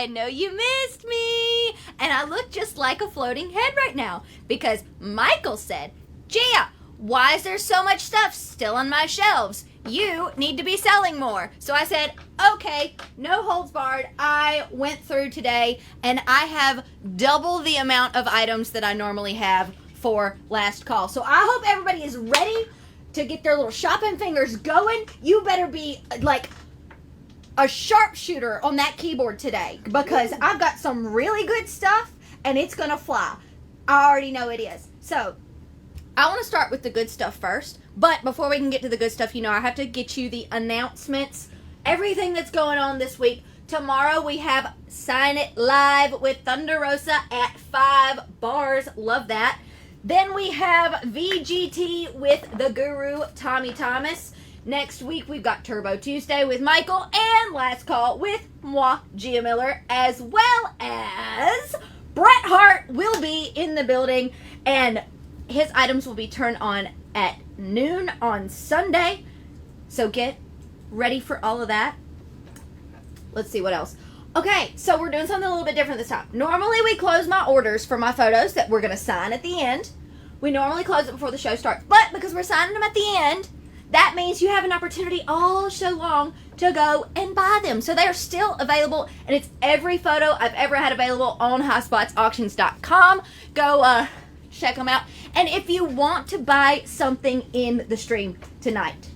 I know you missed me. And I look just like a floating head right now because Michael said, Gia, why is there so much stuff still on my shelves? You need to be selling more. So I said, okay, no holds barred. I went through today and I have double the amount of items that I normally have for last call. So I hope everybody is ready to get their little shopping fingers going. You better be like a sharpshooter on that keyboard today because I've got some really good stuff and it's gonna fly. I already know it is. So I want to start with the good stuff first, but before we can get to the good stuff, I have to get you the announcements, everything that's going on this week. Tomorrow we have Sign It Live with Thunder Rosa at 5 bars. Love that. Then we have VGT with the guru, Tommy Thomas. Next week we've got Turbo Tuesday with Michael and Last Call with moi, Gia Miller, as well as Bret Hart will be in the building and his items will be turned on at noon on Sunday. So get ready for all of that. Let's see what else. Okay, so we're doing something a little bit different this time. Normally we close my orders for my photos that we're going to sign at the end. We normally close it before the show starts. But because we're signing them at the end, that means you have an opportunity all show long to go and buy them. So they're still available, and it's every photo I've ever had available on highspotsauctions.com. Go check them out. And if you want to buy something in the stream tonight,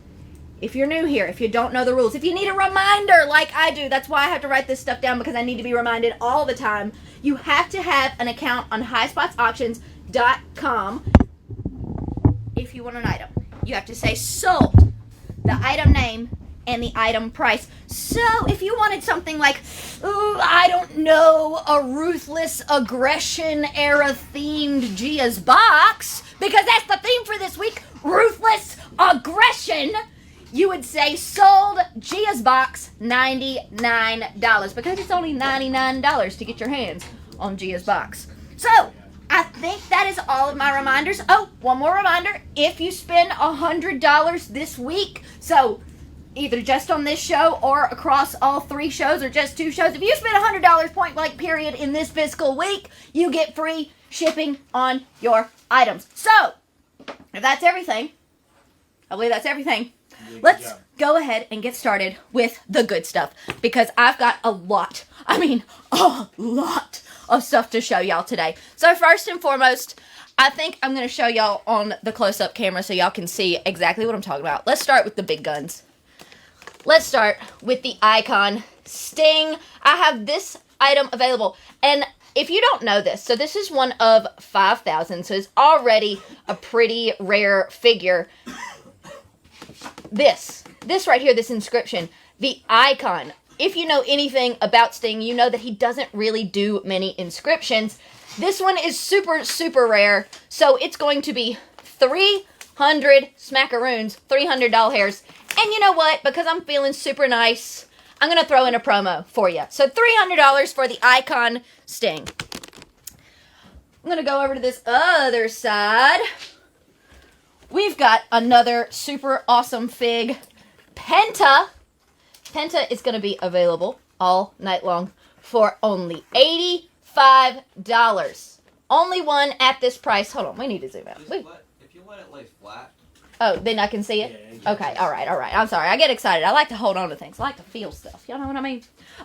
if you're new here, if you don't know the rules, if you need a reminder like I do, that's why I have to write this stuff down because I need to be reminded all the time. You have to have an account on highspotsauctions.com if you want an item. You have to say sold, the item name, and the item price. So if you wanted something like, I don't know, a Ruthless Aggression era themed Gia's box, because that's the theme for this week, Ruthless Aggression, you would say sold Gia's box, $99, because it's only $99 to get your hands on Gia's box. So I think that is all of my reminders. Oh, one more reminder, if you spend $100 this week, so either just on this show or across all 3 shows or just 2 shows, if you spend $100 point blank period in this fiscal week, you get free shipping on your items. So, if that's everything, I believe that's everything. Let's go ahead and get started with the good stuff because I've got a lot of stuff to show y'all today. So first and foremost, I think I'm going to show y'all on the close-up camera so y'all can see exactly what I'm talking about. Let's start with the big guns. Let's start with the Icon Sting. I have this item available. And if you don't know this, so this is one of 5,000. So it's already a pretty rare figure. This right here, this inscription, the Icon. If you know anything about Sting, you know that he doesn't really do many inscriptions. This one is super, super rare. So it's going to be 300 smackaroons, 300 doll hairs. And you know what? Because I'm feeling super nice, I'm going to throw in a promo for you. So $300 for the Icon Sting. I'm going to go over to this other side. We've got another super awesome fig, Penta. Penta is going to be available all night long for only $85. Only one at this price. Hold on, we need to zoom out. If you let it lay flat. Oh, then I can see it? Yeah, okay, all right. I'm sorry. I get excited. I like to hold on to things. I like to feel stuff. Y'all know what I mean?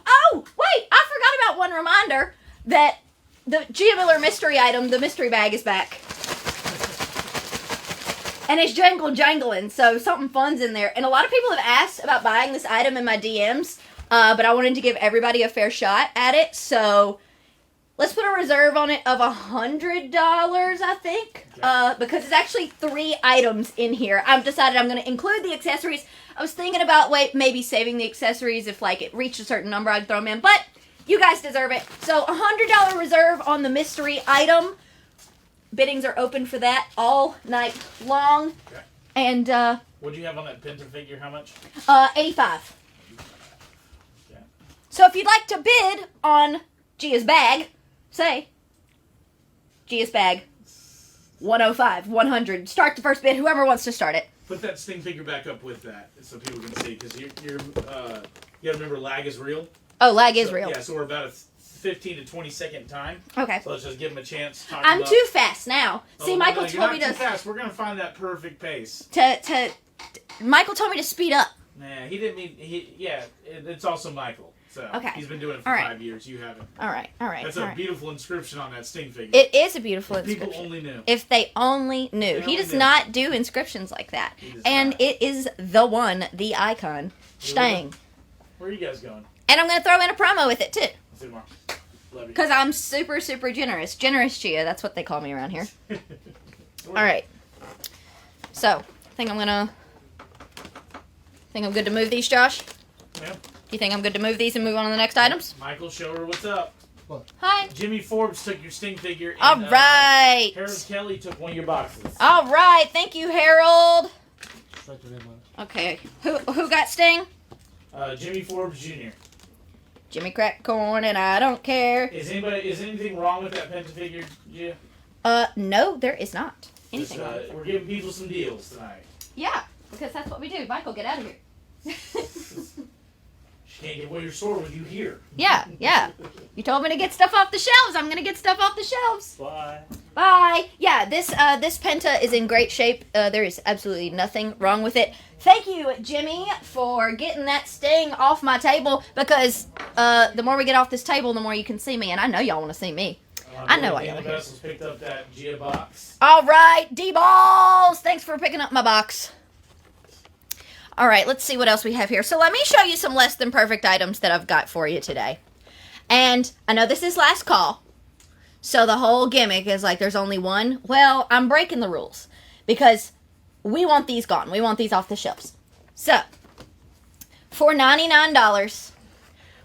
Oh, wait. I forgot about one reminder that the Gia Miller mystery item, the mystery bag, is back. And it's jangling, so something fun's in there. And a lot of people have asked about buying this item in my DMs, but I wanted to give everybody a fair shot at it, so let's put a reserve on it of $100, I think, because it's actually 3 items in here. I've decided I'm going to include the accessories. I was thinking about maybe saving the accessories if it reached a certain number, I'd throw them in, but you guys deserve it. So $100 reserve on the mystery item. Biddings are open for that all night long. Okay. And what'd you have on that Penta figure? How much? 85. Okay. So if you'd like to bid on Gia's bag, say Gia's bag 105, 100. Start the first bid. Whoever wants to start it. Put that Sting figure back up with that so people can see because you gotta remember lag is real. Oh, lag is real. Yeah, so we're about 15 to 20-second time. Okay. So let's just give him a chance to talk I'm about... too fast now. Oh, See, no, Michael no, you're told not me too to fast. We're going to find that perfect pace. Michael told me to speed up. Nah, he didn't mean... it's also Michael. So Okay. He's been doing it for All right. 5 years. You haven't. All right. That's a beautiful inscription on that Sting figure. It is a beautiful People inscription. only knew. If they only knew. They He only does knew. not do inscriptions like that. He does And not. it is the one, the icon, Stang. Where are you guys going? And I'm going to throw in a promo with it, too. Let's see tomorrow. Love you. Because I'm super, super generous. Generous Gia, that's what they call me around here. All right. So, think I'm good to move these, Josh? Yeah. You think I'm good to move these and move on to the next items? Michael, show her what's up. Hi. Jimmy Forbes took your Sting figure. And, All right. Harold Kelly took one of your boxes. All right. Thank you, Harold. Okay. Who got Sting? Jimmy Forbes Jr. Jimmy crack corn, and I don't care. Is anything wrong with that Penta figure, Gia? No, there is not anything wrong. with it. We're giving people some deals tonight. Yeah, because that's what we do. Michael, get out of here. She can't give away your sword with you here. Yeah. You told me to get stuff off the shelves. I'm gonna get stuff off the shelves. Bye. Bye. Yeah, this Penta is in great shape. There is absolutely nothing wrong with it. Thank you, Jimmy, for getting that Sting off my table, because the more we get off this table, the more you can see me, and I know y'all want to see me. I know I am. am. The Vessels picked up that Gia box. All right, D-Balls. Thanks for picking up my box. All right, let's see what else we have here. So let me show you some less than perfect items that I've got for you today. And I know this is last call, so the whole gimmick is like there's only one. Well, I'm breaking the rules because we want these gone. We want these off the shelves. So, for $99,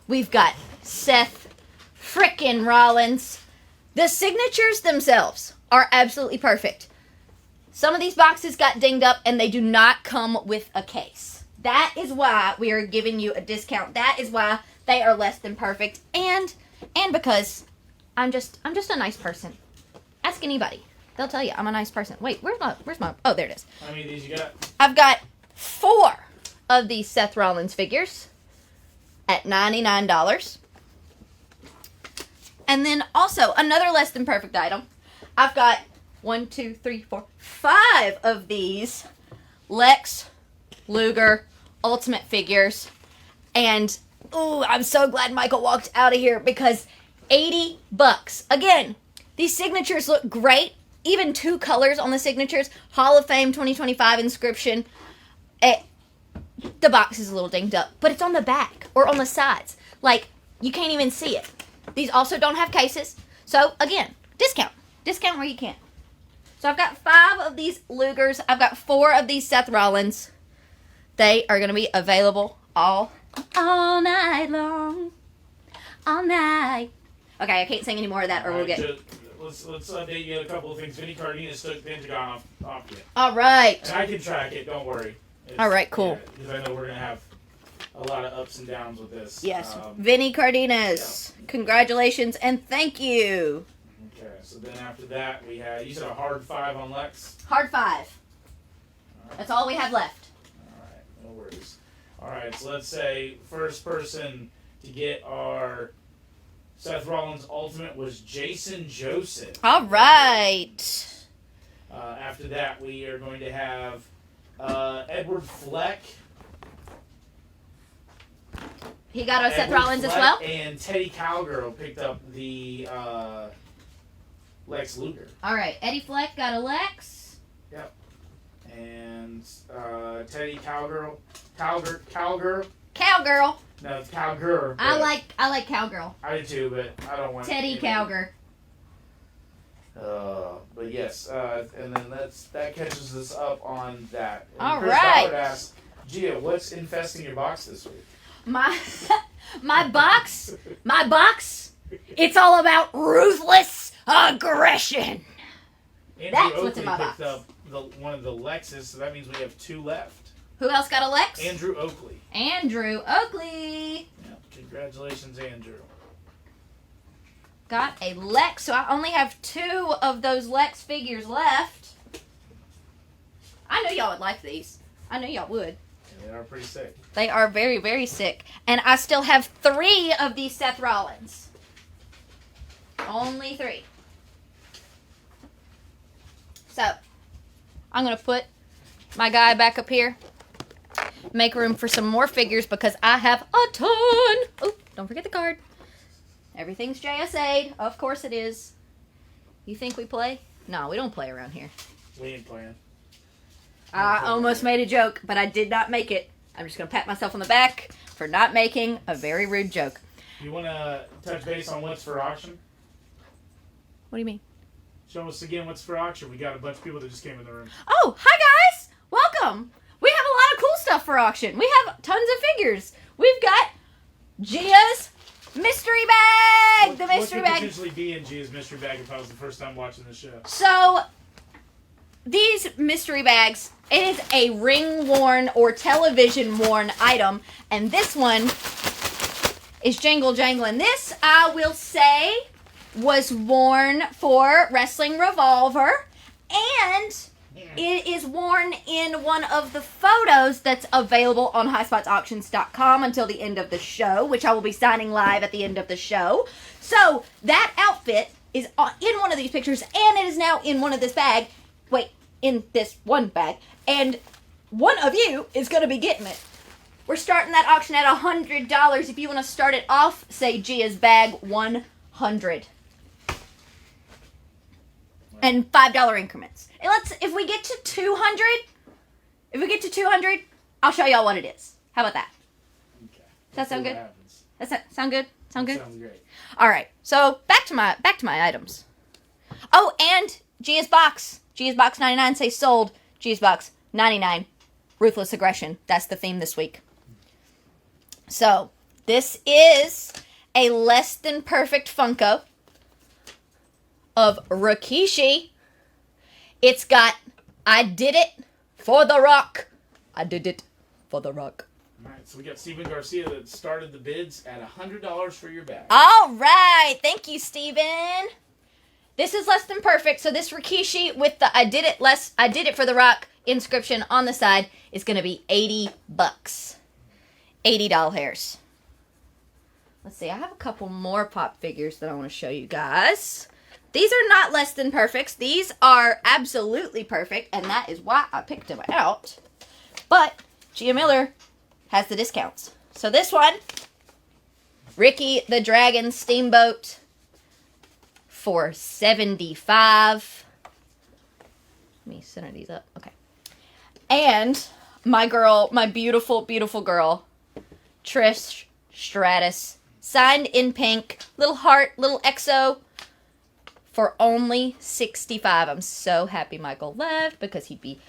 we've got Seth frickin' Rollins. The signatures themselves are absolutely perfect. Some of these boxes got dinged up and they do not come with a case. That is why we are giving you a discount. That is why they are less than perfect. And because I'm just a nice person. Ask anybody. They'll tell you I'm a nice person. Wait, where's my oh, there it is. How many of these you got? I've got 4 of these Seth Rollins figures at $99. And then also another less than perfect item. I've got 5 of these Lex Luger Ultimate figures. And, ooh, I'm so glad Michael walked out of here because $80. Again, these signatures look great. Even 2 colors on the signatures. Hall of Fame 2025 inscription. The box is a little dinged up, but it's on the back or on the sides. Like, you can't even see it. These also don't have cases. So, again, discount. Discount where you can. So, I've got 5 of these Lugers. I've got 4 of these Seth Rollins. They are going to be available all night long. All night. Okay, I can't sing any more of that or we'll get... Let's update you on a couple of things. Vinny Cardenas took Pentagon off you. All right. And I can track it, don't worry. All right, cool. Because I know we're going to have a lot of ups and downs with this. Yes, Vinny Cardenas. Yeah. Congratulations and thank you. Okay, so then after that, we had, you said a hard 5 on Lex? Hard 5. All right. That's all we have left. All right, no worries. All right, so let's say first person to get our Seth Rollins Ultimate was Jason Joseph. All right. After that, we are going to have Edward Fleck. He got a Seth Edward Rollins Fleck as well? And Teddy Cowgirl picked up the Lex Luger. All right. Eddie Fleck got a Lex. Yep. And Teddy Cowgirl. Cowgirl. Cowgirl. No, it's Cowgirl. I like Cowgirl. I do too, but I don't want Teddy Cowgirl. But yes, and then that catches us up on that. And All Chris right. Howard asks, Gia, what's infesting your box this week? My box. It's all about ruthless aggression. Andrew That's Oakley what's in my picked box. up one of the Lexus, so that means we have 2 left. Who else got a Lex? Andrew Oakley. Andrew Oakley. Yeah, congratulations, Andrew. Got a Lex, so I only have 2 of those Lex figures left. I knew y'all would like these. I knew y'all would. Yeah, they are pretty sick. They are very, very sick. And I still have 3 of these Seth Rollins. Only 3. So, I'm going to put my guy back up here. Make room for some more figures because I have a ton. Oh, don't forget the card. Everything's JSA'd. Of course it is. You think we play? No, we don't play around here. We ain't playing. I almost made a joke, but I did not make it. I'm just going to pat myself on the back for not making a very rude joke. You want to touch base on what's for auction? What do you mean? Show us again what's for auction. We got a bunch of people that just came in the room. Oh, hi guys! Welcome! We have a lot of cool stuff for auction. We have tons of figures. We've got Gia's mystery bag! The mystery what could bag. potentially be in Gia's mystery bag if I was the first time watching the show? So, these mystery bags, it is a ring-worn or television-worn item. And this one is Jingle Janglin'. This, I will say, was worn for Wrestling Revolver. And it is worn in one of the photos that's available on highspotsauctions.com until the end of the show, which I will be signing live at the end of the show. So, that outfit is in one of these pictures, and it is now in one of this bag. Wait, in this one bag. And one of you is going to be getting it. We're starting that auction at $100. If you want to start it off, say Gia's bag 100. And $5 increments. And if we get to 200, I'll show y'all what it is. How about that? Okay. Does that sound We'll see good? what happens. Does that sound good? Sound good? Sounds great. All right. So back to my items. Oh, and Gia's box. Gia's box 99 say sold. Gia's box 99 ruthless aggression. That's the theme this week. So this is a less than perfect Funko of Rikishi. It's got I did it for The Rock. I did it for The Rock. All right, so we got Steven Garcia that started the bids at $100 for your bag. All right. Thank you, Steven. This is less than perfect. So this Rikishi with the I did it for The Rock inscription on the side is going to be $80. 80 doll hairs. Let's see. I have a couple more pop figures that I want to show you guys. These are not less than perfects. These are absolutely perfect, and that is why I picked them out. But Gia Miller has the discounts. So this one, Ricky the Dragon Steamboat for $75. Let me center these up. Okay. And my girl, my beautiful, beautiful girl, Trish Stratus, signed in pink, little heart, little XO, for only $65. I'm so happy Michael left because he'd be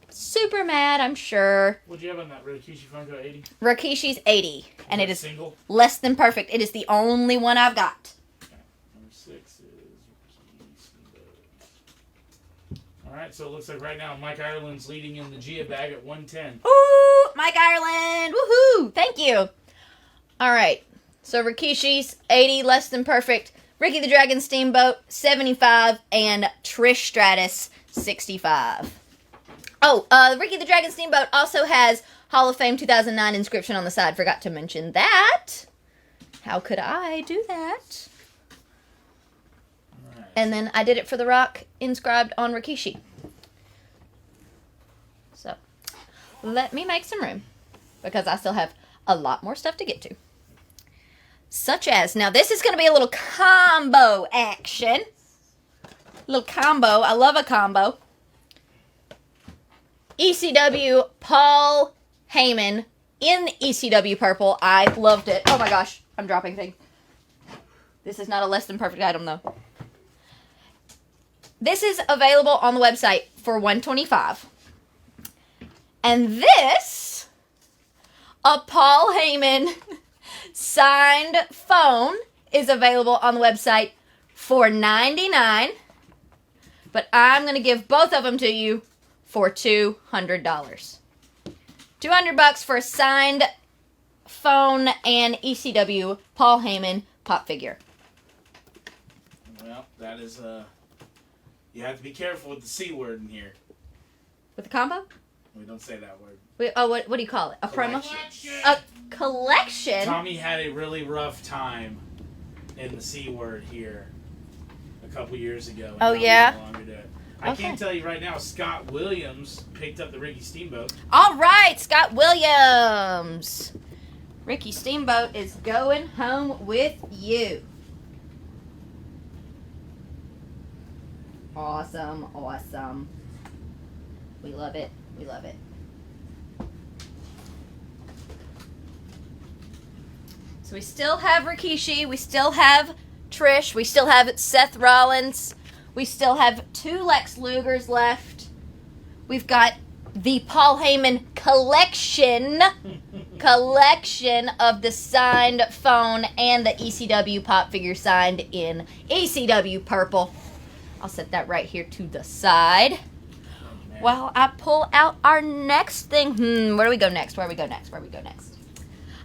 super mad, I'm sure. What'd you have on that Rikishi Funko 80? Rikishi's 80, and it is single. less than perfect. It is the only one I've got. Okay. Number 6 is Rikishi Steamboat. All right, so it looks like right now Mike Ireland's leading in the Gia bag at 110. Ooh, Mike Ireland. Woohoo. Thank you. All right. So Rikishi's 80, less than perfect. Ricky the Dragon Steamboat, 75. And Trish Stratus, 65. Oh, Ricky the Dragon Steamboat also has Hall of Fame 2009 inscription on the side. Forgot to mention that. How could I do that? All right. And then I did it for The Rock, inscribed on Rikishi. So, let me make some room, because I still have a lot more stuff to get to. Such as, now this is going to be a little combo action. Little combo. I love a combo. ECW Paul Heyman in ECW purple. I loved it. Oh my gosh, I'm dropping things. This is not a less than perfect item though. This is available on the website for $125. And this, a Paul Heyman signed phone, is available on the website for $99. But I'm going to give both of them to you for $200. $200 for a signed phone and ECW Paul Heyman pop figure. Well, that is you have to be careful with the C word in here. With the combo? We don't say that word. Wait, oh, what do you call it? A promo? Collection. A collection? Tommy had a really rough time in the C word here. couple years ago. And Oh, now we yeah? no longer do it. I Okay. can tell you right now, Scott Williams picked up the Ricky Steamboat. All right, Scott Williams. Ricky Steamboat is going home with you. Awesome, awesome. We love it. We love it. So we still have Rikishi. We still have Trish. We still have Seth Rollins. We still have 2 Lex Lugers left. We've got the Paul Heyman collection of the signed phone and the ECW pop figure signed in ECW purple. I'll set that right here to the side. While I pull out our next thing. Where do we go next?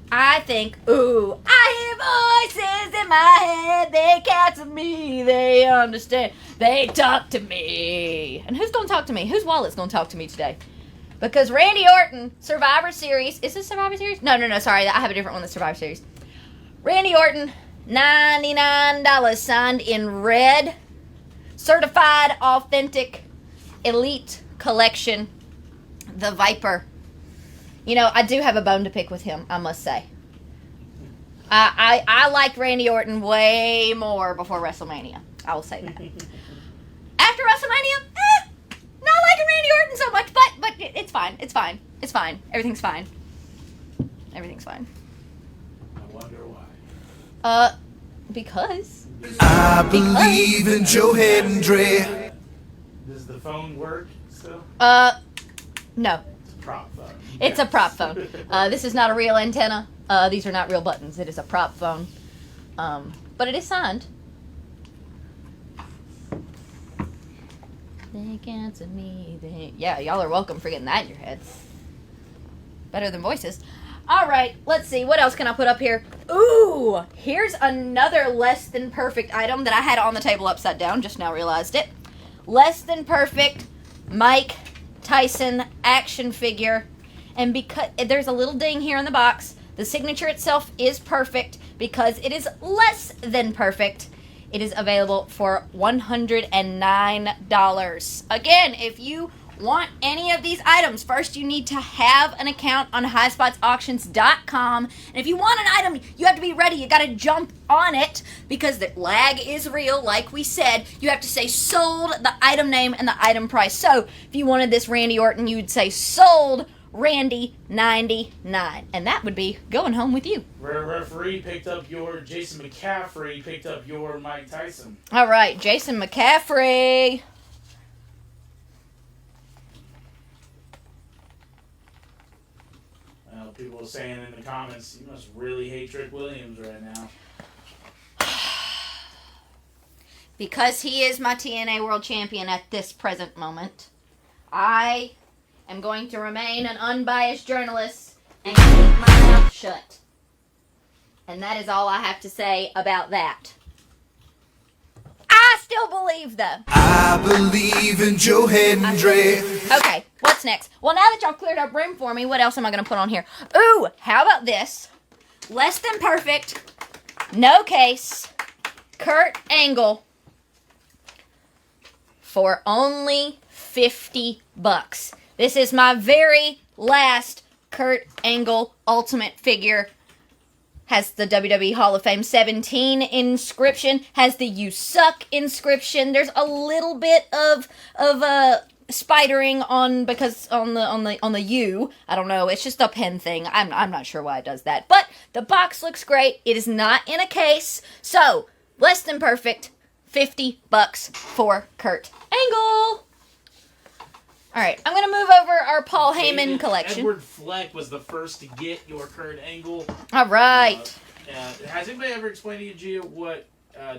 I think, ooh, I hear voices in my head. They counsel me. They understand. They talk to me. And who's going to talk to me? Whose wallet's going to talk to me today? Because Randy Orton, Survivor Series. Is this Survivor Series? No, sorry. I have a different one than Survivor Series. Randy Orton, $99 signed in red. Certified, authentic, elite collection. The Viper. You know, I do have a bone to pick with him, I must say. I liked Randy Orton way more before WrestleMania. I will say that. After WrestleMania, not liking Randy Orton so much, but it's fine. It's fine. It's fine. Everything's fine. Everything's fine. I wonder why. Because. I believe in Joe Hendry. Does the phone work still? No. It's a prop phone. It's a prop phone. This is not a real antenna. These are not real buttons. It is a prop phone. But it is signed. They cancel me. Yeah, y'all are welcome for getting that in your heads. Better than voices. All right, let's see. What else can I put up here? Ooh, here's another less than perfect item that I had on the table upside down. Just now realized it. Less than perfect Mike Tyson action figure. And because there's a little ding here in the box, the signature itself is perfect. Because it is less than perfect, it is available for $109. Again, if you want any of these items, first you need to have an account on highspotsauctions.com. And if you want an item, you have to be ready. You got to jump on it because the lag is real. Like we said, you have to say sold, the item name, and the item price. So if you wanted this Randy Orton, you would say sold Randy 99, and that would be going home with you. Referee picked up your Jason McCaffrey, picked up your Mike Tyson. All right, Jason McCaffrey. People are saying in the comments, you must really hate Trick Williams right now. Because he is my TNA World Champion at this present moment, I am going to remain an unbiased journalist and keep my mouth shut. And that is all I have to say about that. I still believe, though. I believe in Joe Hendry. Okay, what's next? Well, now that y'all cleared up room for me, what else am I going to put on here? Ooh, how about this? Less than perfect, no case, Kurt Angle for only $50. This is my very last Kurt Angle Ultimate figure. Has the WWE Hall of Fame 17 inscription. Has the "You Suck" inscription. There's a little bit of spidering on the U. I don't know. It's just a pen thing. I'm not sure why it does that. But the box looks great. It is not in a case. So less than perfect. $50 for Kurt Angle. All right, I'm gonna move over our Paul Heyman collection. Edward Fleck was the first to get your Kurt Angle. All right. Has anybody ever explained to you, Gia, what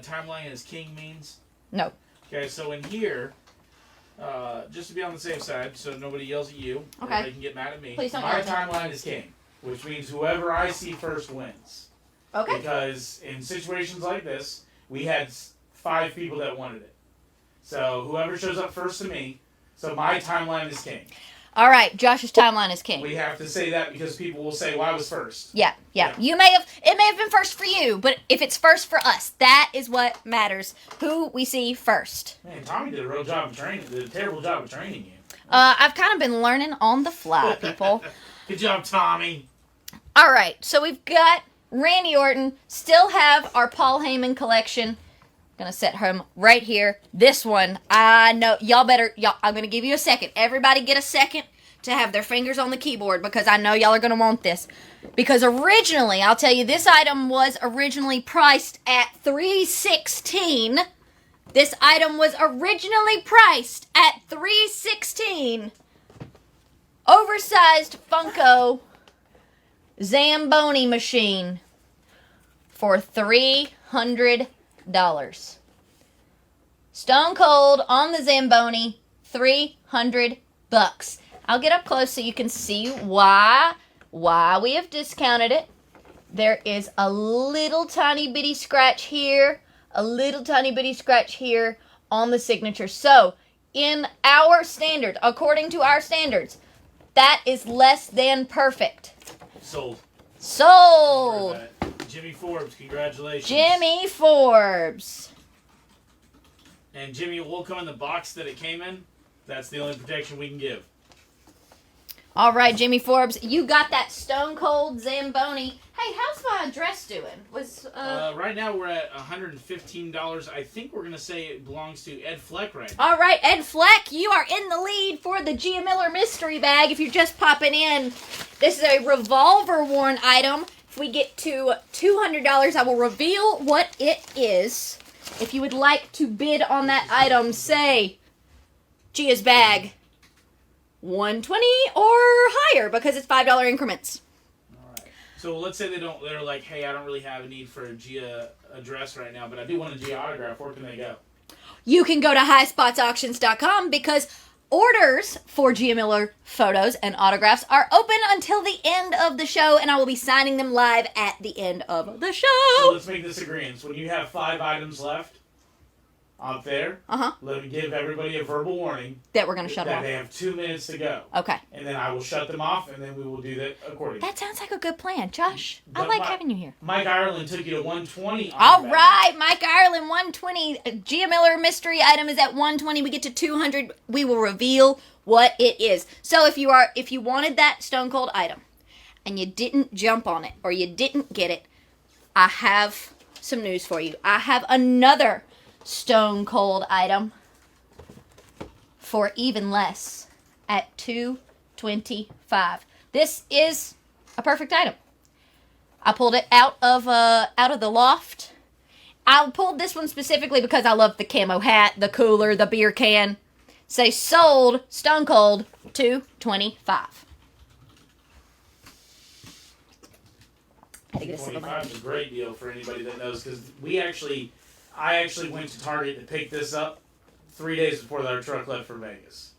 timeline as king means? No. Okay, so in here, just to be on the safe side, so nobody yells at you, Okay. or they can get mad at me. Please don't My yell at me. timeline is king, which means whoever I see first wins. Okay. Because in situations like this, we had 5 people that wanted it. So whoever shows up first to me. So my timeline is king. All right, Josh's timeline is king. We have to say that because people will say, "Well, I was first." Yeah. Yeah. It may have been first for you, but if it's first for us, that is what matters. Who we see first. Man, Tommy did a terrible job of training you. I've kind of been learning on the fly, people. Good job, Tommy. All right, so we've got Randy Orton. Still have our Paul Heyman collection. Gonna set him right here. This one, I know y'all. I'm gonna give you a second. Everybody, get a second to have their fingers on the keyboard because I know y'all are gonna want this. Because originally, I'll tell you, this item was originally priced at $316. This item was originally priced at $316. Oversized Funko Zamboni machine for $300. Stone Cold on the Zamboni, $300. I'll get up close so you can see why we have discounted it. There is a little tiny bitty scratch here, a little tiny bitty scratch here on the signature. So, in our standard, according to our standards, that is less than perfect. Sold. Sold. Jimmy Forbes, congratulations. Jimmy Forbes. And Jimmy, will come in the box that it came in. That's the only protection we can give. All right, Jimmy Forbes, you got that Stone Cold Zamboni. Hey, how's my dress doing? Right now we're at $115. I think we're gonna say it belongs to Ed Fleck right now. All right, Ed Fleck, you are in the lead for the Gia Miller mystery bag. If you're just popping in, this is a revolver worn item. If we get to $200, I will reveal what it is. If you would like to bid on that item, say Gia's bag $120 or higher because it's $5 increments. All right. So let's say they're like, hey, I don't really have a need for a Gia address right now, but I do want a Gia autograph. Where can they go? You can go to highspotsauctions.com because orders for Gia Miller photos and autographs are open until the end of the show, and I will be signing them live at the end of the show. So let's make this agreement. When you have 5 items left out there, let me give everybody a verbal warning that we're going to shut them that off. they have 2 minutes to go. Okay. And then I will shut them off, and then we will do that accordingly. That sounds like a good plan. Josh, I But like having you here. Mike Ireland took you to 120 on All the right, Mike Ireland, 120. Gia Miller mystery item is at 120. We get to 200. We will reveal what it is. So if you wanted that Stone Cold item and you didn't jump on it or you didn't get it, I have some news for you. I have another Stone Cold item for even less at $225. This is a perfect item. I pulled it out of the loft. I pulled this one specifically because I love the camo hat, the cooler, the beer can. Say sold Stone Cold $225. Had to get a sip of my 25 is a great deal for anybody that knows because I actually went to Target to pick this up 3 days before our truck left for Vegas.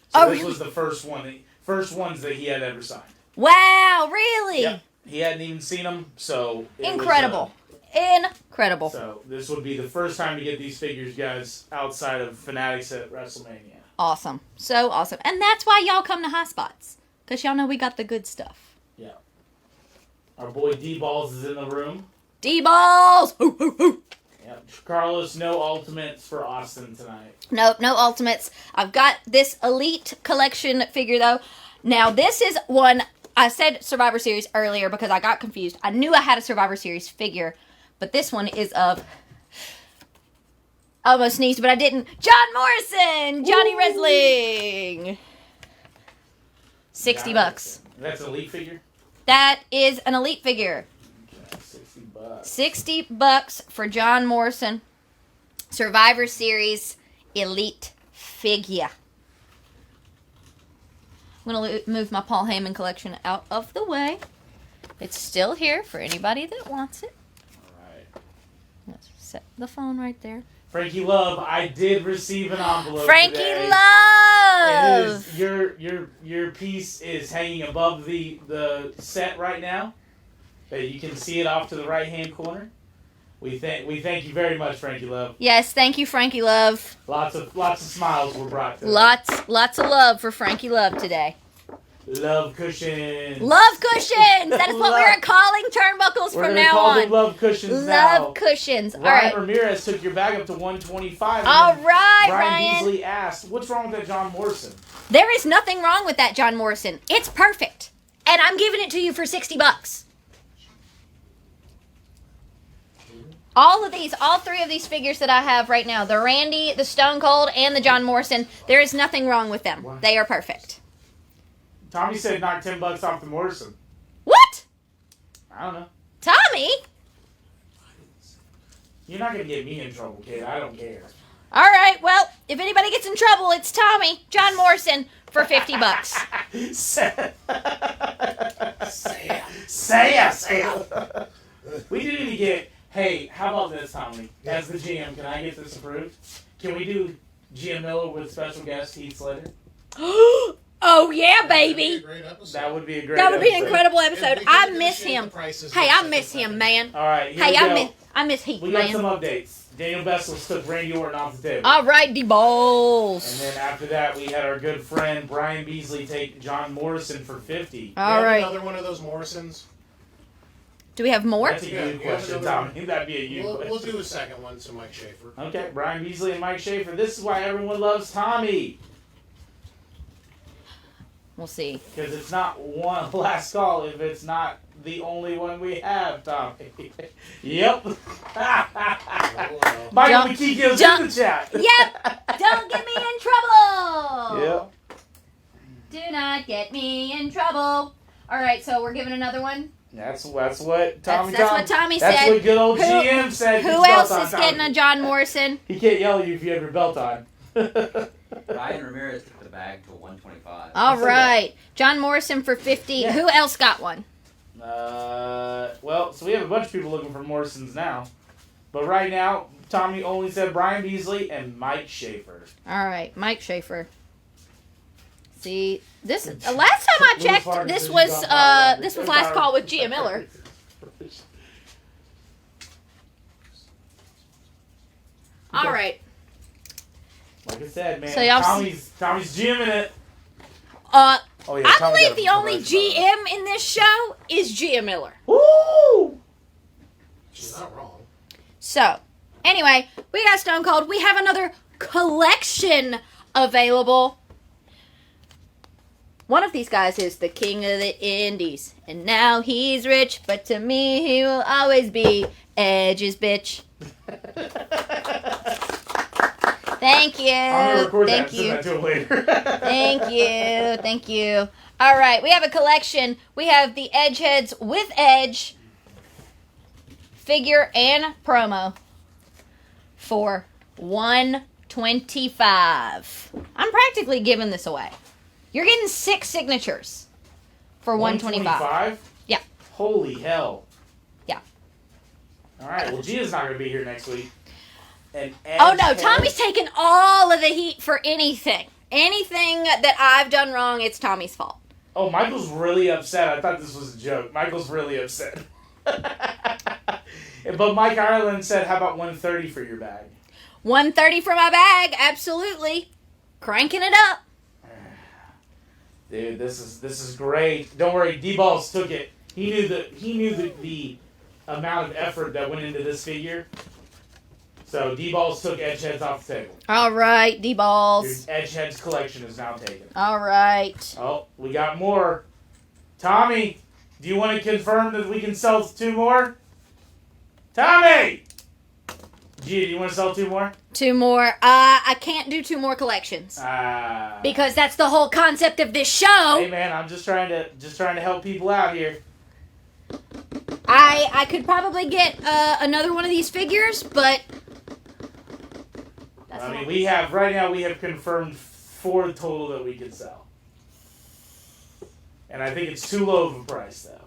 So this was the first ones that he had ever signed. Wow, really? Yep. He hadn't even seen them, so Incredible. Incredible. So this would be the first time to get these figures, guys, outside of Fanatics at WrestleMania. Awesome. So awesome. And that's why y'all come to High Spots. Because y'all know we got the good stuff. Yeah. Our boy D-Balls is in the room. D-Balls! Hoo, hoo, hoo. Yeah. Carlos, no ultimates for Austin tonight. Nope, no ultimates. I've got this Elite Collection figure, though. Now, this is one... I said Survivor Series earlier because I got confused. I knew I had a Survivor Series figure, but this one is of... I almost sneezed, but I didn't. John Morrison! Johnny Wrestling! $60. That's an Elite figure? That is an Elite figure. $60. $60 for John Morrison. Survivor Series Elite figure. I'm going to move my Paul Heyman collection out of the way. It's still here for anybody that wants it. Alright. Let's set the phone right there. Frankie Love, I did receive an envelope Frankie today. Love! It is, your piece is hanging above the set right now. You can see it off to the right-hand corner. We thank you very much, Frankie Love. Yes, thank you, Frankie Love. Lots of smiles were brought to Lots of love for Frankie Love today. Love cushions. Love cushions. That is what Love- we're calling turnbuckles We're from gonna now call on. them love cushions now. Love cushions. All Ryan right. Ramirez took your bag up to 125. All and then right, Brian Ryan. Beasley asked, "What's wrong with that John Morrison?" There is nothing wrong with that, John Morrison. It's perfect. And I'm giving it to you for $60. All three of these figures that I have right now, the Randy, the Stone Cold, and the John Morrison, there is nothing wrong with them. Wow. They are perfect. Tommy said knock $10 off the Morrison. What? I don't know. Tommy? You're not gonna get me in trouble, kid. I don't care. All right, well, if anybody gets in trouble, it's Tommy, John Morrison, for $50. Say We do need to get. Hey, how about this, Tommy? As the GM, can I get this approved? Can we do GM Miller with special guest Heath Slater? Oh, yeah, baby. Great episode. That would be a great. That would be an episode. incredible If episode. we I could miss negotiate him. the prices Hey, for I the miss second him, fight. man. All right, here Hey, we go. I miss Heath, We got man. some updates. Daniel Bessels took Randy Orton off the table. All right, the And balls. then after that, we had our good friend Brian Beasley take John Morrison for 50. All You have right. Another one of those Morrisons. Do we have more? That's a Yeah, you we have question, another Tommy. That'd be a you We'll question. do a second one to Mike Schaefer. Okay, Brian Beasley and Mike Schaefer. This is why everyone loves Tommy. We'll see. Because it's not one last call if it's not the only one we have, Tommy. Yep. Oh, Michael Jump- McKee's jump- in the chat. Yep. Don't get me in trouble. Yep. Do not get me in trouble. All right, so we're giving another one. That's what Tommy. That's what Tommy That's said. what good old Who- GM said. Who Keep belt else on, is Tommy. getting a John Morrison? He can't yell at you if you have your belt on. Ryan Ramirez took the bag to 125. All Let's see right, John Morrison for 50. Yeah. Who else got one? Well, so we have a bunch of people looking for Morrisons now. But right now, Tommy only said Brian Beasley and Mike Schaefer. All right, Mike Schaefer. See, this last time I checked, this was last call with Gia Miller. All right. Like I said, man, So y'all Tommy's GMing it. Uh, Oh yeah, I Tommy believe got the a only promotion, by the way. GM in this show is Gia Miller. Woo! she's not wrong. So, anyway, we got Stone Cold. We have another collection available. One of these guys is the king of the indies. And now he's rich, but to me he will always be Edge's bitch. Thank you. I'm gonna record Thank that and you. send that to him later. Thank you. Thank you. All right, we have a collection. We have the Edgeheads with Edge figure and promo for $125. I'm practically giving this away. You're getting 6 signatures for $125. 125? Yeah. Holy hell. Yeah. All right. Well, Gia's not gonna be here next week. And Oh no, Edge Tommy's taking all of the heat for anything. Anything that I've done wrong, it's Tommy's fault. Oh, Michael's really upset. I thought this was a joke. Michael's really upset. But Mike Ireland said, "How about 130 for your bag?" 130 for my bag, absolutely. Cranking it up. Dude, this is great. Don't worry, D-Balls took it. He knew the amount of effort that went into this figure. So D-Balls took Edgeheads off the table. All right, Your D-balls. Edgeheads collection is now taken. All right. Oh, we got more. Tommy, do you want to confirm that we can sell 2 more? Tommy! Gia, do you want to sell 2 more? 2 more. I can't do 2 more collections because that's the whole concept of this show. Hey man, I'm just trying to help people out here. I could probably get another one of these figures, but that's I the mean, whole- right now we have confirmed 4 total that we can sell. And I think it's too low of a price though.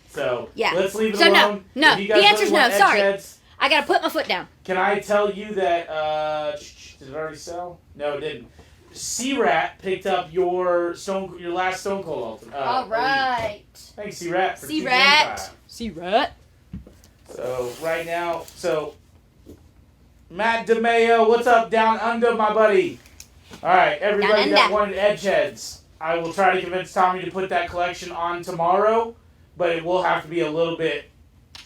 So Yeah. let's leave it So no, alone. no, If you guys the answer's really want no, sorry. Edgeheads, I gotta put my foot down. can I tell you that did it already sell? No, it didn't. C-Rat picked up your last Stone Cold Ultimate. All right. Thanks, C-Rat. for C-Rat. $2.25. C-Rat. So right now, Matt DeMayo, what's up down under, my buddy? All right, everybody Down that under. wanted Edgeheads, I will try to convince Tommy to put that collection on tomorrow, but it will have to be a little bit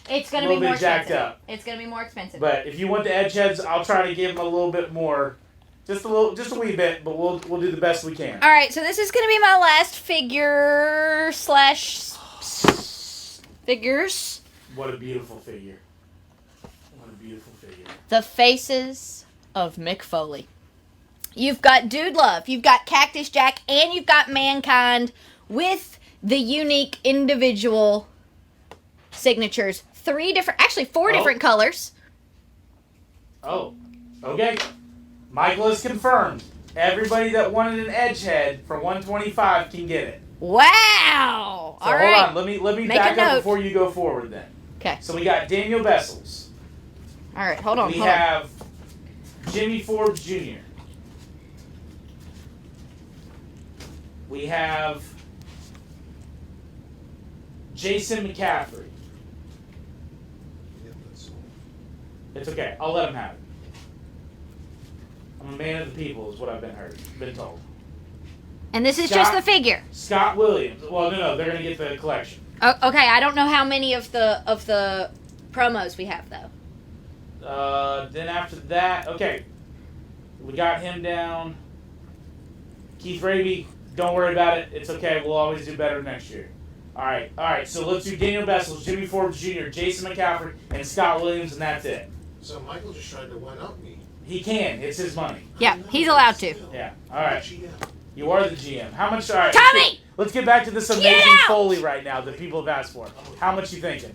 It's going to be more jacked expensive. up. It's going to be more expensive. But if you want the edge heads, I'll try to give them a little bit more, just a wee bit. But we'll do the best we can. All right, so this is going to be my last figure / figures. What a beautiful figure! What a beautiful figure! The faces of Mick Foley. You've got Dude Love, you've got Cactus Jack, and you've got Mankind with the unique individual signatures. 4 different colors. Oh, okay. Michael has confirmed. Everybody that wanted an edge head for $125 can get it. Wow! So All hold right. on, let me Make back a up note. before you go forward then. Okay. So we got Daniel Bessels. All right, hold on. We hold on. have Jimmy Forbes Jr. We have Jason McCaffrey. Yeah, that's all. It's okay. I'll let him have it. I'm a man of the people, is what I've been told. And this is just Scott- the figure. Scott Williams. Well, no, they're gonna get the collection. Oh, okay, I don't know how many of the promos we have though. Then after that, okay, we got him down. Keith Raby, don't worry about it. It's okay. We'll always do better next year. All right. So let's do Daniel Bessels, Jimmy Forbes Jr., Jason McCaffrey, and Scott Williams, and that's it. So Michael just tried to one-up me. He can. It's his money. Yeah, I know, he's but allowed to. still. Yeah. All right. GM. You are the GM. How much? All right. Tommy! Let's get back to this Get amazing out! Foley right now that people have asked for. How much you thinking?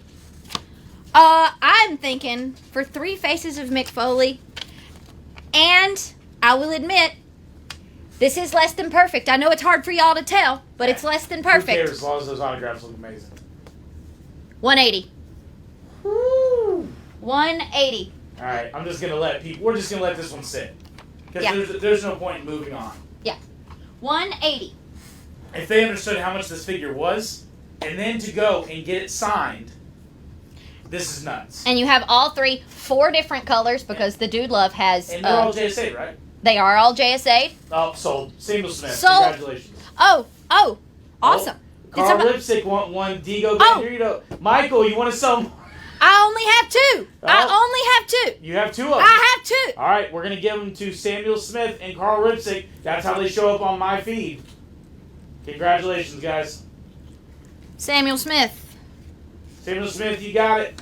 I'm thinking for 3 faces of Mick Foley, and I will admit, this is less than perfect. I know it's hard for y'all to tell, but it's less than Who cares perfect. as long as those autographs look amazing. 180. Woo! 180. All right. I'm just gonna let people. We're just gonna let this one sit because Yeah. there's no point in moving on. 180. If they understood how much this figure was, and then to go and get it signed, this is nuts. And you have all 4 different colors because the Dude Love has. And they're all JSA, right? They are all JSA. Oh, sold. Samuel Smith. Sold. Congratulations. Oh, awesome. Carl It's Lipsick want one. Digo Oh. Bandurito. Michael, you want to sell? I only have 2. I Oh. only have 2. You have 2 of them. I have 2. All right, we're gonna give them to Samuel Smith and Carl Lipsick. That's how they show up on my feed. Congratulations, guys. Samuel Smith. Samuel Smith, you got it,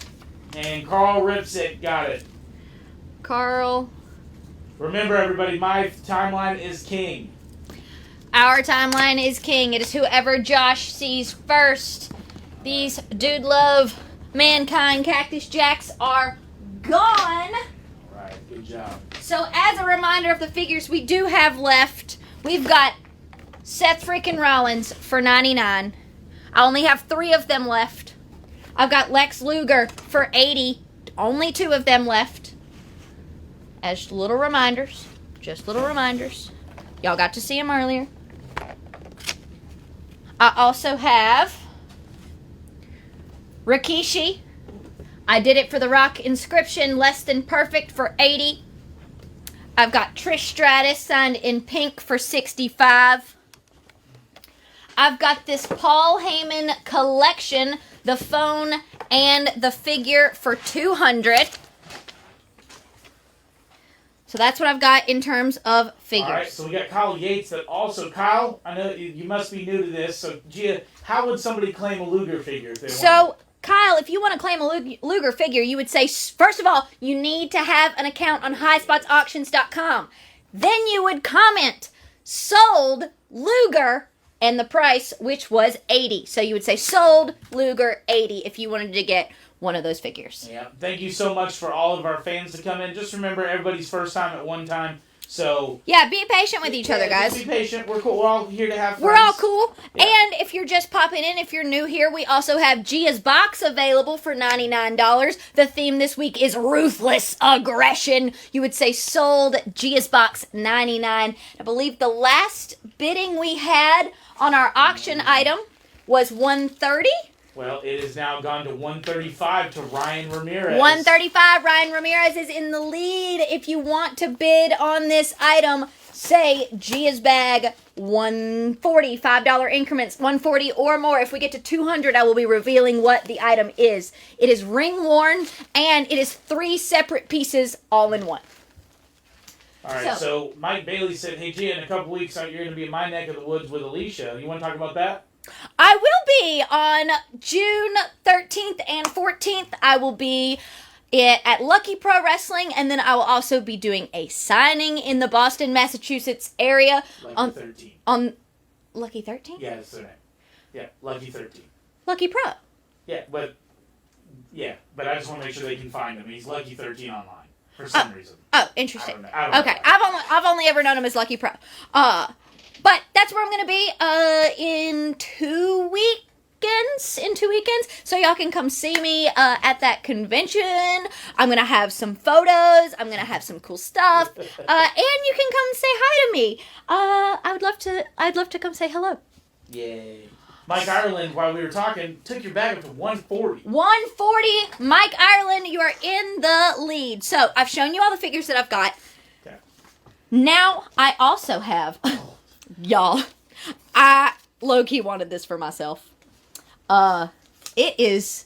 and Carl Lipsick got it. Carl. Remember, everybody, my timeline is king. Our timeline is king. It is whoever Josh sees first. These Dude Love, Mankind, Cactus Jacks are gone. All right, good job. So as a reminder of the figures we do have left, we've got Seth freaking Rollins for $99. I only have 3 of them left. I've got Lex Luger for $80. Only 2 of them left. As little reminders. Just little reminders. Y'all got to see him earlier. I also have Rikishi. I did it for the Rock inscription, less than perfect for $80. I've got Trish Stratus signed in pink for $65. I've got this Paul Heyman collection, the phone and the figure for $200. So that's what I've got in terms of figures. All right, so we got Kyle Yates. That also, Kyle, I know you must be new to this. So, Gia, how would somebody claim a Luger figure if they want? So, Kyle, if you want to claim a Luger figure, you would say, first of all, you need to have an account on highspotsauctions.com. Then you would comment, sold Luger, and the price, which was $80. So you would say, sold Luger $80 if you wanted to get one of those figures. Yeah, thank you so much for all of our fans to come in. Just remember, everybody's first time at one time. So Yeah, be patient with each other, yeah, guys. just be patient. We're cool. We're all here to have fun. We're all cool. Yeah. And if you're just popping in, if you're new here, we also have Gia's box available for $99. The theme this week is ruthless aggression. You would say sold Gia's box $99. I believe the last bidding we had on our auction item was $130. Well, it has now gone to 135 to Ryan Ramirez. 135. Ryan Ramirez is in the lead. If you want to bid on this item, say Gia's bag 140, $5 increments, 140 or more. If we get to 200, I will be revealing what the item is. It is ring worn, and it is 3 separate pieces all in one. All right, so Mike Bailey said, hey, Gia, in a couple weeks, you're going to be in my neck of the woods with Alicia. You want to talk about that? I will be on June 13th and 14th. I will be at Lucky Pro Wrestling, and then I will also be doing a signing in the Boston, Massachusetts area. Lucky 13. On Lucky 13? Yeah, that's their name. Yeah, Lucky 13. Lucky Pro. Yeah, but I just want to make sure they can find him. He's Lucky 13 online for some reason. Oh, interesting. I don't know. Okay, I've only ever known him as Lucky Pro. But that's where I'm going to be in 2 weekends. So y'all can come see me at that convention. I'm going to have some photos. I'm going to have some cool stuff. And you can come say hi to me. I'd love to come say hello. Yay. Mike Ireland, while we were talking, took your bag up to 140. 140. Mike Ireland, you are in the lead. So I've shown you all the figures that I've got. Okay. Now I also have... Y'all, I low-key wanted this for myself. It is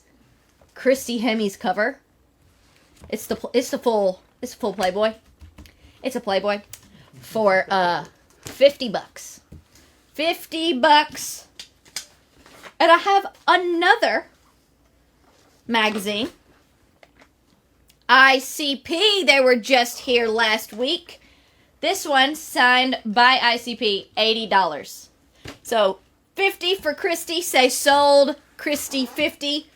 Christy Hemi's cover. It's the full Playboy. It's a Playboy for $50. $50. And I have another magazine. ICP, they were just here last week. This one signed by ICP, $80. So, 50 for Christy. Say sold Christy 50.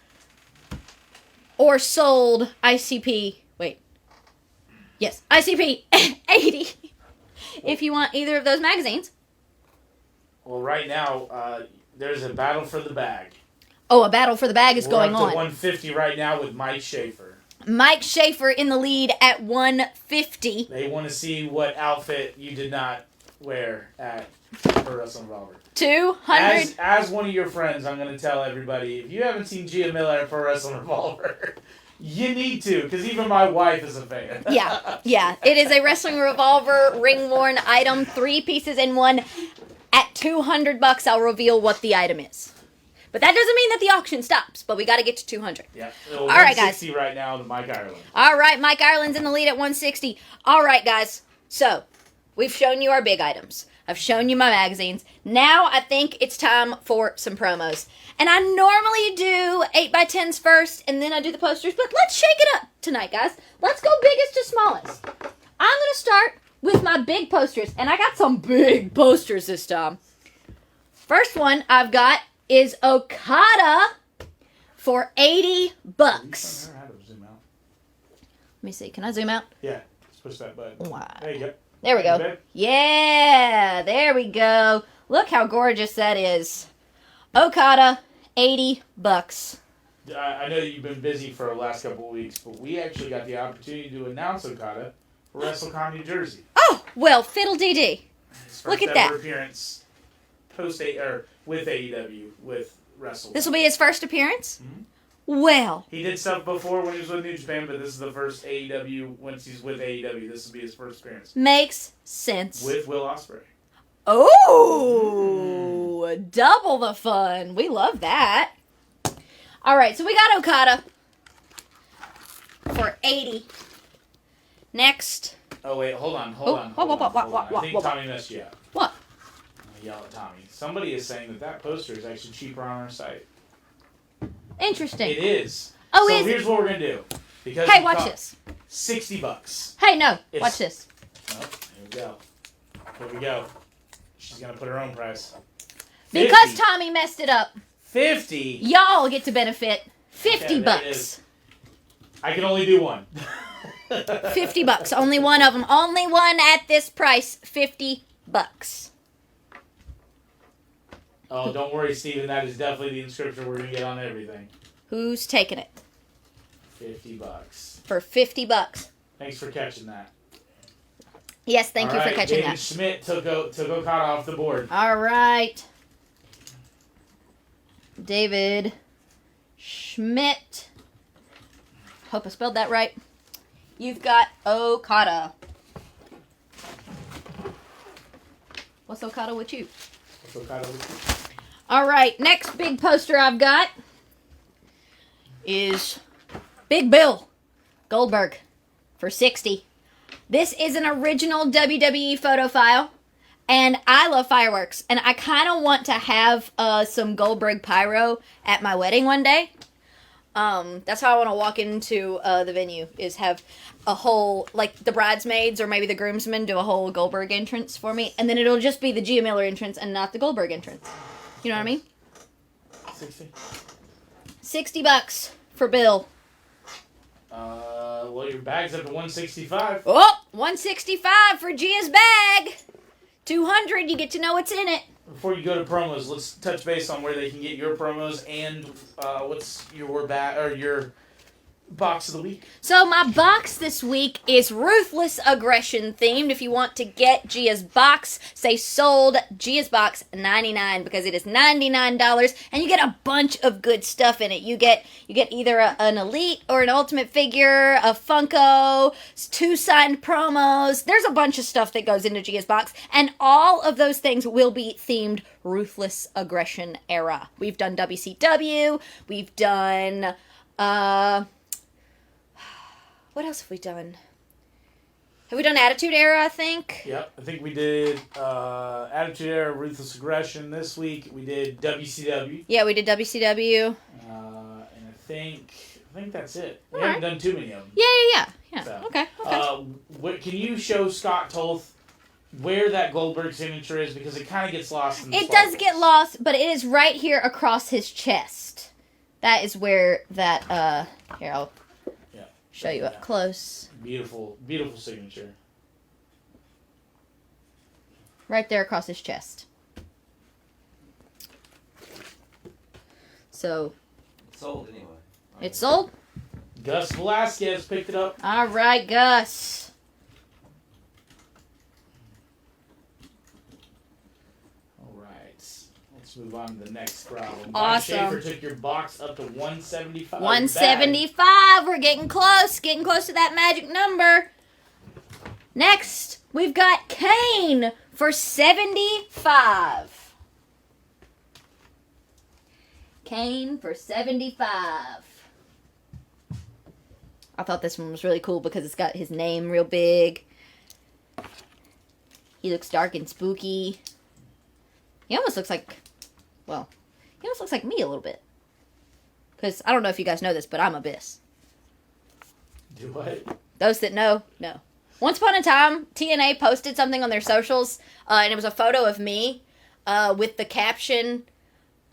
Or sold ICP. Wait. Yes, ICP 80. If you want either of those magazines. Well, right now, there's a battle for the bag. Oh, a battle for the bag is We're going up to on. 150 right now with Mike Schaefer. Mike Schaefer in the lead at 150. They want to see what outfit you did not wear at Pro Wrestling Revolver. 200. As one of your friends, I'm going to tell everybody, if you haven't seen Gia Miller at Pro Wrestling Revolver, you need to, because even my wife is a fan. Yeah. It is a Wrestling Revolver ring-worn item, 3 pieces in one. At $200, I'll reveal what the item is. But that doesn't mean that the auction stops, but we got to get to 200. Yeah. All right, guys. 160 right now to Mike Ireland. All right, Mike Ireland's in the lead at 160. All right, guys. So, we've shown you our big items. I've shown you my magazines. Now, I think it's time for some promos. And I normally do 8x10s first, and then I do the posters, but let's shake it up tonight, guys. Let's go biggest to smallest. I'm going to start with my big posters, and I got some big posters this time. First one I've got is Okada for $80. Let me see. Can I zoom out? Yeah. Let's push that button. Wow. There you go. There we go. Babe. Yeah, there we go. Look how gorgeous that is. Okada, $80. I know you've been busy for the last couple of weeks, but we actually got the opportunity to announce Okada for WrestleCon New Jersey. Oh, well, fiddle-dee-dee. His Look first at that. ever appearance with AEW with WrestleCon. This will be his first appearance? Mhm. Well. He did stuff before when he was with New Japan, but this is the first AEW, once he's with AEW, this will be his first appearance. Makes sense. With Will Ospreay. Oh, double the fun. We love that. All right, so we got Okada for $80. Next. Oh, wait, hold on. What? I think Tommy messed you up. What? I'm going to yell at Tommy. Somebody is saying that poster is actually cheaper on our site. Interesting. It is. Oh, so is it? here's what we're going to do. Because Hey, it watch costs this. $60. Hey, no. It's- Watch this. Oh, here we go. Here we go. She's going to put her own price. Because 50. Tommy messed it up, 50. y'all get to benefit. $50. Okay, there it is. I can only do one. $50. Only one of them. Only one at this price. $50. Oh, don't worry, Steven. That is definitely the inscription we're going to get on everything. Who's taking it? $50. For $50. Thanks for catching that. Yes, thank you for All right, catching David that. Schmidt took Okada off the board. All right. David Schmidt. Hope I spelled that right. You've got Okada. What's Okada with you? All right, next big poster I've got is Big Bill Goldberg for 60. This is an original WWE photo file, and I love fireworks, and I kind of want to have some Goldberg pyro at my wedding one day. That's how I want to walk into the venue, is have a whole, like, the bridesmaids or maybe the groomsmen do a whole Goldberg entrance for me, and then it'll just be the Gia Miller entrance and not the Goldberg entrance. You know what I mean? 60. $60 for Bill. Well, your bag's up to 165. Oh, 165 for Gia's bag. 200, you get to know what's in it. Before you go to promos, let's touch base on where they can get your promos and what's your your box of the week. So my box this week is Ruthless Aggression themed. If you want to get Gia's box, say sold Gia's box $99 because it is $99 and you get a bunch of good stuff in it. You get either an Elite or an Ultimate figure, a Funko, 2 signed promos. There's a bunch of stuff that goes into Gia's box, and all of those things will be themed Ruthless Aggression era. We've done WCW, we've done what else have we done? Have we done Attitude Era, I think? Yep, I think we did Attitude Era, Ruthless Aggression this week. We did WCW. Yeah, we did WCW. And I think that's it. We All haven't right. done too many of them. Yeah. So, Okay. Can you show Scott Toth where that Goldberg signature is, because it kind of gets lost in the It does sparkles. get lost, but it is right here across his chest. That is where that, here, I'll show you up close. Beautiful, beautiful signature. Right there across his chest. So, Sold anyway. it's sold? Gus Velasquez picked it up. All right, Gus. All right, let's move on to the next problem. Awesome. Mike Schaefer took your box up to 175. 175. We're getting close to that magic number. Next, we've got Kane for 75. Kane for 75. I thought this one was really cool because it's got his name real big. He looks dark and spooky. He almost looks like, well, he almost looks like me a little bit. Because I don't know if you guys know this, but I'm Abyss. Do what? Those that know. Once upon a time, TNA posted something on their socials, and it was a photo of me with the caption,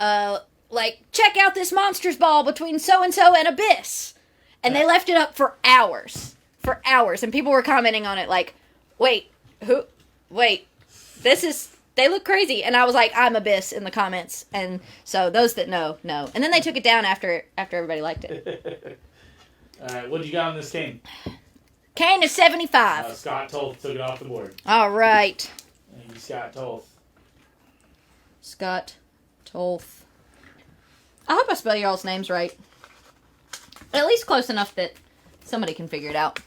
like, check out this monsters ball between so-and-so and Abyss. And they left it up for hours. And people were commenting on it like, wait, they look crazy. And I was like, I'm Abyss in the comments. And so those that know. And then they took it down after everybody liked it. All right, what do you got on this Kane? Kane is 75. Scott Toth took it off the board. All right. Thank you, Scott Toth. Scott Toth. I hope I spell y'all's names right. At least close enough that somebody can figure it out.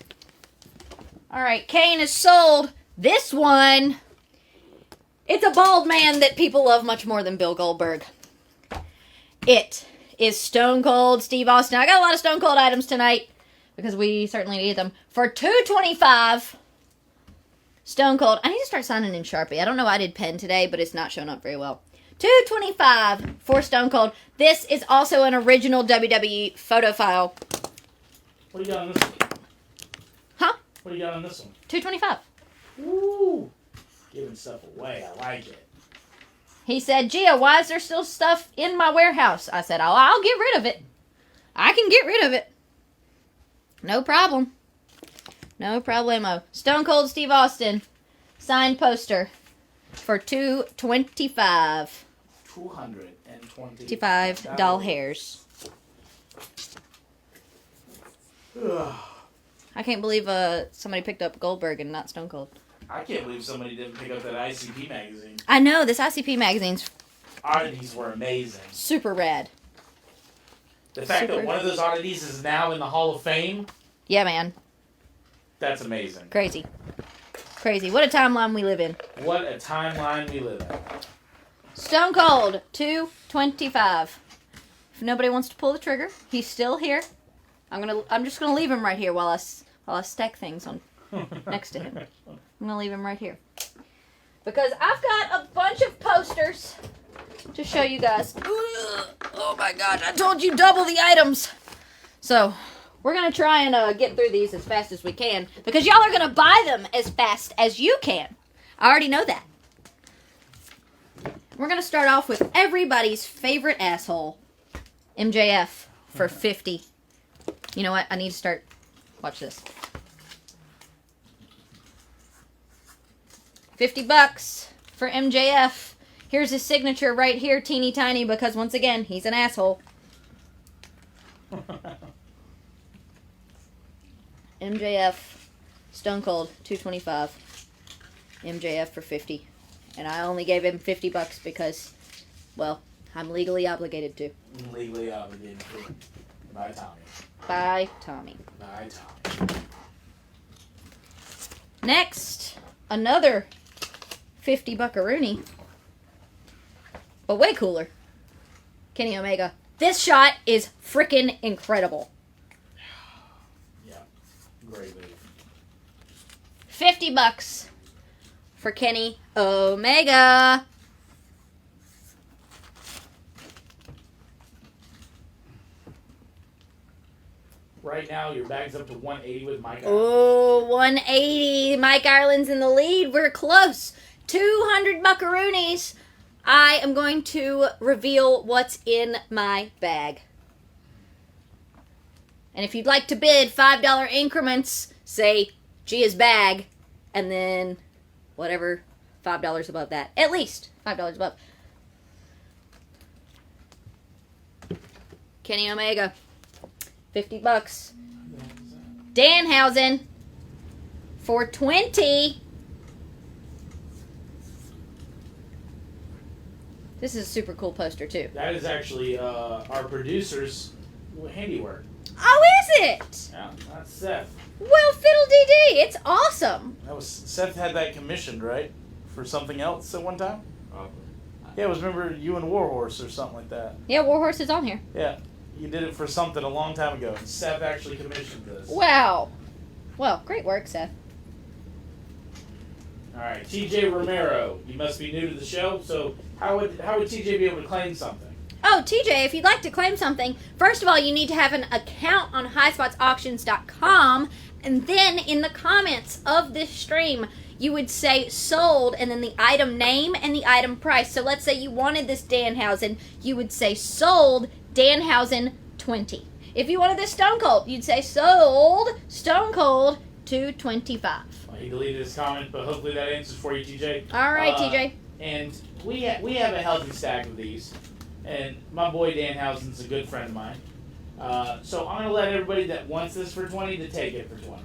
All right, Kane is sold. This one, it's a bald man that people love much more than Bill Goldberg. It is Stone Cold Steve Austin. I got a lot of Stone Cold items tonight because we certainly need them. For $225, Stone Cold. I need to start signing in Sharpie. I don't know why I did pen today, but it's not showing up very well. $225 for Stone Cold. This is also an original WWE photo file. What do you got on this one? Huh? What do you got on this one? $225. Ooh, giving stuff away. I like it. He said, Gia, why is there still stuff in my warehouse? I said, I'll get rid of it. I can get rid of it. No problem. No problemo. Stone Cold Steve Austin. Signed poster. For $225. $225 doll hairs. Ugh. I can't believe somebody picked up Goldberg and not Stone Cold. I can't believe somebody didn't pick up that ICP magazine. I know, this ICP magazine's Oddities were amazing. super rad. The fact Super. that one of those oddities is now in the Hall of Fame, Yeah, man. that's amazing. Crazy. Crazy. What a timeline we live in. What a timeline we live in. Stone Cold, 225. If nobody wants to pull the trigger, he's still here. I'm just gonna leave him right here while I stack things on next to him. I'm gonna leave him right here. Because I've got a bunch of posters to show you guys. Oh my god, I told you double the items. So, we're going to try and get through these as fast as we can. Because y'all are going to buy them as fast as you can. I already know that. We're going to start off with everybody's favorite asshole. MJF for 50. You know what? I need to start. Watch this. $50 for MJF. Here's his signature right here, teeny tiny, because once again, he's an asshole. MJF, Stone Cold, 225. MJF for 50. And I only gave him $50 because, well, I'm legally obligated to. Legally obligated to. By Tommy. By Tommy. By Tommy. Next, another 50 buckaroonie. But way cooler. Kenny Omega. This shot is freaking incredible. Yeah. Great move. $50 for Kenny Omega. Right now, your bag's up to 180 with Mike. Oh, 180. Mike Ireland's in the lead. We're close. 200 buckaroonies. I am going to reveal what's in my bag. And if you'd like to bid $5 increments, say Gia's bag, and then whatever $5 above that. At least $5 above. Kenny Omega. $50. Danhausen for 20. This is a super cool poster too. That is actually our producer's handiwork. Oh, is it? Yeah, that's Seth. Well, fiddle dee dee, it's awesome. That was Seth had that commissioned, right? For something else at one time? Probably. Yeah, it was, remember, you and Warhorse or something like that. Yeah, Warhorse is on here. Yeah, you did it for something a long time ago. And Seth actually commissioned this. Wow. Well, great work, Seth. All right, TJ Romero. You must be new to the show, so how would TJ be able to claim something? Oh, TJ, if you'd like to claim something, first of all, you need to have an account on highspotsauctions.com, and then in the comments of this stream, you would say sold, and then the item name and the item price. So let's say you wanted this Danhausen, you would say sold Danhausen 20. If you wanted this Stone Cold, you'd say sold Stone Cold 225. Well, he deleted his comment, but hopefully that answers for you, TJ. All right, TJ. And we have a healthy stack of these, and my boy Danhausen's a good friend of mine. So I'm gonna let everybody that wants this for 20 to take it for 20.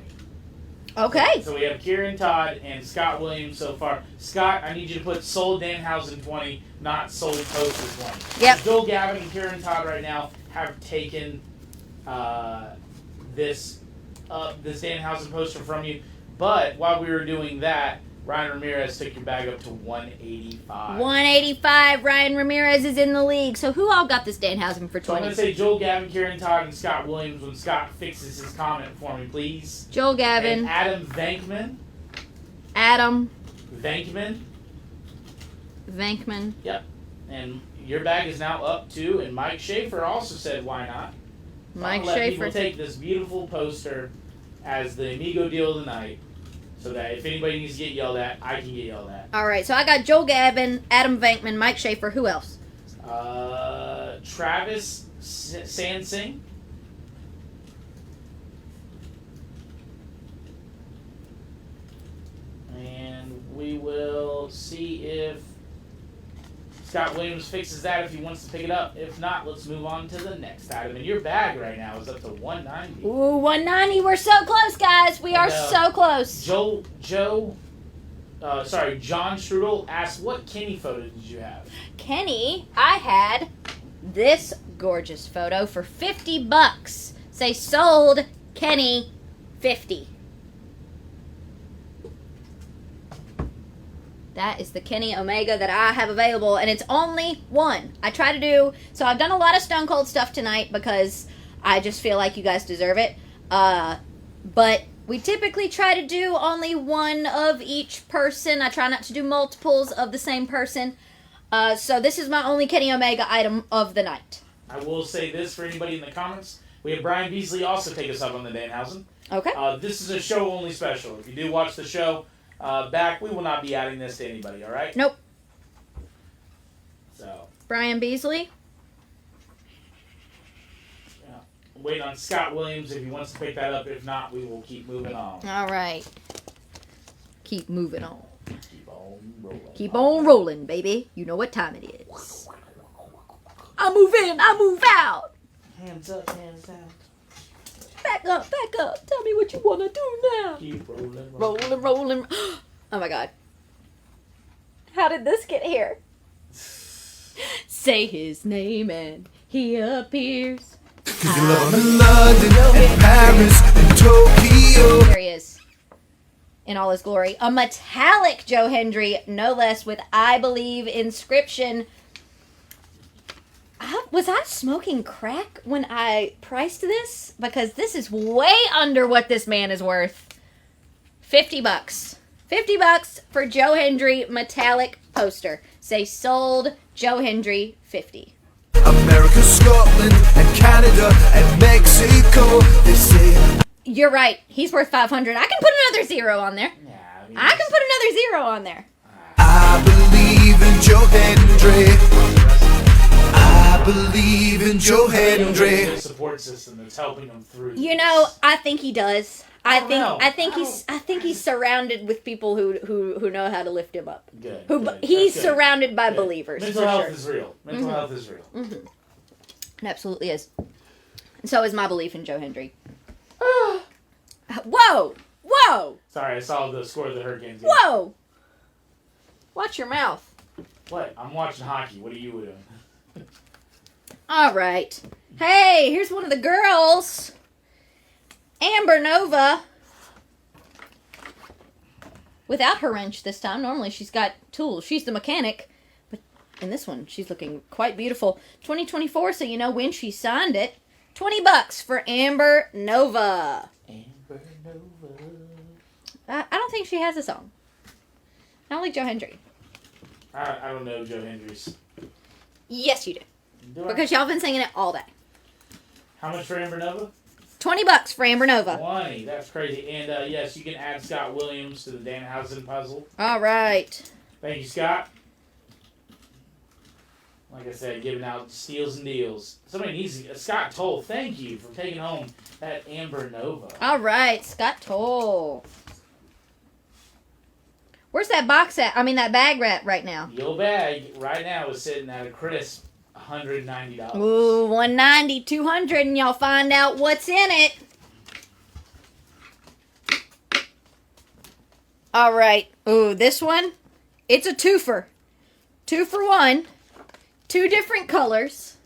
Okay. So we have Kieran Todd and Scott Williams so far. Scott, I need you to put sold Danhausen 20, not sold poster 20. Yep. Joel Gavin and Kieran Todd right now have taken this Danhausen poster from you. But while we were doing that, Ryan Ramirez took your bag up to 185. 185. Ryan Ramirez is in the league. So who all got this Danhausen for So I'm 20? going to say Joel Gavin, Kieran Todd, and Scott Williams when Scott fixes his comment for me, please. Joel Gavin, And Adam Vankman. Adam Vankman. Yep. And your bag is now up to, and Mike Schaefer also said, why not? Mike I'll let Schaefer. people take this beautiful poster as the Amigo deal of the night, so that if anybody needs to get yelled at, I can get yelled at. All right, so I got Joel Gavin, Adam Vankman, Mike Schaefer. Who else? Travis Sansing. And we will see if Scott Williams fixes that if he wants to pick it up. If not, let's move on to the next item. And your bag right now is up to 190. Ooh, 190. We're so close, guys. We are so close. John Strudel asked, what Kenny photo did you have? Kenny, I had this gorgeous photo for $50. Say sold Kenny 50. That is the Kenny Omega that I have available, and it's only one. I try to do, so I've done a lot of Stone Cold stuff tonight because I just feel like you guys deserve it. But we typically try to do only one of each person. I try not to do multiples of the same person. So this is my only Kenny Omega item of the night. I will say this for anybody in the comments. We have Brian Beasley also take us up on the Danhausen. Okay. This is a show-only special. If you do watch the show back, we will not be adding this to anybody, all right? Nope. So, Brian Beasley. yeah. Wait on Scott Williams if he wants to pick that up. If not, we will keep moving on. All right. Keep moving on. Keep on rolling. Keep on rolling, baby. You know what time it is. I move in, I move out. Hands up, hands down. Back up, back up. Tell me what you want to do now. Keep rolling, Rolling, rolling. Oh my God. How did this get here? Say his name and he appears. Cause you love him in London and Paris and Tokyo. There he is. In all his glory. A metallic Joe Hendry, no less, with I Believe inscription. Was I smoking crack when I priced this? Because this is way under what this man is worth. $50. $50 for Joe Hendry metallic poster. Say sold Joe Hendry 50. America, Scotland, and Canada, and Mexico. They say You're right. He's worth 500. I can put another zero on there. Yeah, I can put another zero on there. I believe in Joe Hendry. I believe in Joe Hendry. A support system that's helping him through. You know, I think he does. I think know. he's surrounded with people who know how to lift him up. Good. Who good. he's That's good. surrounded by Good. believers. Mental for health sure. is real. Mental health is real. It absolutely is. And so is my belief in Joe Hendry. Whoa! Whoa! Sorry, I saw the score of the Hurricanes game. Whoa! Watch your mouth. What? I'm watching hockey. What are you doing? All right. Hey, here's one of the girls. Amber Nova. Without her wrench this time. Normally she's got tools. She's the mechanic. But in this one, she's looking quite beautiful. 2024, so you know when she signed it. $20 for Amber Nova. Amber Nova. I don't think she has a song. Not like Joe Hendry. I don't know Joe Hendry's. Yes, you do. Do I? Because y'all been singing it all day. How much for Amber Nova? $20 for Amber Nova. 20. That's crazy. And yes, you can add Scott Williams to the Danhausen puzzle. All right. Thank you, Scott. Like I said, giving out steals and deals. Somebody needs to, Scott Toll, thank you for taking home that Amber Nova. All right, Scott Toll. Where's that box at? I mean, that bag right now. Your bag right now is sitting at a crisp $190. Ooh, 190, 200, and y'all find out what's in it. All right. Ooh, this one, it's a twofer. 2 for 1. 2 different colors.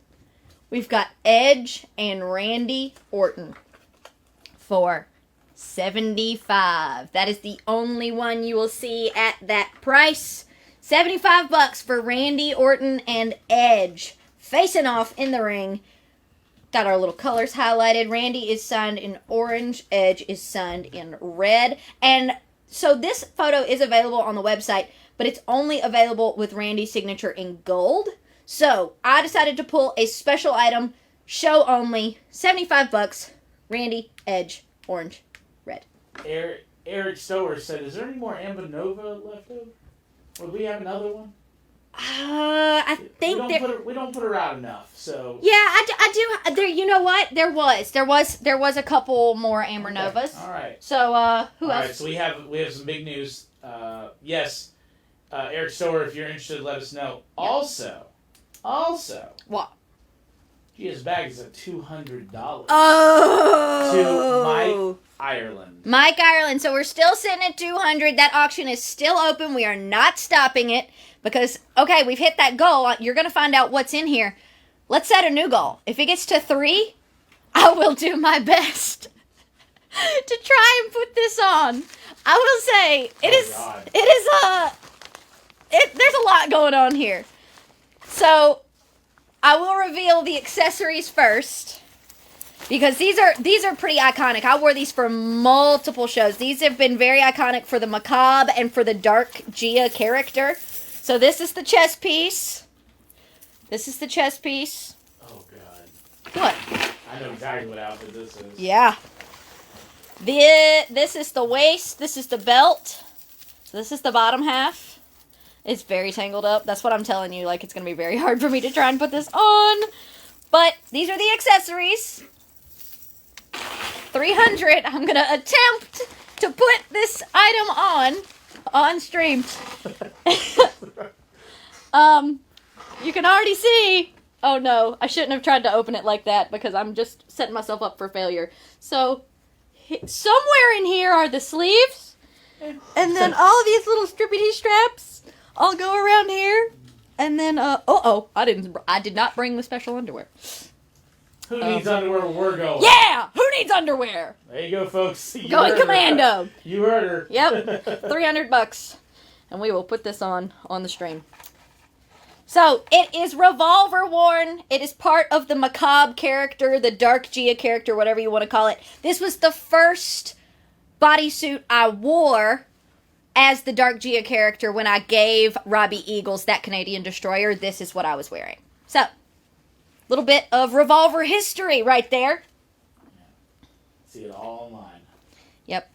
We've got Edge and Randy Orton for $75. That is the only one you will see at that price. $75 for Randy Orton and Edge facing off in the ring. Got our little colors highlighted. Randy is signed in orange. Edge is signed in red. And so this photo is available on the website, but it's only available with Randy's signature in gold. So I decided to pull a special item, show only, $75. Randy, Edge, orange, red. Eric Stower said, is there any more Amber Nova left over? Would we have another one? I think we don't put her out enough, so... Yeah, I do. There, you know what? There was a couple more Amber Novas. All right. So, who All else? right, so we have some big news. Yes, Eric Stower, if you're interested, let us know. Yeah. Also, What? Gia's bag is at $200 Oh! to Mike Ireland. Mike Ireland. So we're still sitting at 200. That auction is still open. We are not stopping it because, okay, we've hit that goal. You're going to find out what's in here. let's set a new goal. If it gets to 3, I will do my best to try and put this on. I will say there's a lot going on here. So I will reveal the accessories first because these are pretty iconic. I wore these for multiple shows. These have been very iconic for the macabre and for the dark Gia character. So this is the chest piece. This is the chest piece. Oh God. What? I know exactly what outfit this is. Yeah. This is the waist. This is the belt. This is the bottom half. It's very tangled up. That's what I'm telling you. Like, it's going to be very hard for me to try and put this on. But these are the accessories. 300. I'm going to attempt to put this item on stream. You can already see. Oh no, I shouldn't have tried to open it like that because I'm just setting myself up for failure. So, somewhere in here are the sleeves. And then all of these little strippity straps all go around here. And then, I did not bring the special underwear. Who needs underwear where we're going? Yeah! Who needs underwear? There you go, folks. You Going heard her. commando. You heard her. Yep. $300. And we will put this on the stream. So, it is revolver worn. It is part of the macabre character, the dark Gia character, whatever you want to call it. This was the first bodysuit I wore as the dark Gia character when I gave Robbie Eagles that Canadian destroyer. This is what I was wearing. So, little bit of revolver history right there. See it all online. Yep.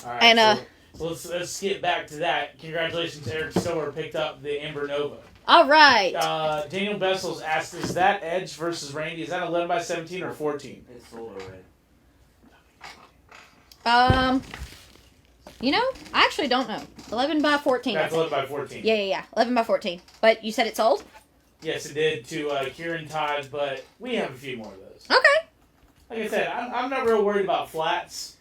All right. And, so let's get back to that. Congratulations, Eric Stower picked up the Ember Nova. All right. Daniel Bessels asked, is that Edge versus Randy? Is that 11 by 17 or 14? It's sold already. I actually don't know. 11 by 14. That's 11 by 14. Yeah. 11 by 14. But you said it sold? Yes, it did to Kieran Todd, but we have a few more of those. Okay. Like I said, I'm not real worried about flats.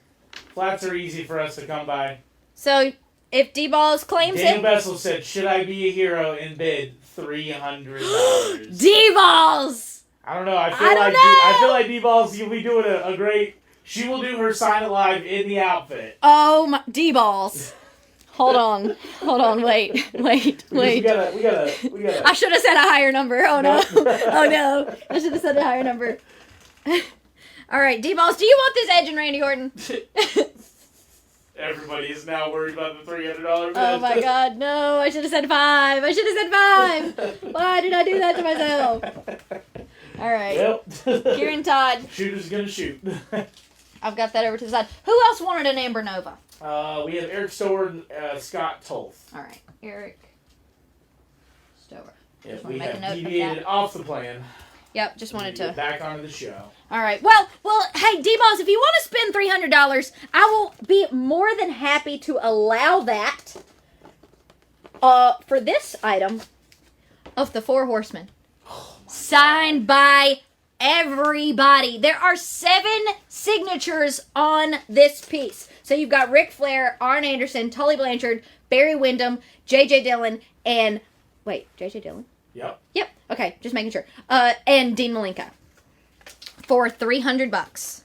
Flats are easy for us to come by. So, if D-Balls claims Daniel it... Bessel said, should I be a hero in bid? $300. D-Balls! I don't know. I know! feel like D-Balls, you'll be doing a great... She will do her sign it live in the outfit. Oh, my... D-Balls. Hold on. Wait. We gotta... I should have said a higher number. Oh, no. Oh, no. I should have said a higher number. All right, D-Balls, do you want this Edge and Randy Orton? Everybody is now worried about the $300 bid. Oh, my God. No, I should have said 5. Why did I do that to myself? All right. Yep. Kieran Todd. Shooter's gonna shoot. I've got that over to the side. Who else wanted an Amber Nova? We have Eric Stower and Scott Tolf. All right, Eric Stower. Yep, Just we wanna make a have note of deviated that. off the plan. Yep, just wanted to. Get back onto the show. All right. Well, hey, D-Balls, if you want to spend $300, I will be more than happy to allow that for this item of the Four Horsemen. Signed by everybody. There are 7 signatures on this piece. So you've got Ric Flair, Arn Anderson, Tully Blanchard, Barry Windham, J.J. Dillon, and... Wait, J.J. Dillon? Yep. Yep. Okay, just making sure. And Dean Malenko. For $300.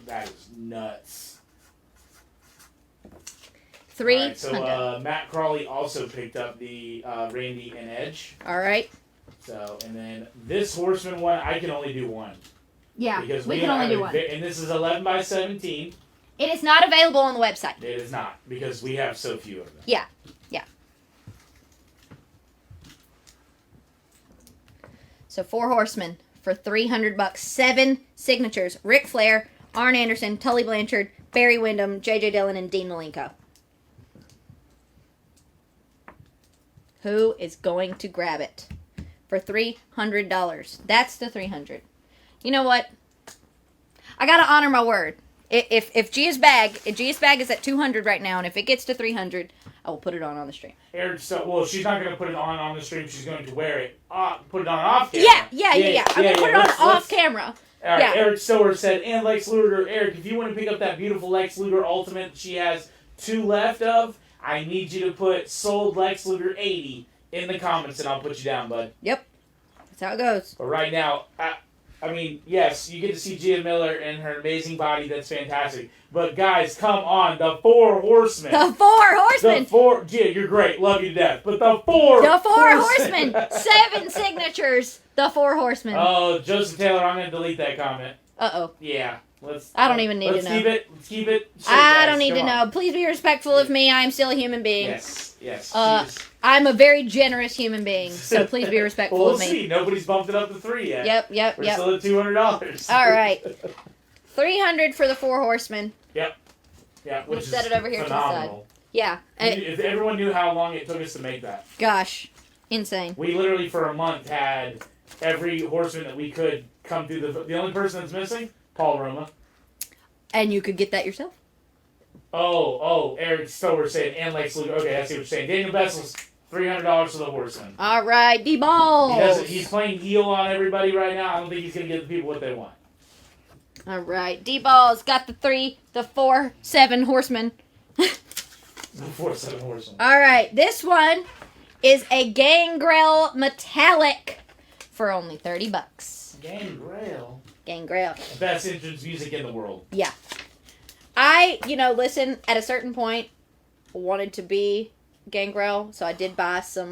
That is nuts. $300. Right, so Matt Crawley also picked up the Randy and Edge. All right. So, and then this Horseman one, I can only do one. Yeah, Because we can only do one. And this is 11 by 17. It is not available on the website. It is not, because we have so few of them. Yeah. So 4 Horsemen for $300. 7 signatures. Ric Flair, Arn Anderson, Tully Blanchard, Barry Windham, J.J. Dillon, and Dean Malenko. Who is going to grab it for $300? That's the $300. You know what? I gotta honor my word. If Gia's bag is at $200 right now, and if it gets to $300, I will put it on the stream. Eric, she's not going to put it on the stream. She's going to wear it, put it on off camera. Yeah. I'm gonna put it on off camera. All right, Yeah. Eric Stower said, and Lex Luger. Eric, if you want to pick up that beautiful Lex Luger Ultimate she has 2 left of, I need you to put sold Lex Luger 80 in the comments, and I'll put you down, bud. Yep. That's how it goes. But right now, I mean, yes, you get to see Gia Miller and her amazing body. That's fantastic. But guys, come on, the 4 horsemen. The 4 horsemen. Gia, you're great, love you to death. But the 4 The 4 horsemen. 7 signatures. The 4 horsemen. Oh, Joseph Taylor, I'm gonna delete that comment. Uh-oh. Yeah, let's. I don't even need to know. Let's keep it. Straight, I guys. don't need Come to on. know. Please be respectful of me. I am still a human being. Yes. Jeez. I'm a very generous human being, so please be respectful Well, we'll of me. see. Nobody's bumped it up to 3 yet. Yep. We're still at $200. All right. 300 for the 4 horsemen. Yeah, We'll which set is it over here to the side. phenomenal. Yeah. If everyone knew how long it took us to make that, Gosh. Insane. we literally for a month had every horseman that we could come through. The only person that's missing, Paul Roma. And you could get that yourself? Oh, Eric Stower saying, and Lex Luger. Okay, I see what you're saying. Daniel Bessel's $300 for the horseman. All right. D-balls. He's playing heel on everybody right now. I don't think he's going to give the people what they want. All right. D-balls got the 3, the 4, 7 horsemen. 4-7 horsemen. All right. This one is a Gangrel Metallic for only $30. Gangrel. Gangrel. Best entrance music in the world. Yeah. Listen, at a certain point, wanted to be Gangrel, so I did buy some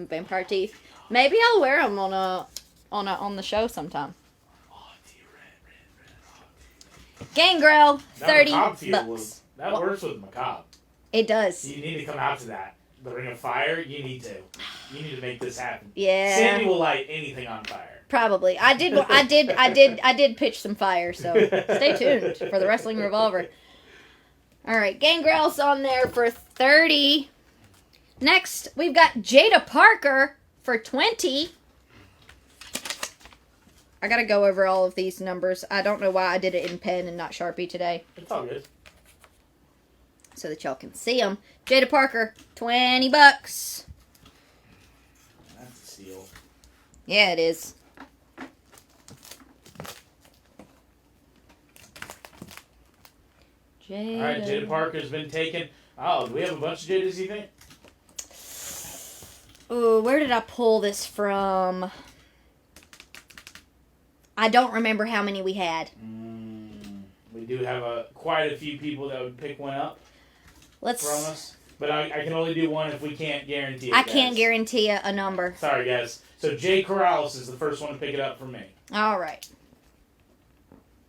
vampire teeth. Maybe I'll wear them on the show sometime. Gangrel, $30. That works with Macabre. It does. You need to come out to that. The Ring of Fire, you need to. You need to make this happen. Yeah. Sandy will light anything on fire. Probably. I did pitch some fire, so stay tuned for the Wrestling Revolver. All right, Gangrel's on there for $30. Next, we've got Jada Parker for $20. I gotta go over all of these numbers. I don't know why I did it in pen and not Sharpie today, It's all good. so that y'all can see them. Jada Parker, $20. That's a steal. Yeah, it is. Jada. All right, Jada Parker's been taken. Oh, do we have a bunch of Jadas, you think? Ooh, where did I pull this from? I don't remember how many we had. We do have quite a few people that would pick one up from Let's. us. But I can only do one if we can't guarantee it, I guys. can't guarantee a number. Sorry, guys. So Jay Corrales is the first one to pick it up from me. All right.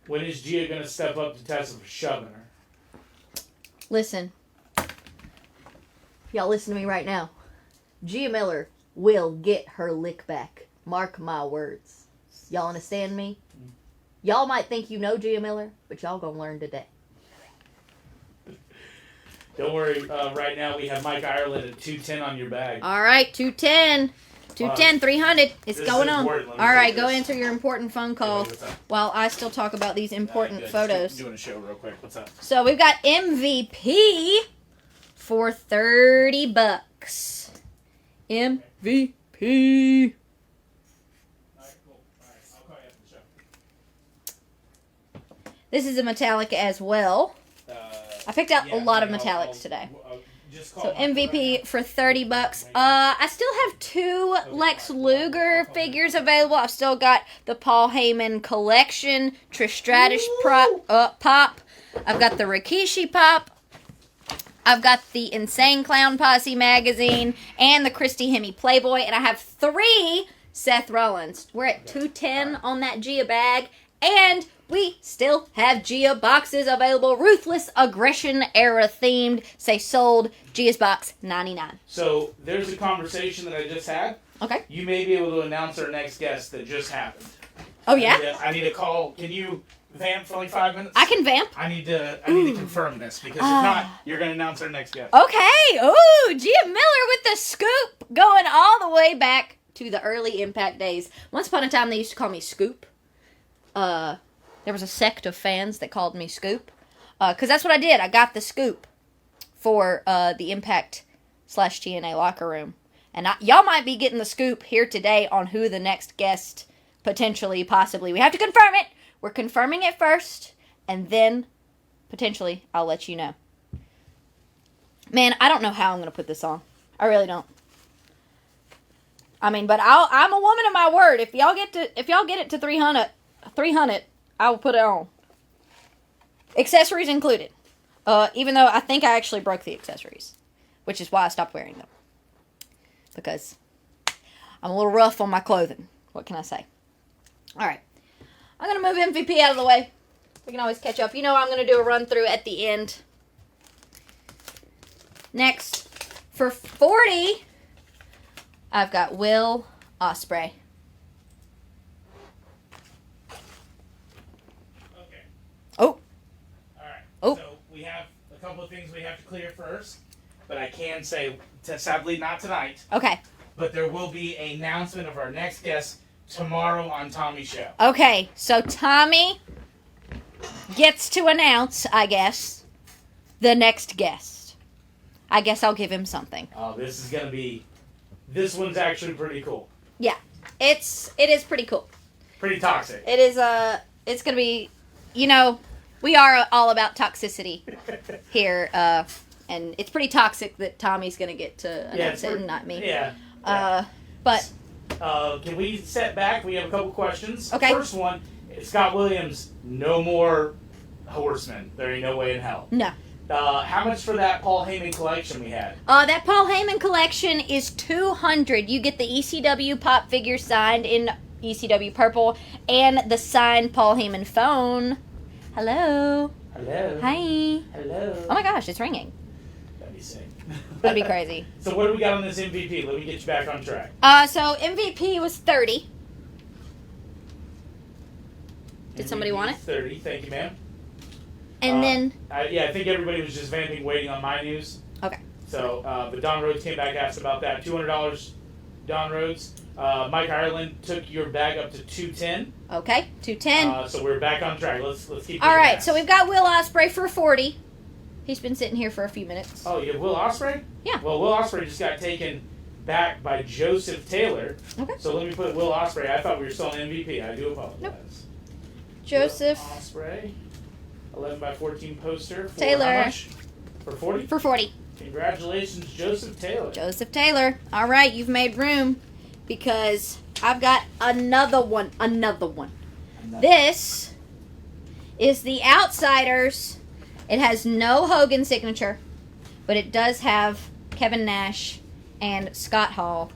When is Gia going to step up to Tessa for shoving her? Listen. Y'all listen to me right now. Gia Miller will get her lick back. Mark my words. Y'all understand me? Y'all might think you know Gia Miller, but y'all gonna learn today. Don't worry. Right now we have Mike Ireland at 210 on your bag. All right, 210. 210, 300. It's This going is on. important. Let me All right, take go this. answer your important phone call What's up? while I still talk about these important photos. Doing a show real quick. What's up? So we've got MVP for $30. MVP. This is a metallic as well. I picked out a lot of metallics today. So MVP for $30. I still have 2 Lex Luger figures available. I've still got the Paul Heyman collection, Trish Stratus pop. I've got the Rikishi pop. I've got the Insane Clown Posse magazine and the Christy Hemme Playboy, and I have 3 Seth Rollins. We're at 210 on that Gia bag, and we still have Gia boxes available. Ruthless Aggression era themed. Say sold. Gia's box $99. So there's a conversation that I just had. Okay. You may be able to announce our next guest that just happened. Oh yeah. I need a call. Can you vamp for like 5 minutes? I can vamp. I need to confirm this because if not, you're gonna announce our next guest. Okay. Ooh, Gia Miller with the scoop, going all the way back to the early Impact days. Once upon a time, they used to call me Scoop. There was a sect of fans that called me Scoop, because that's what I did. I got the scoop for the Impact / TNA locker room, and y'all might be getting the scoop here today on who the next guest possibly. We have to confirm it. We're confirming it first, and then potentially I'll let you know. Man, I don't know how I'm gonna put this on. I really don't. I mean, but I'm a woman of my word. If y'all get it to 300, I will put it on. Accessories included. Even though I think I actually broke the accessories, which is why I stopped wearing them. Because I'm a little rough on my clothing. What can I say? All right. I'm going to move MVP out of the way. We can always catch up. You know I'm going to do a run through at the end. Next, for 40, I've got Will Ospreay. Okay. Oh. All right. Oh. So we have a couple of things we have to clear first, but I can say, sadly, not tonight. Okay. But there will be an announcement of our next guest tomorrow on Tommy's show. Okay, so Tommy gets to announce, I guess, the next guest. I guess I'll give him something. Oh, this one's actually pretty cool. Yeah, it is pretty cool. Pretty toxic. It is, it's gonna be, we are all about toxicity here, and it's pretty toxic that Tommy's gonna get to announce it and not me. Yeah. But can we set back? We have a couple questions. Okay. First one, Scott Williams, no more Horsemen. There ain't no way in hell. no. How much for that Paul Heyman collection we had? That Paul Heyman collection is $200. You get the ECW pop figure signed in ECW purple and the signed Paul Heyman phone. Hello. Hello. Hi. Hello. Oh my gosh, it's ringing. That'd be sick. That'd be crazy. So what do we got on this MVP? Let me get you back on track. So MVP was 30. Did somebody want it? 30. Thank you, ma'am. And then I think everybody was just vamping, waiting on my news. okay. So, but Don Rhodes came back, asked about that. $200, Don Rhodes. Mike Ireland took your bag up to $210. Okay, 210. So we're back on track. Let's keep. All doing right, that. so we've got Will Ospreay for 40. He's been sitting here for a few minutes. Oh, you have Will Ospreay? Yeah. Well, Will Ospreay just got taken back by Joseph Taylor. Okay. So let me put Will Ospreay. I thought we were still on MVP. I do apologize. Nope. Joseph Will Ospreay, 11 by 14 poster. For Taylor. How much? For 40? for 40. Congratulations, Joseph Taylor. Joseph Taylor. All right, you've made room because I've got another one. This is the Outsiders. It has no Hogan signature, but it does have Kevin Nash and Scott Hall.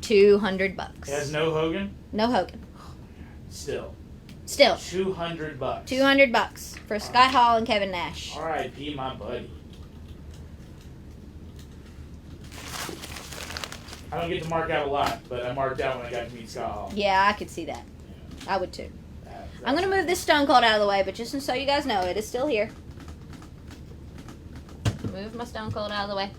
$200. It has no Hogan? No Hogan. Still. $200. $200 for Scott Hall and Kevin Nash. R.I.P. my buddy. I don't get to mark out a lot, but I marked out when I got to meet Scott Hall. Yeah, I could see that. I would too. That's I'm going to move this Stone Cold out of the way, but just so you guys know, it is still here. Move my Stone Cold out of the way.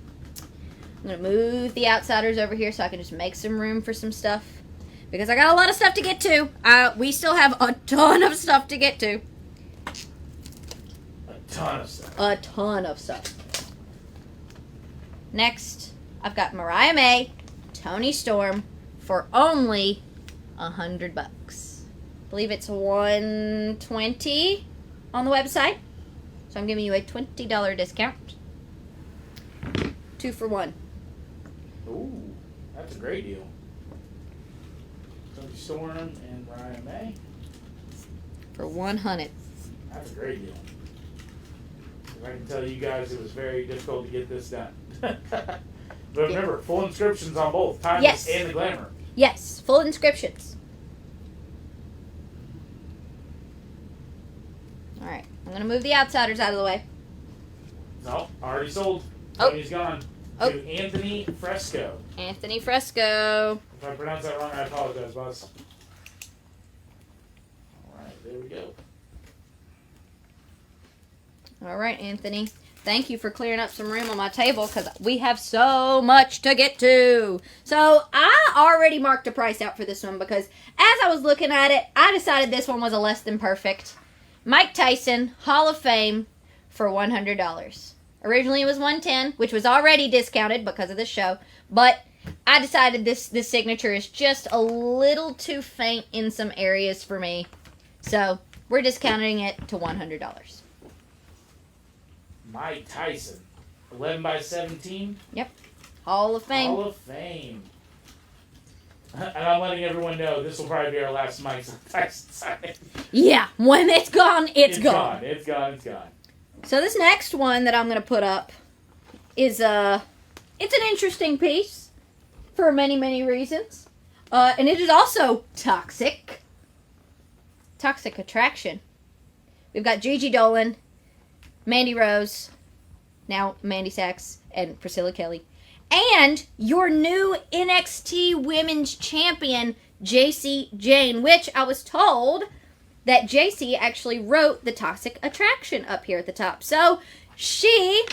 I'm going to move the Outsiders over here so I can just make some room for some stuff. Because I got a lot of stuff to get to. We still have a ton of stuff to get to. a ton of stuff. A ton of stuff. Next, I've got Mariah May, Tony Storm for only $100. I believe it's $120 on the website. So I'm giving you a $20 discount. 2 for 1. Ooh, that's a great deal. Tony Storm and Mariah May. For 100. That's a great deal. I can tell you guys it was very difficult to get this done. But remember, full inscriptions on both Timeless Yes. and the Glamour. Yes, full inscriptions. Alright, I'm going to move the Outsiders out of the way. No, already sold. Oh. Tony's gone. Oh. To Anthony Fresco. Anthony Fresco. If I pronounce that wrong, I apologize, boss. Alright, there we go. Alright, Anthony. Thank you for clearing up some room on my table because we have so much to get to. So I already marked a price out for this one because as I was looking at it, I decided this one was a less than perfect. Mike Tyson, Hall of Fame for $100. Originally it was $110, which was already discounted because of the show, but I decided this signature is just a little too faint in some areas for me. So we're discounting it to $100. Mike Tyson. 11 by 17. Hall of Fame. Hall of Fame. And I'm letting everyone know this will probably be our last Mike Tyson signing. Yeah, when it's gone, it's gone. It's gone. It's gone. So this next one that I'm going to put up is it's an interesting piece for many, many reasons. And it is also toxic. Toxic Attraction. We've got Gigi Dolan, Mandy Rose, now Mandy Sachs, and Priscilla Kelly. And your new NXT Women's Champion, JC Jane, which I was told that JC actually wrote the Toxic Attraction up here at the top. So she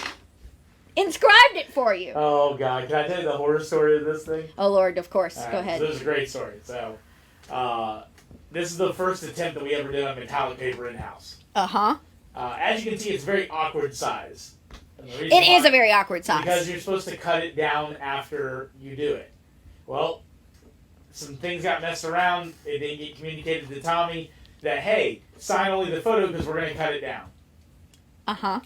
inscribed it for you. Oh, God. Can I tell you the horror story of this thing? Oh, Lord, of course. All Go right, ahead. So this is a great story. So, this is the first attempt that we ever did on metallic paper in-house. Uh-huh. As you can see, it's a very awkward size. It is a very awkward size. Because you're supposed to cut it down after you do it. Well, some things got messed around. It didn't get communicated to Tommy that, hey, sign only the photo because we're going to cut it down. Uh-huh.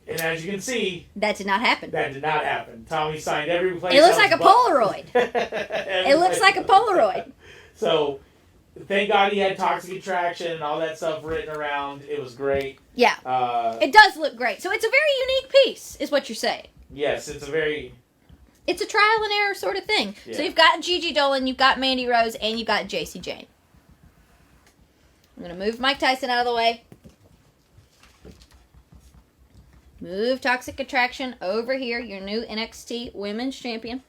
And as you can see, That did not happen. that did not happen. Tommy signed every place. It looks else like a but- Polaroid. Every It looks place like a but- Polaroid. So, thank God he had Toxic Attraction and all that stuff written around. It was great. Yeah. It does look great. So it's a very unique piece, is what you're saying. Yes, it's a very... It's a trial and error sort of thing. Yeah. So you've got Gigi Dolan, you've got Mandy Rose, and you've got JC Jane. I'm going to move Mike Tyson out of the way. Move Toxic Attraction over here, your new NXT Women's Champion.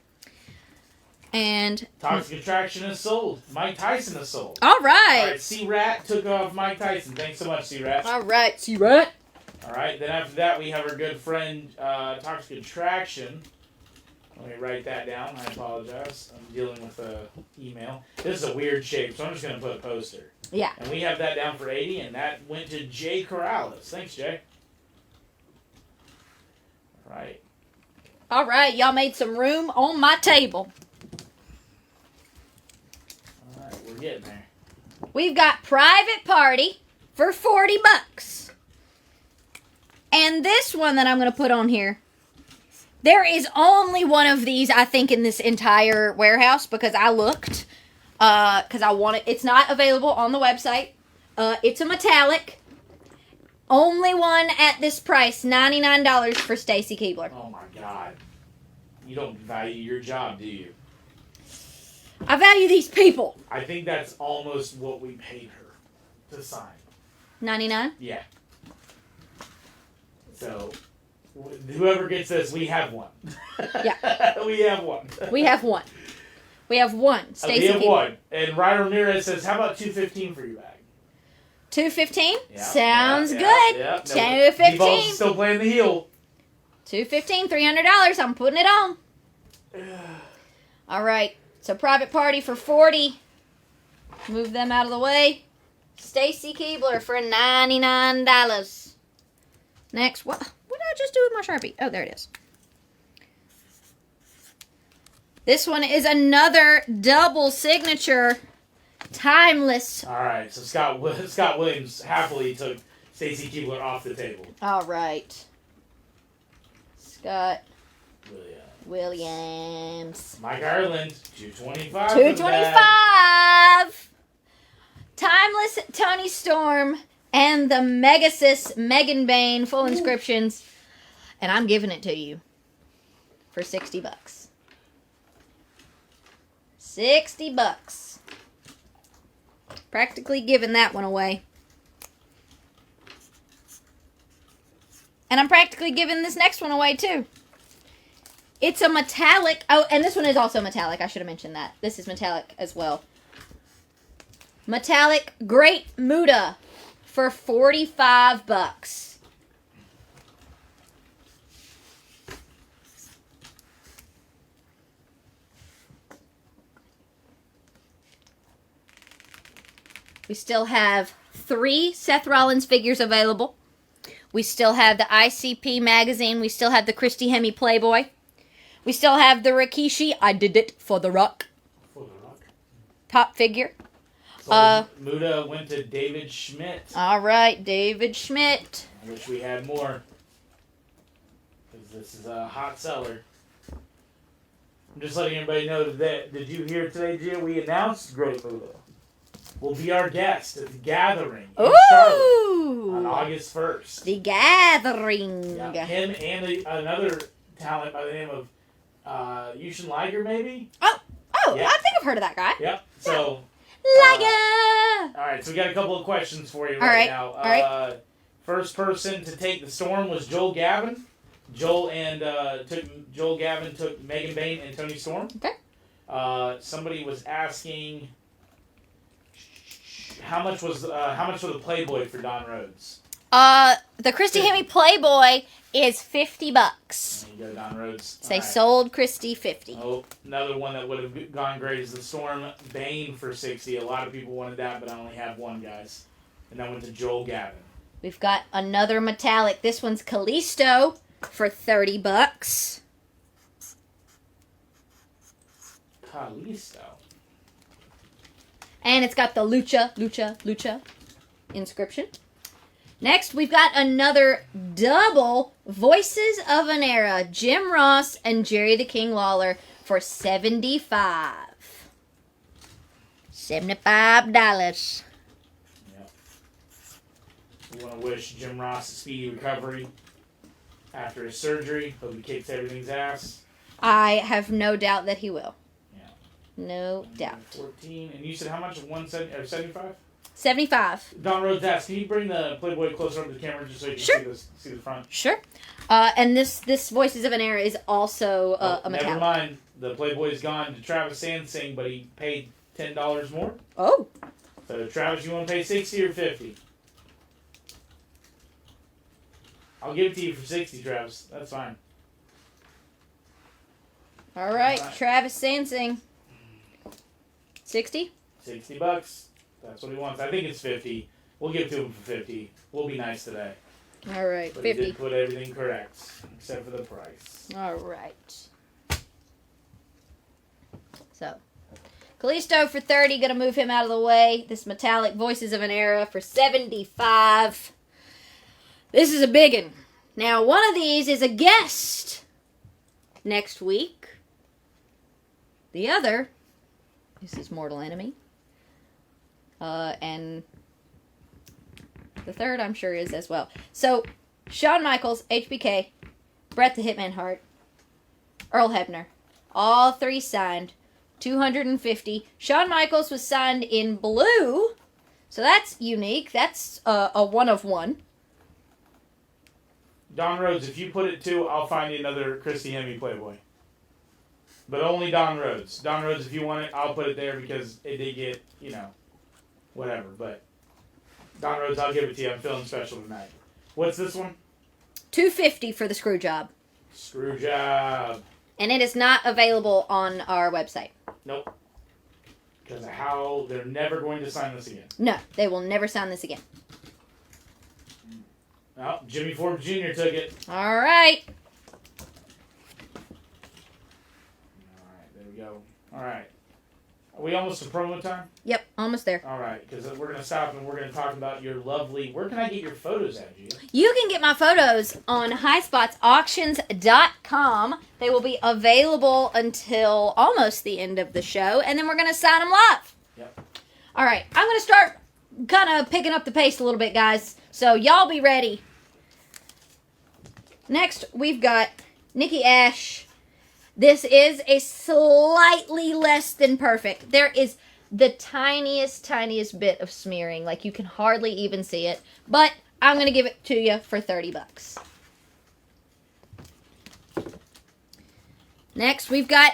And... Toxic Attraction is sold. Mike Tyson is sold. All right. All right, C-Rat took off Mike Tyson. Thanks so much, C-Rat. All right. See right. All right, then after that, we have our good friend, Toxic Attraction. Let me write that down. I apologize. I'm dealing with an email. This is a weird shape, so I'm just going to put a poster. Yeah. And we have that down for 80, and that went to Jay Corrales. Thanks, Jay. All right. All right. Y'all made some room on my table. All right, we're getting there. We've got Private Party for $40. And this one that I'm going to put on here, there is only one of these, I think, in this entire warehouse because I looked. Because I want it. It's not available on the website. It's a metallic. Only one at this price, $99 for Stacy Keibler. Oh, my God. You don't value your job, do you? I value these people. I think that's almost what we paid her to sign. 99. Yeah. So, whoever gets this, we have one. Yeah. We have one. We have one. We have one. Stacy We have Keibler. one. And Ryan Ramirez says, how about $215 for your bag? $215. Yeah, Sounds yeah, good. yeah. $215. Devol's still playing the heel. $215, $300. I'm putting it on. All right. So Private Party for $40. Move them out of the way. Stacy Keibler for $99. Next, what did I just do with my Sharpie? Oh, there it is. This one is another double signature, timeless. All right, so Scott Williams happily took Stacy Keibler off the table. All right. Scott Really, Williams. Mike Ireland, $225. $225. Timeless Tony Storm and the Megasis Megan Bain full inscriptions. And I'm giving it to you for $60. $60. Practically giving that one away. And I'm practically giving this next one away too. It's a metallic. Oh, and this one is also metallic. I should have mentioned that. This is metallic as well. Metallic Great Muda for $45. We still have 3 Seth Rollins figures available. We still have the ICP magazine. We still have the Christy Hemme Playboy. We still have the Rikishi I Did It for the Rock For the Rock. pop figure. So Muda went to David Schmidt. All right, David Schmidt. I wish we had more. Because this is a hot seller. I'm just letting everybody know that. Did you hear today, Gia? We announced Great Muta will be our guest at the Gathering in Charlotte on Ooh! August 1st. The Gathering. Yeah, him and another talent by the name of Yushin Liger, maybe? Oh, Yeah. I think I've heard of that guy. Yep. So, Liger! all right, so we got a couple of questions for you All right, now. all right. First person to take the storm was Joel Gavin. Joel Gavin took Megan Bain and Tony Storm. Okay. Somebody was asking how much for the Playboy for Don Rhodes. The Christy Hemme Playboy is $50. And you go to Don Rhodes. Say All right. sold Christy 50. Oh, another one that would have gone great is the Storm Bane for 60. A lot of people wanted that, but I only have one, guys. And that went to Joel Gavin. We've got another metallic. This one's Kalisto for $30. Kalisto. And it's got the Lucha inscription. Next, we've got another double Voices of an Era, Jim Ross and Jerry the King Lawler for $75. $75. Yep. We want to wish Jim Ross a speedy recovery after his surgery. Hope he kicks everything's ass. I have no doubt that he will. Yeah. No doubt. 14. And you said how much? 175? 75. Don Rhodes asked, can you bring the Playboy closer up to the camera just so you can Sure. see the front? Sure. And this Voices of an Era is also a Never metallic. mind. The Playboy's gone to Travis Sansing, but he paid $10 more. Oh. So Travis, you want to pay 60 or 50? I'll give it to you for 60, Travis. That's fine. All right. All right. Travis Sansing. 60? $60. That's what he wants. I think it's 50. We'll give it to him for 50. We'll be nice today. All right. But he 50. did put everything correct, except for the price. All right. So, Kalisto for 30. Gonna move him out of the way. This metallic Voices of an Era for 75. This is a big one. Now, one of these is a guest next week. The other is his mortal enemy. And the third, I'm sure, is as well. So, Shawn Michaels, HBK, Bret the Hitman Hart, Earl Hebner, all three signed, $250. Shawn Michaels was signed in blue, so that's unique. That's a one of one. Don Rhodes, if you put it to, I'll find you another Christy Hemme Playboy. But only Don Rhodes. Don Rhodes, if you want it, I'll put it there because it did get, whatever. But Don Rhodes, I'll give it to you. I'm feeling special tonight. What's this one? $250 for the screw job. Screw job. And it is not available on our website. Nope. Because of how they're never going to sign this again. No, they will never sign this again. Oh, Jimmy Forbes Jr. took it. All right. Alright, there we go. Alright. Are we almost to promo time? Yep, almost there. Alright, because we're going to stop and we're going to talk about your lovely... Where can I get your photos at, Gia? You can get my photos on highspotsauctions.com. They will be available until almost the end of the show, and then we're going to sign them live. Yep. All right, I'm going to start kind of picking up the pace a little bit, guys. So y'all be ready. Next, we've got Nikki Ash. This is a slightly less than perfect. There is the tiniest bit of smearing. Like, you can hardly even see it. But I'm going to give it to you for $30. Next, we've got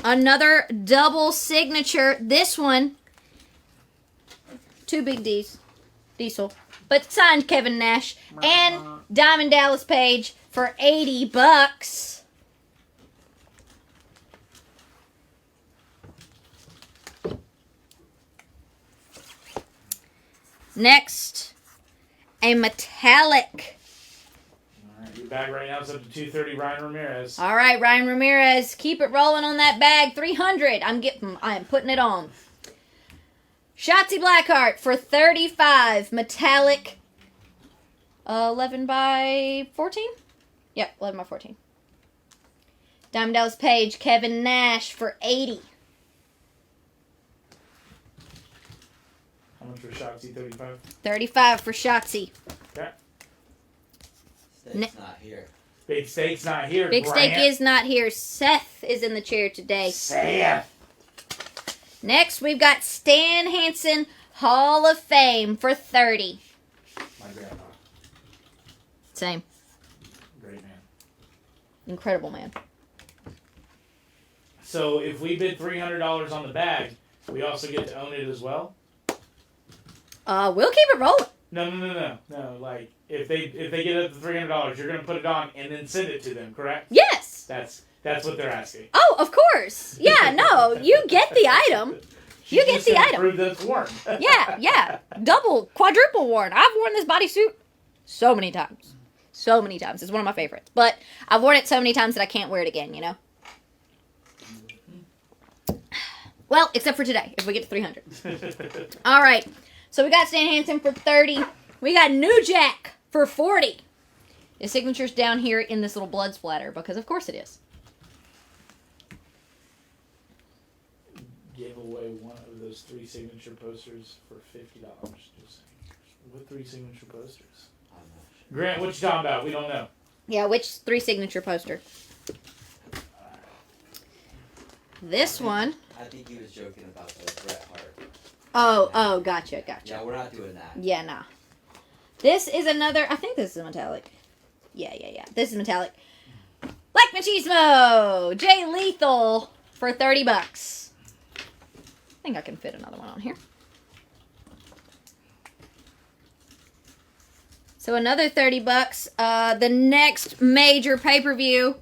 another double signature. This one, two big D's. Diesel. But signed Kevin Nash and Diamond Dallas Page for $80. Next, a metallic. Alright, your bag right now is up to 230 Ryan Ramirez. All right, Ryan Ramirez, keep it rolling on that bag. 300. I am putting it on. Shotzi Blackheart for $35. Metallic. 11 by 14? Yep, 11 by 14. Diamond Dallas Page, Kevin Nash for $80. How much for Shotzi? 35. $35 for Shotzi. Okay. Steak's not here. Big Steak's not here. Big Grant. Steak is not here. Seth is in the chair today. Seth. Next, we've got Stan Hansen, Hall of Fame for $30. My grandpa. Same. Great man. Incredible man. So if we bid $300 on the bag, we also get to own it as well? We'll keep it rolling. No. Like if they get up to $300, you're gonna put it on and then send it to them, correct? Yes. That's what they're asking. Oh, of course. Yeah, no, you get the item. You get the item. Prove that it's worn. Yeah. Double, quadruple worn. I've worn this bodysuit so many times. So many times. It's one of my favorites. But I've worn it so many times that I can't wear it again, you know? Well, except for today, if we get to 300. All right. So we got Stan Hansen for $30. We got New Jack for $40. His signature's down here in this little blood splatter because of course it is. Gave away one of those 3 signature posters for $50. Just saying. What 3 signature posters? I'm not sure. Grant, what you talking about? We don't know. Yeah, which 3 signature poster? This one. I think he was joking about the Bret Hart. Oh, gotcha. Yeah, we're not doing that. Yeah, nah. This is another, I think this is metallic. Yeah. This is metallic. Black Machismo! Jay Lethal for $30. I think I can fit another one on here. So another $30. The next major pay-per-view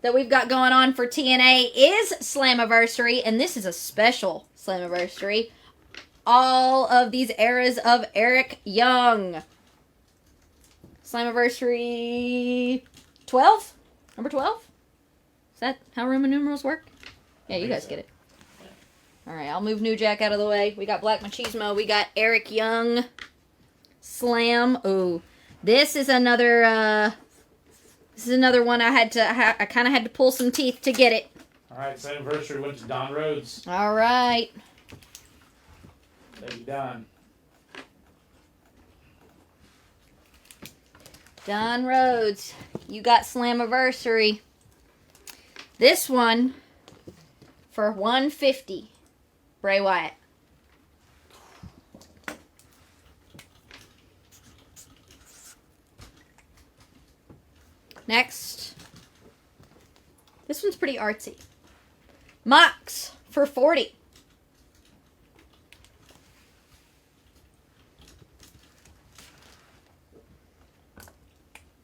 that we've got going on for TNA is Slammiversary, and this is a special Slammiversary. All of these eras of Eric Young. Slammiversary 12? Number 12? Is that how Roman numerals work? Yeah, you guys get it. Alright, I'll move New Jack out of the way. We got Black Machismo. We got Eric Young. Slam. Ooh. This is another one I kind of had to pull some teeth to get it. Alright, Slammiversary went to Don Rhodes. Alright. Thank you, Don. Don Rhodes, you got Slammiversary. This one for $150. Bray Wyatt. Next. This one's pretty artsy. Mox for $40.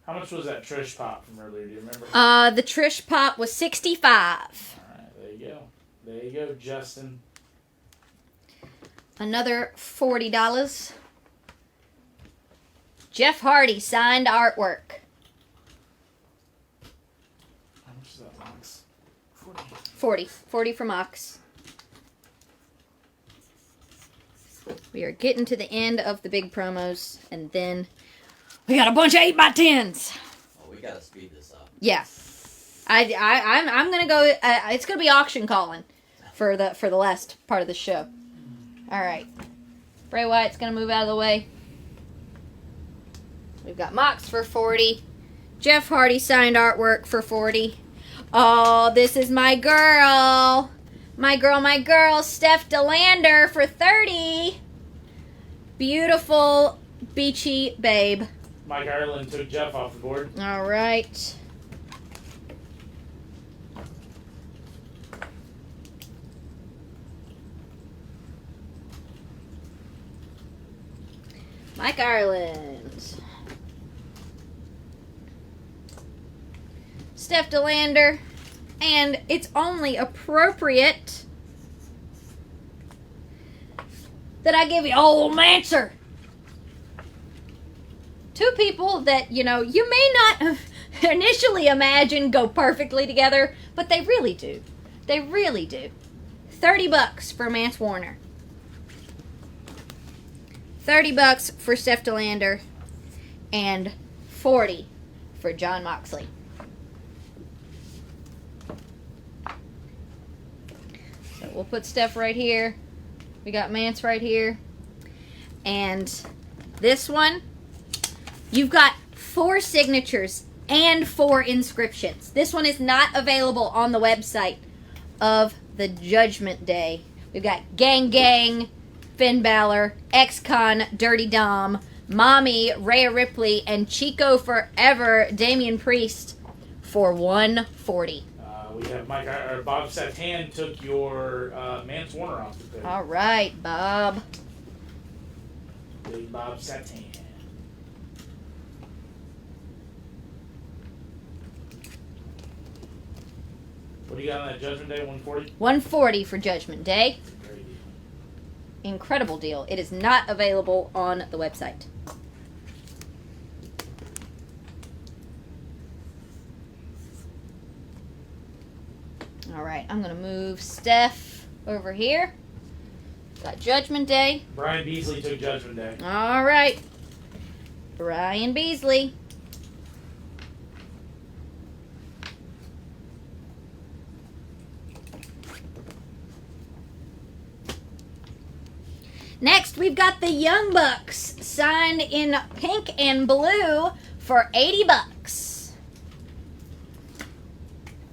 How much was that Trish pop from earlier? Do you remember? The Trish pop was $65. Alright, there you go. There you go, Justin. Another $40. Jeff Hardy signed artwork. How much is that, Mox? 40. 40 for Mox. We are getting to the end of the big promos, and then we got a bunch of 8x10s. Oh, we gotta speed this up. Yeah, I'm gonna go. It's gonna be auction calling for the last part of the show. All right, Bray Wyatt's gonna move out of the way. We've got Mox for $40. Jeff Hardy signed artwork for $40. Oh, this is my girl, my girl, Steph DeLander for $30. Beautiful, beachy babe. Mike Ireland took Jeff off the board. All right. Mike Ireland. Steph DeLander. And it's only appropriate that I give you old Manser. 2 people that, you may not initially imagine go perfectly together, but they really do. They really do. $30 for Mance Warner. $30 for Steph DeLander. And $40 for Jon Moxley. We'll put Steph right here. We got Mance right here. And this one, you've got 4 signatures and 4 inscriptions. This one is not available on the website of the Judgment Day. We've got Gang Gang, Finn Balor, Ex-Con, Dirty Dom, Mommy, Rhea Ripley, and Chico Forever, Damian Priest for $140. We have Bob Satan took your Mance Warner off the pick. All right, Bob. Big Bob Satan. What do you got on that Judgment Day? 140? $140 for Judgment Day. Very deal. Incredible deal. It is not available on the website. All right, I'm going to move Steph over here. Got Judgment Day. Brian Beasley took Judgment Day. All right. Brian Beasley. Next, we've got the Young Bucks signed in pink and blue for $80.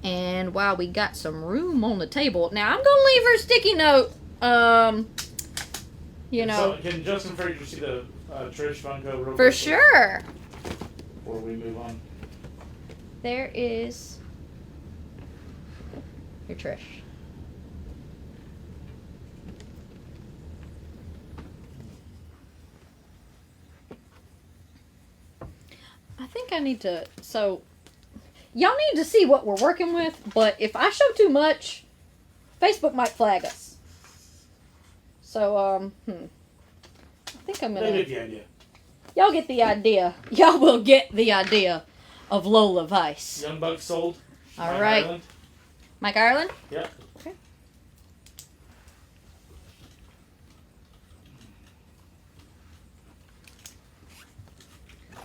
And wow, we got some room on the table. Now, I'm going to leave her a sticky note. You know. So, can Justin Frazier see the Trish Funko real quick? For sure. Before we move on. There is your Trish. I think I need to, so, y'all need to see what we're working with, but if I show too much, Facebook might flag us. So, I think I'm They gonna, get the idea. y'all get the idea. Y'all will get the idea of Lola Vice. Young Bucks sold. All Mike right. Ireland. Mike Ireland? Yep. Okay.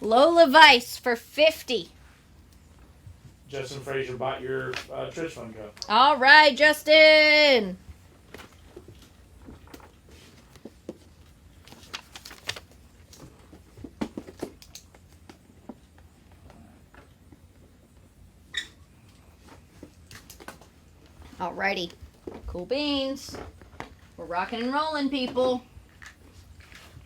Lola Vice for $50. Justin Frazier bought your Trish Funko. All right, Justin. Alrighty. Cool beans. We're rocking and rolling, people.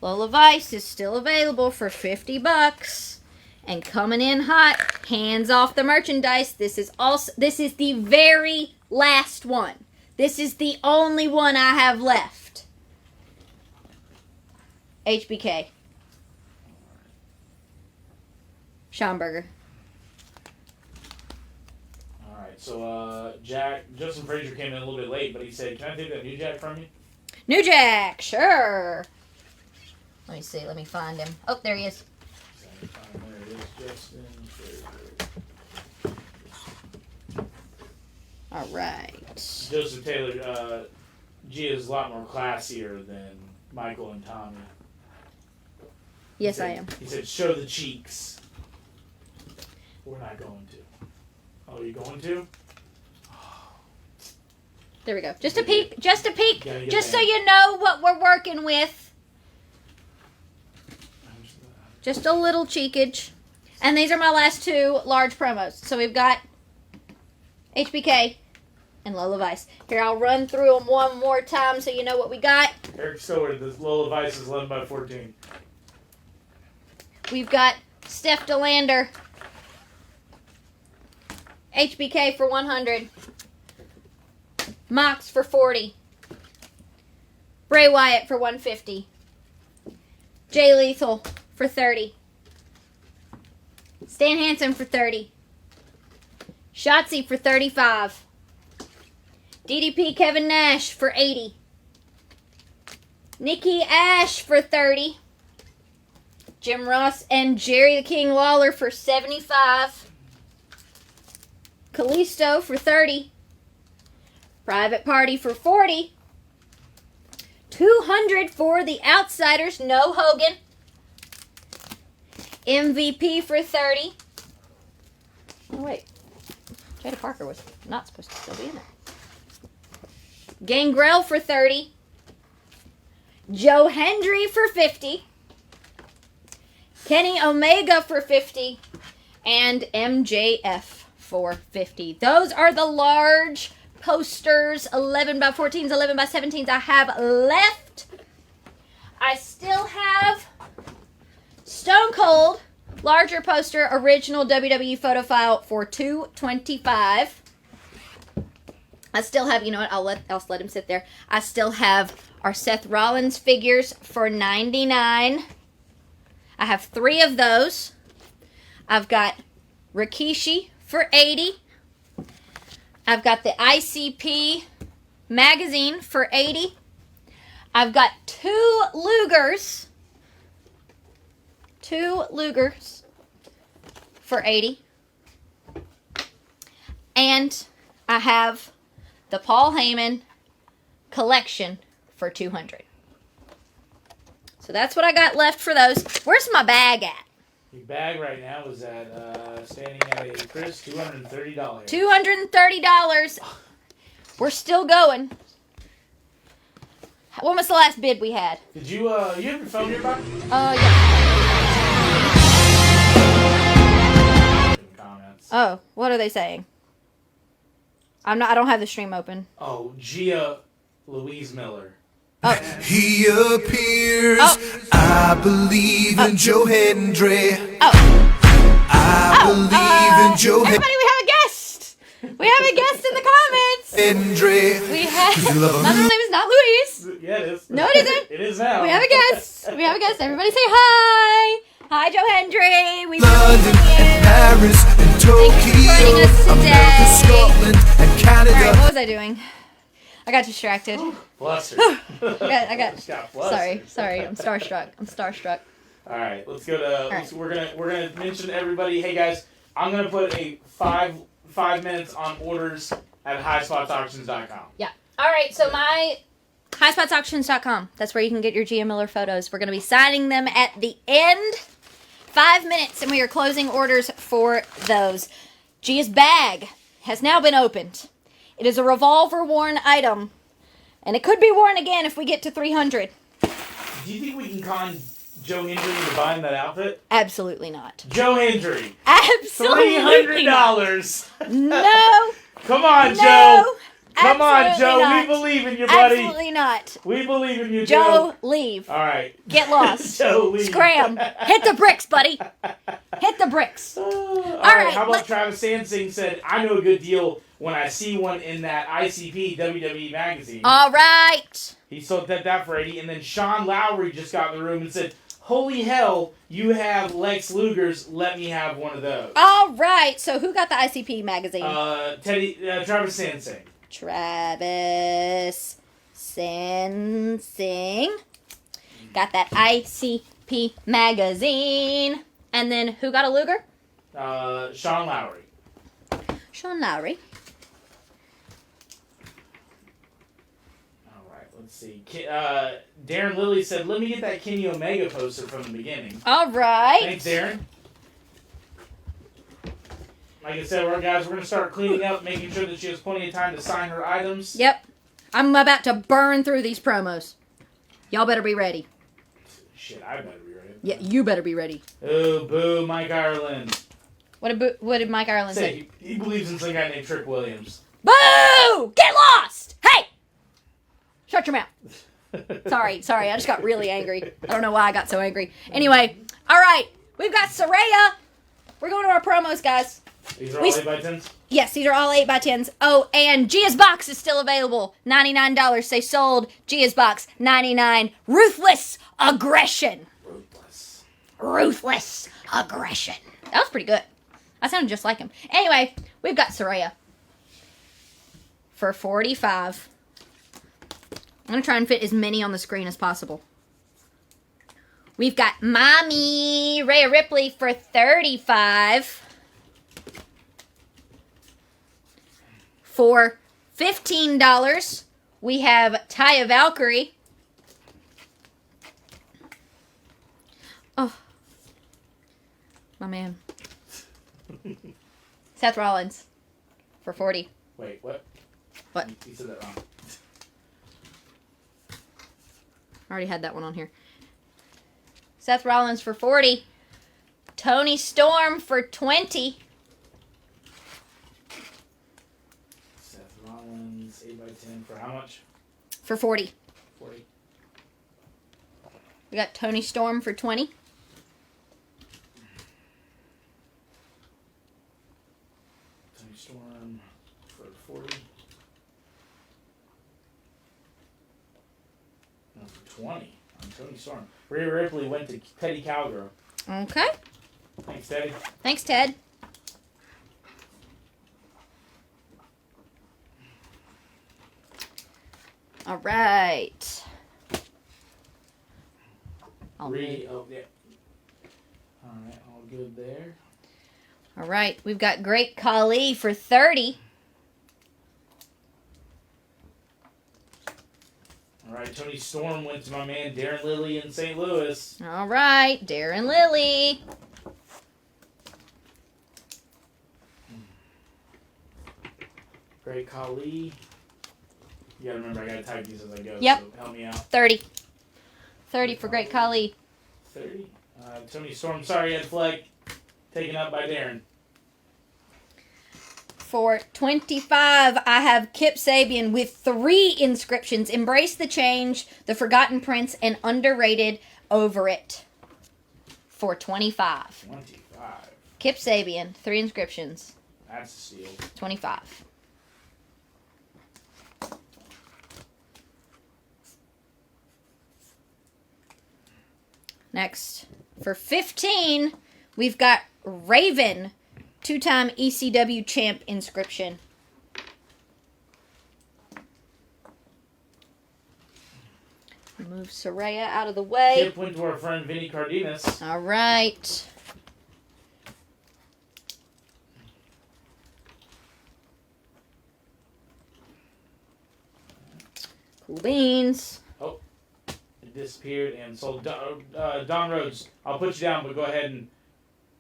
Lola Vice is still available for $50. And coming in hot, hands off the merchandise. This is the very last one. This is the only one I have left. HBK. Schomburger. All right. So Justin Frazier came in a little bit late, but he said, "Can I take that New Jack from you?" New Jack, sure. Let me see. Let me find him. Oh, there he is. There it is, Justin Frazier. All right. Joseph Taylor, Gia is a lot more classier than Michael and Tommy. Yes, He said- I am. He said, "Show the cheeks." We're not going to. Oh, you going to? There we go. Just a peek. Just a peek. Gotta get Just so that. you know what we're working with. Just a little cheekage. And these are my last 2 large promos. So we've got HBK and Lola Vice. Here, I'll run through them one more time so you know what we got. Eric Stoward, the Lola Vice is 11 by 14. We've got Steph DeLander. HBK for 100. Mox for 40. Bray Wyatt for 150. Jay Lethal for 30. Stan Hansen for 30. Shotzi for 35. DDP Kevin Nash for 80. Nikki Ash for 30. Jim Ross and Jerry the King Lawler for 75. Kalisto for 30. Private Party for 40. 200 for the Outsiders, no Hogan. MVP for 30. Oh, wait. Jada Parker was not supposed to still be in there. Gangrel for 30. Joe Hendry for 50. Kenny Omega for 50. And MJF for 50. Those are the large posters, 11 by 14s, 11 by 17s I have left. I still have Stone Cold, larger poster, original WWE photo file for $225. I still have, you know what, I'll let him sit there. I still have our Seth Rollins figures for $99. I have 3 of those. I've got Rikishi for $80. I've got the ICP magazine for $80. I've got 2 Lugers. 2 Lugers for $80. And I have the Paul Heyman collection for $200. So that's what I got left for those. Where's my bag at? Your bag right now is at standing at a crisp $230. $230. We're still going. When was the last bid we had? Did you have your phone nearby? Yeah. Comments. Oh, what are they saying? I don't have the stream open. Oh, Gia Louise Miller. Oh. He appears. I believe in Joe Hendry. I believe in Joe Everybody, we have a guest. We have a guest in the comments. Hendry. We have. You love him. Her name is not Louise. Yeah, it is. No, it isn't. It is now. We have a guest. We have a guest. Everybody say hi. Hi, Joe Hendry. We London and Paris and Tokyo. joining us today. America, Scotland and Canada. All right, what was I doing? I got distracted. Bless her. I got. Just got flustered. Sorry. I'm starstruck. All right, let's go to. right. We're gonna mention to everybody. Hey guys, I'm gonna put a five minutes on orders at highspotsauctions.com. Yeah. All right. So my highspotsauctions.com. That's where you can get your Gia Miller photos. We're going to be signing them at the end. 5 minutes, and we are closing orders for those. Gia's bag has now been opened. It is a revolver-worn item, and it could be worn again if we get to 300. Do you think we can con Joe Hendry into buying that outfit? Absolutely not. Joe Hendry, Absolutely not. $300. No. Come on, No. Joe. Come on, Absolutely Joe. not. We believe in you, buddy. Absolutely not. We believe in you, Joe, leave. All right. Get lost. Joe, leave. Scram. Hit the bricks, buddy. Hit the bricks. All right, right. How about Travis Sansing said, I know a good deal when I see one in that ICP WWE magazine. All right. He sold that for 80. And then Sean Lowry just got in the room and said, holy hell, you have Lex Luger's. Let me have one of those. All right. So who got the ICP magazine? Travis Sansing. Travis Sensing. Got that ICP magazine. And then who got a Luger? Sean Lowry. Sean Lowry. All right, let's see. Darren Lilly said, let me get that Kenny Omega poster from the beginning. All right. Thanks, Darren. Like I said, we're going to start cleaning up, making sure that she has plenty of time to sign her items. Yep. I'm about to burn through these promos. Y'all better be ready. Shit, I better be ready. Yeah, you better be ready. Oh, boo, Mike Ireland. What did Mike Ireland say? He believes in some guy named Trick Williams. Boo! Get lost! Hey! Shut your mouth. Sorry. I just got really angry. I don't know why I got so angry. Anyway, all right. We've got Saraya. We're going to our promos, guys. These are all 8x10s? Yes, these are all 8x10s. Oh, and Gia's box is still available. $99. They sold Gia's box. $99. Ruthless aggression. Ruthless aggression. That was pretty good. I sounded just like him. Anyway, we've got Saraya for $45. I'm going to try and fit as many on the screen as possible. We've got Mommy Rhea Ripley for $35. For $15, we have Taya Valkyrie. Oh, my man. Seth Rollins for $40. Wait, what? What? You said that wrong. I already had that one on here. Seth Rollins for 40. Tony Storm for 20. Seth Rollins, 8x10 for how much? For 40. 40. We got Tony Storm for 20. Tony Storm for 40. No, for 20. On Tony Storm. Rhea Ripley went to Teddy Cowgirl. Okay. Thanks, Teddy. Thanks, Ted. All right. Oh, yeah. All right, all good there. All right. We've got Great Khali for 30. All right, Tony Storm went to my man Darren Lilly in St. Louis. All right. Darren Lilly. Great Khali. You gotta remember, I gotta type these as I go. Yep. So help me out. 30. 30 for Great Khali. 30. Tony Storm, sorry, Ed Fleck. Taken up by Darren. For 25, I have Kip Sabian with 3 inscriptions. Embrace the Change, The Forgotten Prince, and Underrated Over It. For 25. 25. Kip Sabian, 3 inscriptions. That's a steal. 25. Next, for 15, we've got Raven, 2-time ECW champ inscription. Move Saraya out of the way. Kip went to our friend Vinny Cardenas. All right. Cool beans. It disappeared and sold. Don Rhodes, I'll put you down, but go ahead and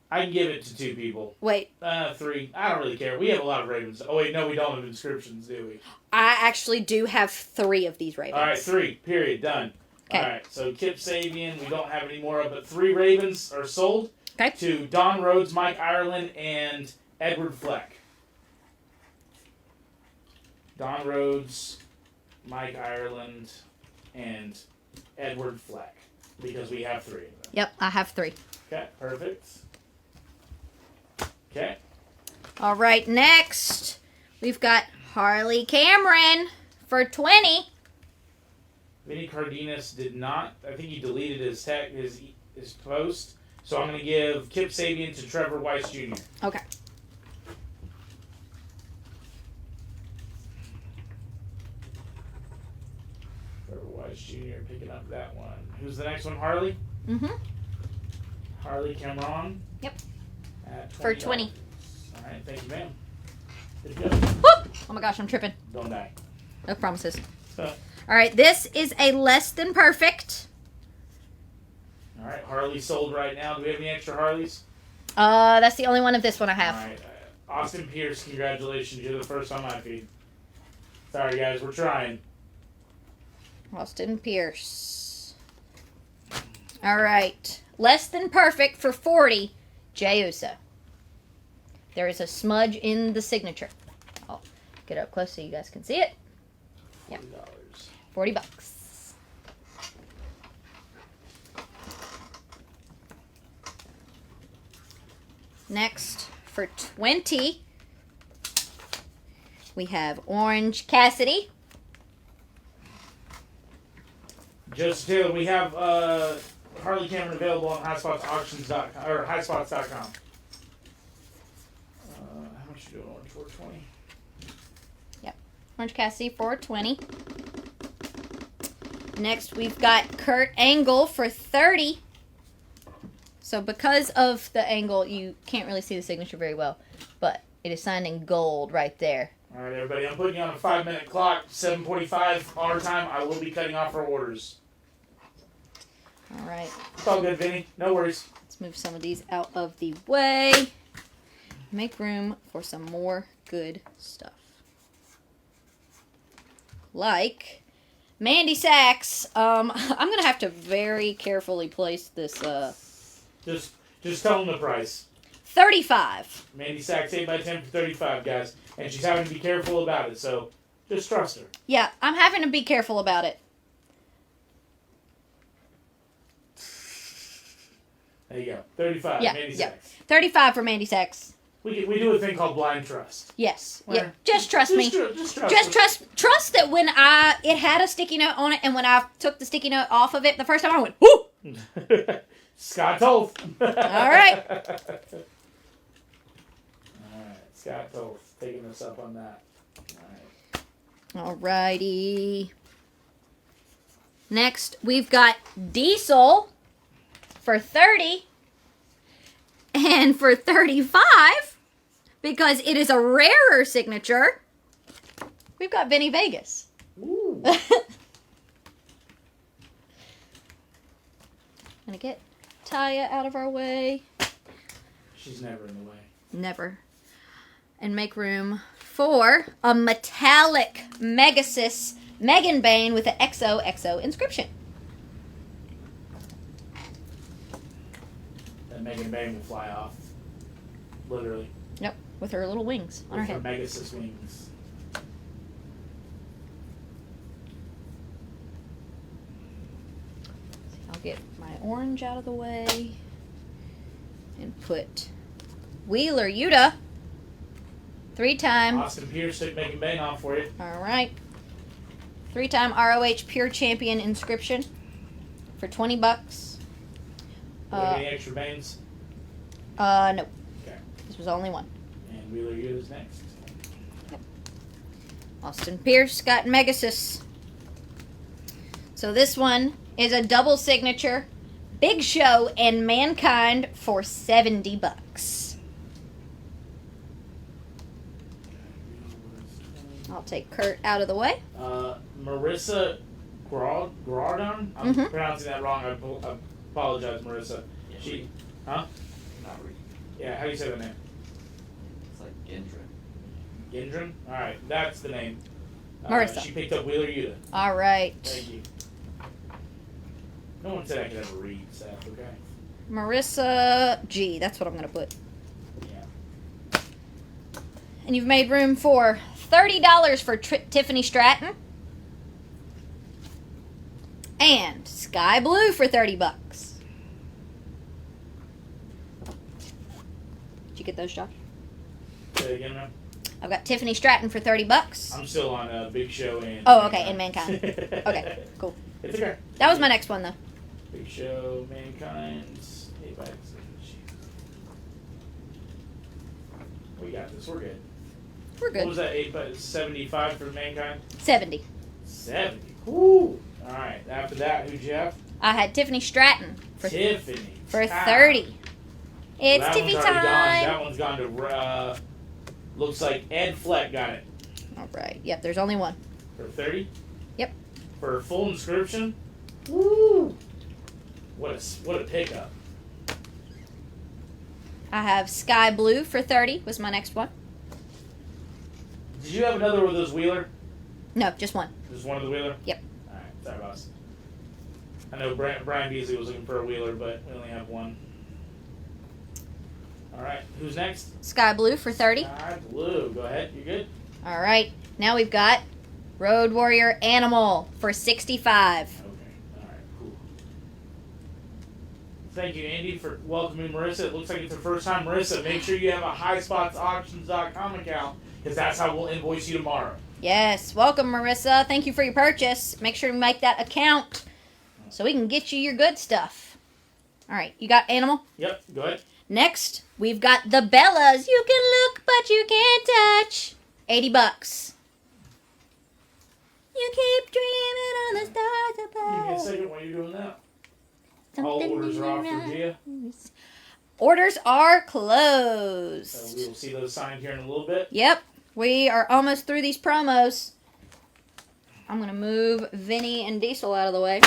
I can give it to 2 people. Wait, 3. I don't really care. We have a lot of Ravens. Oh wait, no, we don't have inscriptions, do we? I actually do have 3 of these Ravens. All right, 3. Period. Done. Okay. All right. So Kip Sabian, we don't have any more of, but 3 Ravens are sold. Okay. To Don Rhodes, Mike Ireland, and Edward Fleck. Don Rhodes, Mike Ireland, and Edward Fleck, because we have 3 of them. Yep, I have 3. Okay, perfect. Okay. All right, next we've got Harley Cameron for 20. Vinny Cardenas did not. I think he deleted his post. So I'm going to give Kip Sabian to Trevor Weiss Jr. Okay. Trevor Weiss Jr. picking up that one. Who's the next one? Harley? Mm-hmm. Harley Cameron? Yep. At $20. For 20. All right, thank you, ma'am. Good to go. Whoop! Oh my gosh, I'm tripping. Don't die. No promises. So, All right, this is a less than perfect. all right, Harley sold right now. Do we have any extra Harleys? That's the only one of this one I have. All right. Austin Pierce, congratulations. You're the first on my feed. Sorry, guys. We're trying. Austin Pierce. All right. Less than perfect for 40. Jey Uso. There is a smudge in the signature. I'll get up close so you guys can see it. Yep. $40. $40. Next, for 20, we have Orange Cassidy. Joseph Taylor, we have Harley Cameron available on highspotsauctions.com or highspots.com. How much you doing on 420? Orange Cassidy for 20. Next, we've got Kurt Angle for 30. So because of the angle, you can't really see the signature very well, but it is signed in gold right there. All right, everybody, I'm putting you on a 5-minute clock. 7:45 our time. I will be cutting off our orders. All right, It's all good, Vinny. No worries. let's move some of these out of the way. Make room for some more good stuff. Like Mandy Sachs. I'm gonna have to very carefully place this. Just tell them the price. 35. Mandy Sachs 8x10 for 35, guys, and she's having to be careful about it. So just trust her. Yeah, I'm having to be careful about it. There you go. 35. Yeah, Mandy yeah. Sachs. 35 for Mandy Sachs. We do a thing called blind trust. Yes. Where- Yeah. Just trust me. Just trust. Just trust that when it had a sticky note on it, and when I took the sticky note off of it the first time, I went, whoo! Scott Toth. All right. Alright, Scott Toth taking us up on that. Alright. Alrighty. Next, we've got Diesel for 30. And for 35, because it is a rarer signature, we've got Vinny Vegas. Ooh. Gonna get Taya out of our way. She's never in the way. Never. And make room for a metallic Megasis Megan Bane with an XOXO inscription. That Megan Bane will fly off. Literally. Nope, with her little wings on her With her head. Megasis wings. I'll get my orange out of the way and put Wheeler Yuta 3-time. Austin Pierce took Megan Bane off for you. All right. 3-time ROH Pure Champion inscription for $20. Do you have any extra Banes? No. Okay. This was only one. And Wheeler Yuta's next. Austin Pierce got Megasis. So this one is a double signature, Big Show and Mankind for $70. I'll take Kurt out of the way. Marissa Gradon? I'm Mhm. pronouncing that wrong. I apologize, Marissa. Yeah, She, Reed. huh? Not Reed. Yeah, how do you say that name? It's like Gendron. Gendron? Alright, that's the name. Marissa. She picked up Wheeler Yuta. All right. Thank you. No one said I could ever read, Seth, okay? Marissa G. That's what I'm going to put. Yeah. And you've made room for $30 for Tiffany Stratton. And Sky Blue for $30. Did you get those, Josh? Say it again now. I've got Tiffany Stratton for $30. I'm still on Big Show and... Oh, okay, and Mankind. Okay, cool. It's okay. That was my next one, though. Big Show, Mankind, 8x. We got this. We're good. We're What was good. that? 8x75 for Mankind? 70. 70. Woo! Alright, after that, who'd you have? I had Tiffany Stratton for Tiffany. 30. It's That Tiffy one's already gone. time. That one's gone to, looks like Ed Fleck got it. All right. Yep, there's only one. For 30? Yep. For a full inscription? Woo! What a pickup. I have Sky Blue for 30 was my next one. Did you have another of those Wheeler? No, just one. Just one of the Wheeler? Yep. Alright, sorry boss. I know Brian Beasley was looking for a Wheeler, but we only have one. Alright, who's next? Sky Blue for 30. Blue. Go ahead, you good? All right. Now we've got Road Warrior Animal for 65. Okay, alright, cool. Thank you, Andy, for welcoming Marissa. It looks like it's her first time. Marissa, make sure you have a highspotsauctions.com account, because that's how we'll invoice you tomorrow. Yes. Welcome, Marissa. Thank you for your purchase. Make sure to make that account so we can get you your good stuff. All right. You got Animal? Yep, go ahead. Next, we've got the Bellas. You can look, but you can't touch. $80. You keep dreaming on the stars Give me a above. second while you're doing that. All Something orders are off in for your Gia. eyes. Orders are So closed. we will see those signed here in a little bit. Yep, we are almost through these promos. I'm going to move Vinny and Diesel out of the way.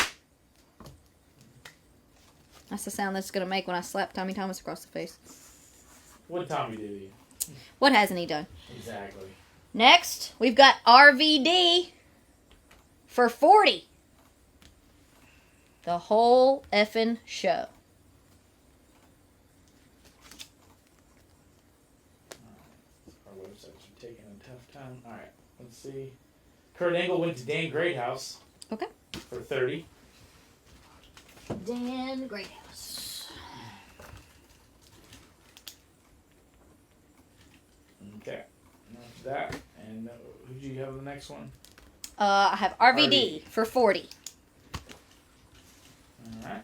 That's the sound that's going to make when I slap Tommy Thomas across the face. What did Tommy do to you? What hasn't he done? Exactly. Next, we've got RVD for 40. The whole effing show. Our website's taking a tough time. All right, let's see. Kurt Angle went to Dan Greathouse. Okay. For 30. Dan Greathouse. Okay. That's that. And who do you have the next one? I have RVD for 40. All right.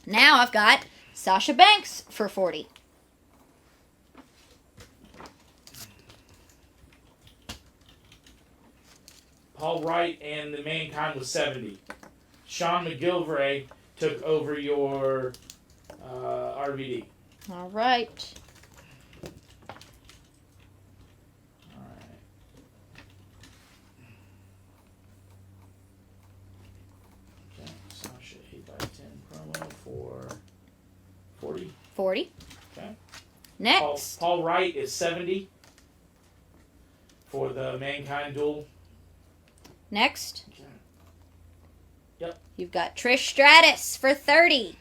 Now I've got Sasha Banks for 40. Paul Wright and the Mankind was 70. Sean McGilvray took over your RVD. All right. All right. Okay, Sasha 8x10 promo for 40. 40. Okay. Next. Paul Wright is 70 for the Mankind duel. Next. Okay. Yep. You've got Trish Stratus for 30.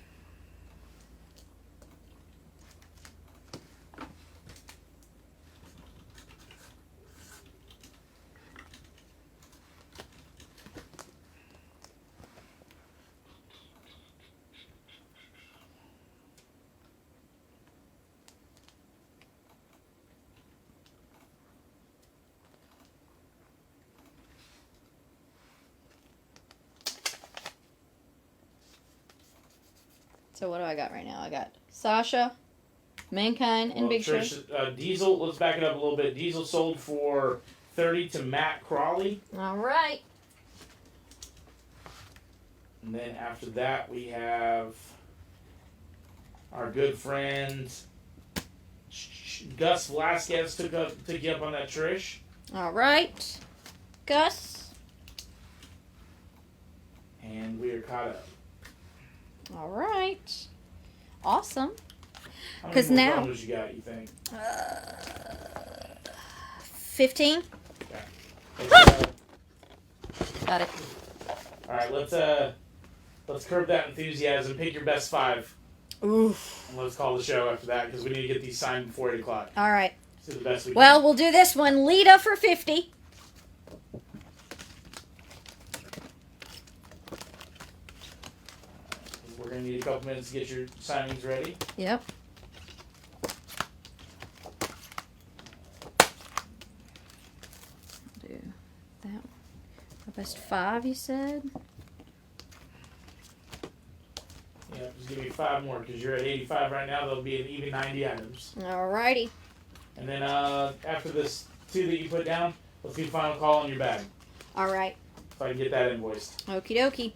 So what do I got right now? I got Sasha, Mankind, and Well, Big Show. Trish, Diesel, let's back it up a little bit. Diesel sold for 30 to Matt Crawley. All right. And then after that, we have our good friend Gus Velasquez took you up on that, Trish. All right. Gus. And we are caught up. All right. Awesome. How many 'Cause more now- promos you got, you think? 15. Okay. Got it. All right, let's curb that enthusiasm. Pick your best 5. Oof. And let's call the show after that because we need to get these signed before 8 o'clock. All right. Do the best we Well, can. we'll do this one. Lita for 50. We're going to need a couple minutes to get your signings ready. Yep. Do that. The best 5, you said? Yeah, just give me 5 more because you're at 85 right now. There'll be an even 90 items. Alrighty. And then after this 2 that you put down, let's do final call on your bag. Alright. If I can get that invoiced. Okie dokie.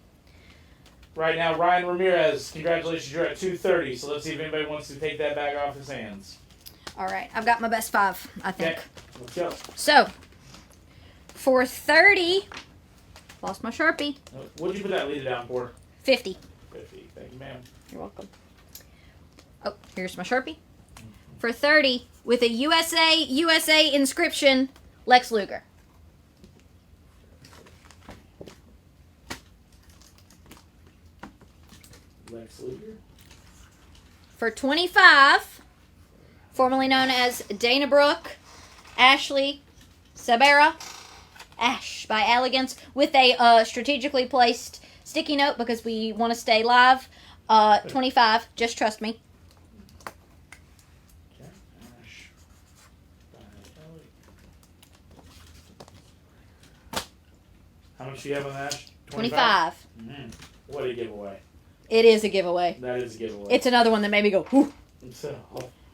Right now, Ryan Ramirez, congratulations, you're at 230. So let's see if anybody wants to take that bag off his hands. Alright. I've got my best 5, I think. Okay, let's go. So, for 30, lost my Sharpie. What did you put that leader down for? 50. 50. Thank you, ma'am. You're welcome. Oh, here's my Sharpie. For 30, with a USA inscription, Lex Luger. Lex Luger. For 25, formerly known as Dana Brooke, Ashley Sabera, Ash by Elegance, with a strategically placed sticky note because we want to stay live. 25, just trust me. Okay. Ash. How much do you have on that? 25. What a giveaway. It is a giveaway. That is a giveaway. It's another one that made me go, whew. So,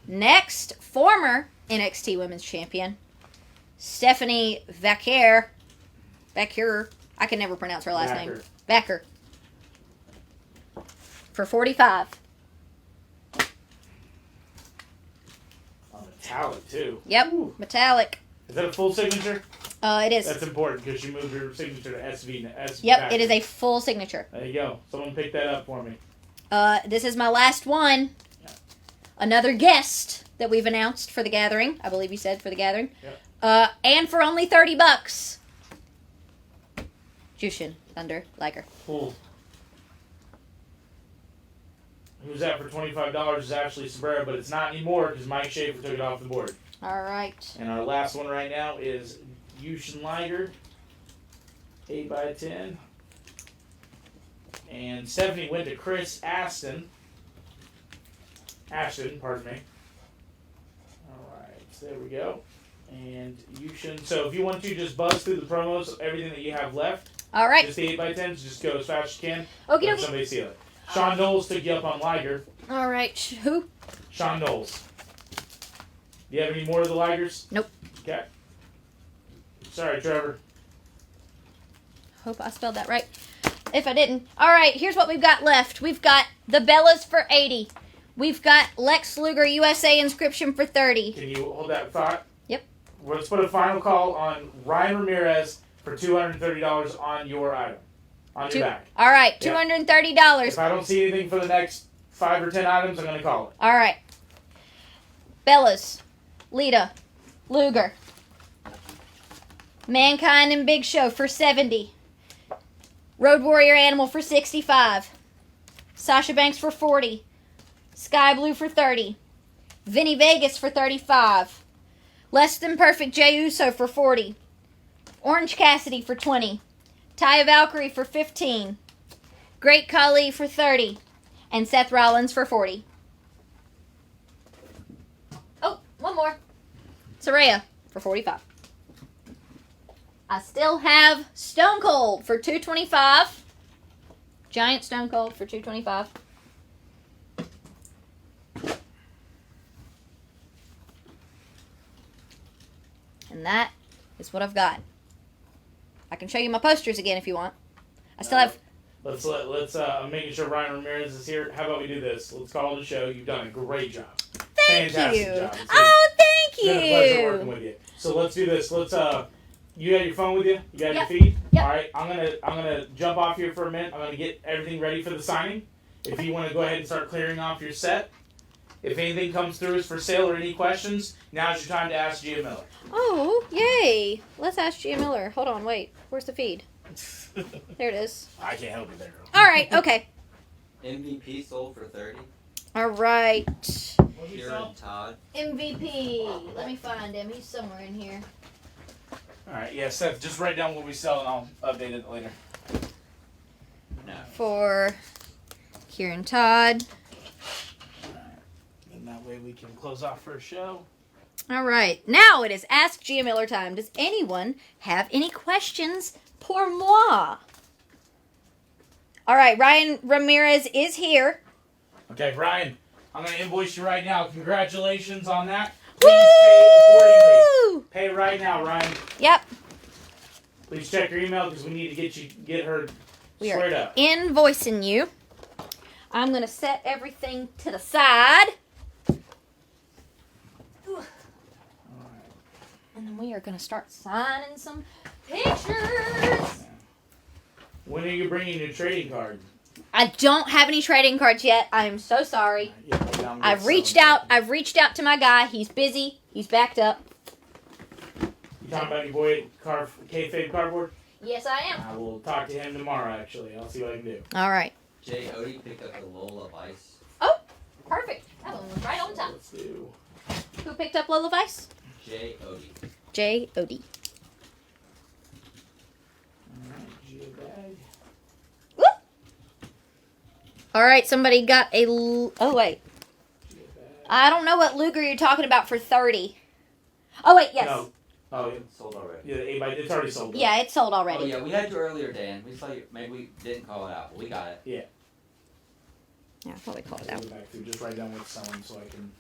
Next, former NXT Women's Champion, Stephanie Vaquer. I can never pronounce her last name. Vaquer. For 45. on metallic too. Yep, Ooh. metallic. Is that a full signature? It is. That's important because you moved your signature to SV. Yep, it is a full signature. There you go. Someone pick that up for me. This is my last one. Yeah. Another guest that we've announced for the gathering. I believe you said for the gathering. Yep. And for only $30. Jushin Thunder Liger. Cool. Who's that for $25 is Ashley Sabrera, but it's not anymore because Mike Schaefer took it off the board. All right. And our last one right now is Yushin Liger, 8x10. And Stephanie went to Chris Ashton, pardon me. Alright, so there we go. And Yushin, so if you want to just buzz through the promos, everything that you have left, All right. just the 8x10s, just go as fast as you can. Okie Let dokie. somebody see it. Sean Knowles took you up on Liger. All right. Who? Sean Knowles. Do you have any more of the Ligers? Nope. Okay. Sorry, Trevor. Hope I spelled that right. If I didn't. All right, here's what we've got left. We've got the Bellas for 80. We've got Lex Luger USA inscription for 30. Can you hold that thought? Yep. Let's put a final call on Ryan Ramirez for $230 on your item. On your back. All right, Yeah. $230. If I don't see anything for the next 5 or 10 items, I'm going to call it. All right. Bellas, Lita, Luger, Mankind and Big Show for 70. Road Warrior Animal for 65. Sasha Banks for 40. Sky Blue for 30. Vinny Vegas for 35. Less Than Perfect Jey Uso for 40. Orange Cassidy for 20. Taya Valkyrie for 15. Great Khali for 30. And Seth Rollins for 40. Oh, one more. Saraya for 45. I still have Stone Cold for 225. Giant Stone Cold for 225. And that is what I've got. I can show you my posters again if you want. I still have... Let's I'm making sure Ryan Ramirez is here. How about we do this? Let's call the show. You've done a great job. Thank Fantastic you. job. It's Oh, thank It's been a pleasure working you. with you. So let's do this. Let's you got your phone with you? You got Yep. your feed? Yep. All right. I'm gonna jump off here for a minute. I'm gonna get everything ready for the signing. If you want to go ahead and start clearing off your set. If anything comes through is for sale or any questions, now's your time to ask Gia Miller. Oh, yay. Let's ask Gia Miller. Hold on, wait. Where's the feed? There it is. I can't help you there, girl. All right, okay. MVP sold for 30. All right. What'd you sell? Kieran Todd. MVP. Let me find him. He's somewhere in here. All right. Yeah, Seth. Just write down what we sell and I'll update it later. No. For Kieran Todd. And that way we can close off for a show. All right. Now it is Ask Gia Miller time. Does anyone have any questions pour moi? All right. Ryan Ramirez is here. Okay, Ryan. I'm gonna invoice you right now. Congratulations on that. Please pay accordingly. Woo! Pay right now, Ryan. Yep. Please check your email because we need to get her We squared are up. invoicing you. I'm going to set everything to the side. And then we are going to start signing some pictures. When are you bringing your trading card? I don't have any trading cards yet. I am so sorry. Yeah, maybe I'm I've gonna reached sell out. them. I've reached out to my guy. He's busy. He's backed up. You talking about your boy Kayfabe Cardboard? Yes, I am. I will talk to him tomorrow. Actually, I'll see what I can do. All right. Jay Odie picked up the Lola Vice. Oh, perfect. That one was right on time. Let's do. Who picked up Lola Vice? Jay Odie. J. Odie. Alright, geobag. All right. Somebody got a. Oh wait. Geobag. I don't know what Luger you're talking about for 30. Oh wait, yes. No. Oh, Sold already. yeah, the 8x, it's already sold. Yeah, it's sold Oh already. yeah, we had you earlier, Dan. We saw you. Maybe we didn't call it out, but we got it. Yeah, I thought we called it I'll out. go back through, just write down what's selling so I can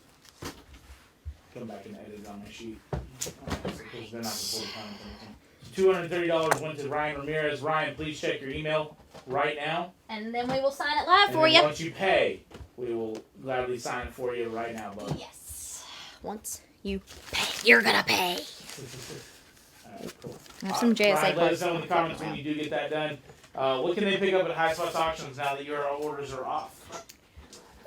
come back and edit it on my sheet. Because they're not the full time. $230 went to Ryan Ramirez. Ryan, please check your email right now. And then we will sign it live And for then you. once you pay, we will gladly sign it for you right now, bud. Yes. Once you pay, you're gonna pay. Alright, cool. I have some JSA Ryan, let cards. us know in the comments when you do get that done. What can they pick up at High Spots Auctions now that your orders are off?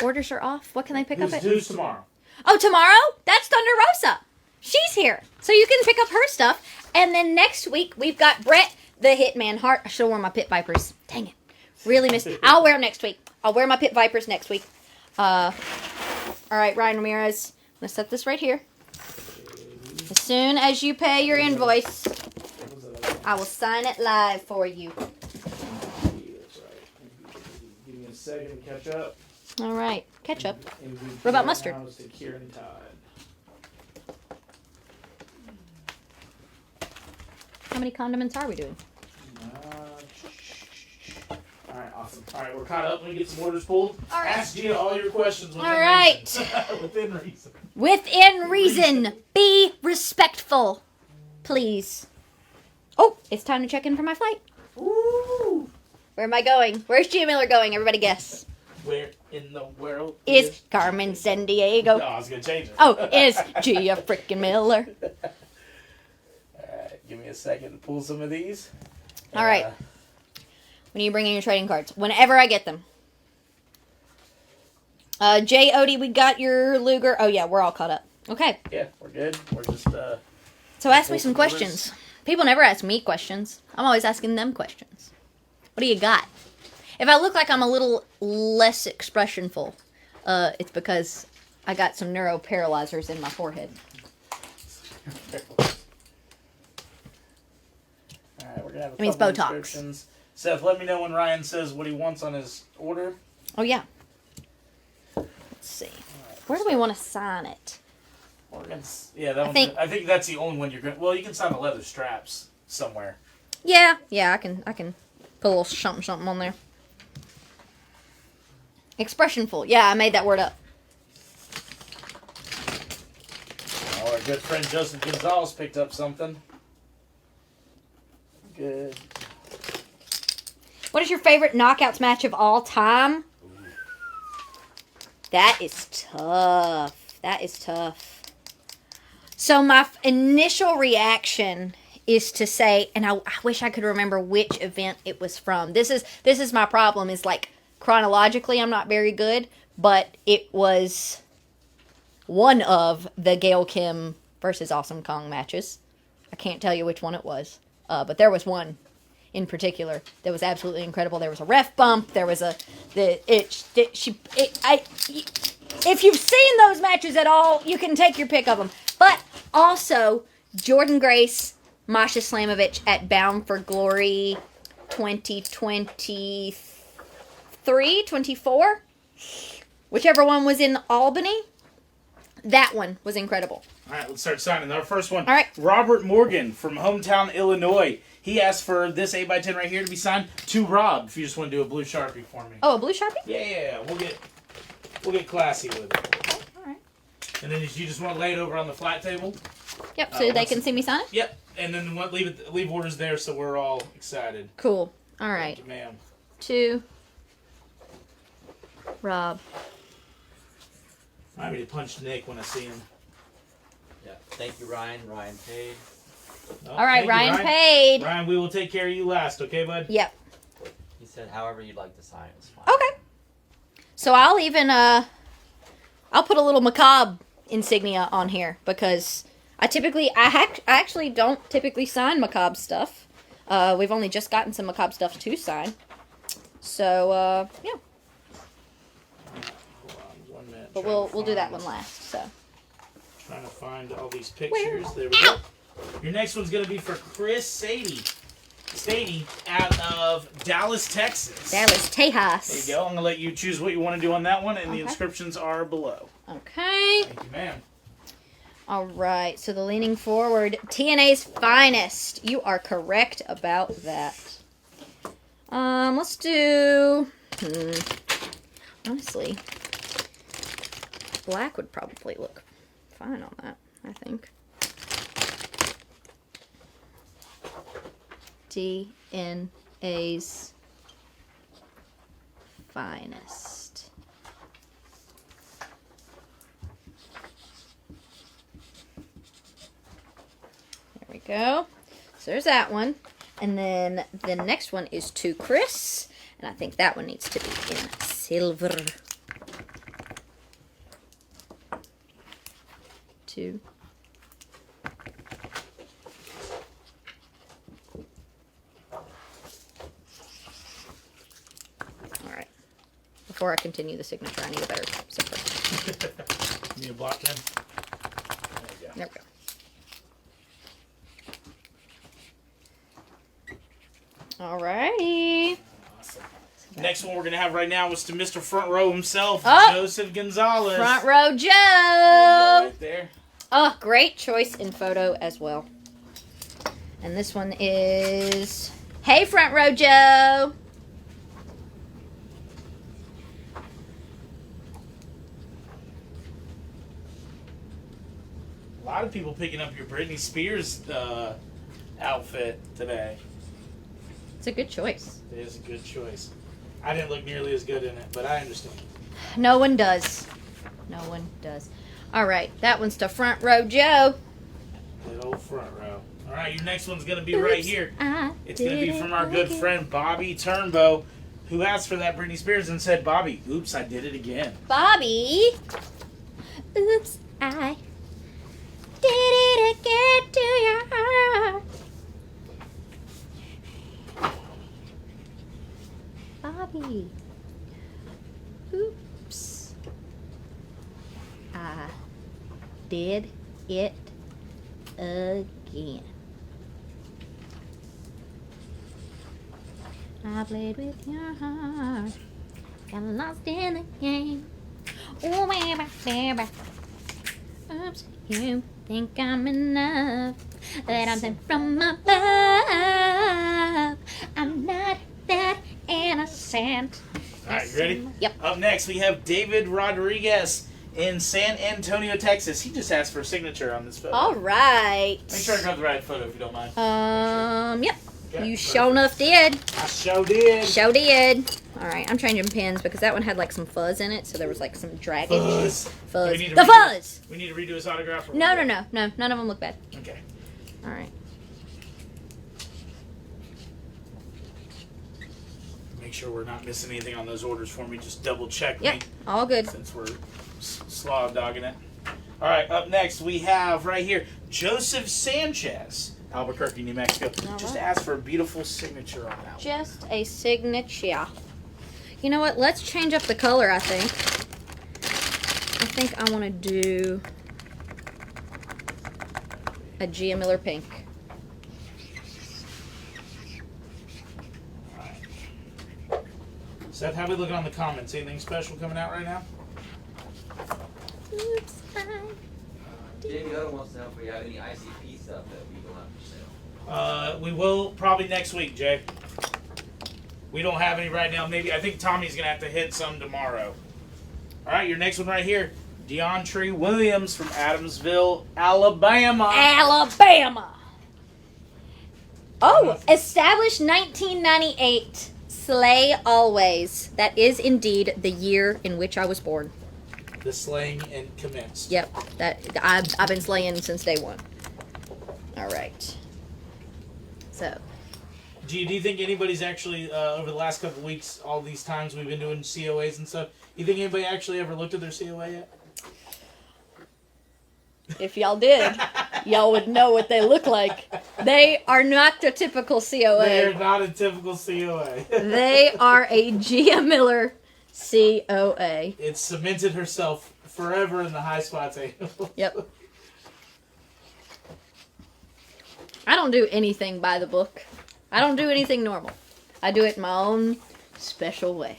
Orders are off. What can they pick up at? Who's tomorrow? Oh, tomorrow? That's Thunder Rosa. She's here. So you can pick up her stuff. And then next week, we've got Brett the Hitman heart. I should have worn my Pit Vipers. Dang it. Really missed. I'll wear them next week. I'll wear my Pit Vipers next week. All right, Ryan Ramirez. I'm going to set this right here. As soon as you pay your invoice, I will sign it live for you. That's right. Give me a second to catch up. All right. Ketchup. MVP What about mustard? now is to Kieran Todd. How many condiments are we doing? Alright, awesome. Alright, we're caught up. Let me get some orders pulled. All right. Ask Gia all your questions within All right. reason. Within reason. Within reason. Be respectful. Please. Oh, it's time to check in for my flight. Woo! Where am I going? Where's Gia Miller going? Everybody guess. Where in the world Is Carmen San Diego? No, I was gonna change it. Oh, is Gia frickin' Miller. Alright, give me a second to pull some of these. All right. When are you bringing your trading cards? Whenever I get them. J. Odie, we got your Luger. Oh, yeah, we're all caught up. Okay. Yeah, we're good. We're just So ask me pull some some questions. People never ask me questions. I'm always asking them questions. What do you got? If I look like I'm a little less expressionful, it's because I got some neuroparalyzers in my forehead. Alright, we're gonna have a It means couple Botox. inscriptions. Seth, let me know when Ryan says what he wants on his order. Oh, yeah. Let's see. Where do we want to sign it? We're gonna, yeah, that I I think that's the only one you're gonna. Well, you can sign the leather straps somewhere. Yeah, I can put a little something on there. Expressionful. Yeah, I made that word up. Oh, our good friend Joseph Gonzalez picked up something. Good. What is your favorite knockouts match of all time? That is tough. That is tough. So my initial reaction is to say, and I wish I could remember which event it was from. This is my problem, is like chronologically I'm not very good, but it was one of the Gail Kim versus Awesome Kong matches. I can't tell you which one it was, but there was one in particular that was absolutely incredible. There was a ref bump. There was if you've seen those matches at all, you can take your pick of them. But also Jordan Grace, Masha Slamovich at Bound for Glory 2023, 24, whichever one was in Albany. That one was incredible. All right, let's start signing. Our first one. All right. Robert Morgan from hometown Illinois. He asked for this 8x10 right here to be signed to Rob. If you just want to do a blue Sharpie for me. Oh, a blue Sharpie? Yeah. We'll get classy with it. Okay, all right. And then you just want to lay it over on the flat table. Yep, so they can see me sign it? Yep. And then leave orders there so we're all excited. Cool. All right. Thank you, ma'am. To Rob. Remind me to punch Nick when I see him. Yeah. Thank you, Ryan. Ryan paid. Oh, All right, thank you, Ryan paid. Ryan, we will take care of you last, okay, bud? Yep. He said however you'd like to sign is fine. Okay. So I'll even I'll put a little macabre insignia on here because I actually don't typically sign macabre stuff. We've only just gotten some macabre stuff to sign. So yeah. Hold on 1 minute. But we'll do that one last. So Trying to find all these pictures. There we go. Your next one's gonna be for Chris Sadie out of Dallas, Texas. Dallas Tejas. There you go. I'm gonna let you choose what you want to do on that one, and the Okay. inscriptions are below. Okay. Thank you, ma'am. All right. So the leaning forward, TNA's finest. You are correct about that. Let's do. Honestly, black would probably look fine on that, I think. TNA's finest. There we go. So there's that one. And then the next one is to Chris. And I think that one needs to be in silver. Two. before I continue the signature, I need a better zipper. Need a block pen? There you go. There we go. Alrighty. Awesome. Next one we're going to have right now is to Mr. Front Row himself, Oh! Joseph Gonzalez. Front row There you go, Joe. right there. Oh, great choice in photo as well. And this one is, hey, Front Row Joe. A lot of people picking up your Britney Spears outfit today. It's a good choice. It is a good choice. I didn't look nearly as good in it, but I understand. No one does. No one does. All right, that one's to Front Row Joe. Good old Front Row. All right, your next one's going to be right Oops, here. I It's going to did be it from our good again. friend Bobby Turnbow, who asked for that Britney Spears and said, Bobby, oops, I did it again. Bobby. Oops, I did it again to your heart. Bobby. Oops. I did it again. I played with your heart. Got lost in the game. Oh, baby, baby. Oops, you think I'm enough. That I'm sent from above. I'm not that innocent. All right, you ready? Yep. Up next, we have David Rodriguez in San Antonio, Texas. He just asked for a signature on this photo. All right. Make sure I got the right photo if you don't mind. Yep. Okay, You perfect. sure enough did. I sure did. Show did. All right, I'm changing pins because that one had like some fuzz in it, so there was like some draggage. Fuzz. Fuzz. We need to The redo- fuzz. We need to redo his autograph. or No, we're no, good? no, no. None of them look bad. Okay. All right. Make sure we're not missing anything on those orders for me. Just double check Yep. me All good. since we're slaw dogging it. All right, up next we have right here Joseph Sanchez, Albuquerque, New Mexico. All Just right. ask for a beautiful signature on that one. Just a signature. You know what? Let's change up the color, I think. I think I want to do a Gia Miller pink. Seth, how we looking on the comments? Anything special coming out right now? Oops, Jamie Odom wants to know if we have any ICP stuff that we don't have for sale. We will probably next week, Jay. We don't have any right now. Maybe I think Tommy's gonna have to hit some tomorrow. All right, your next one right here, DeAndre Williams from Adamsville, Alabama. Alabama. Oh, established 1998. Slay always. That is indeed the year in which I was born. The slaying and commenced. Yep, that I've been slaying since day one. All right. So, Do you think anybody's actually over the last couple of weeks, all these times we've been doing COAs and stuff? You think anybody actually ever looked at their COA yet? if y'all did, y'all would know what they look like. They are not the typical They're COA. not a typical COA. They are a Gia Miller COA. It's cemented herself forever in the high spots. Yep. I don't do anything by the book. I don't do anything normal. I do it in my own special way.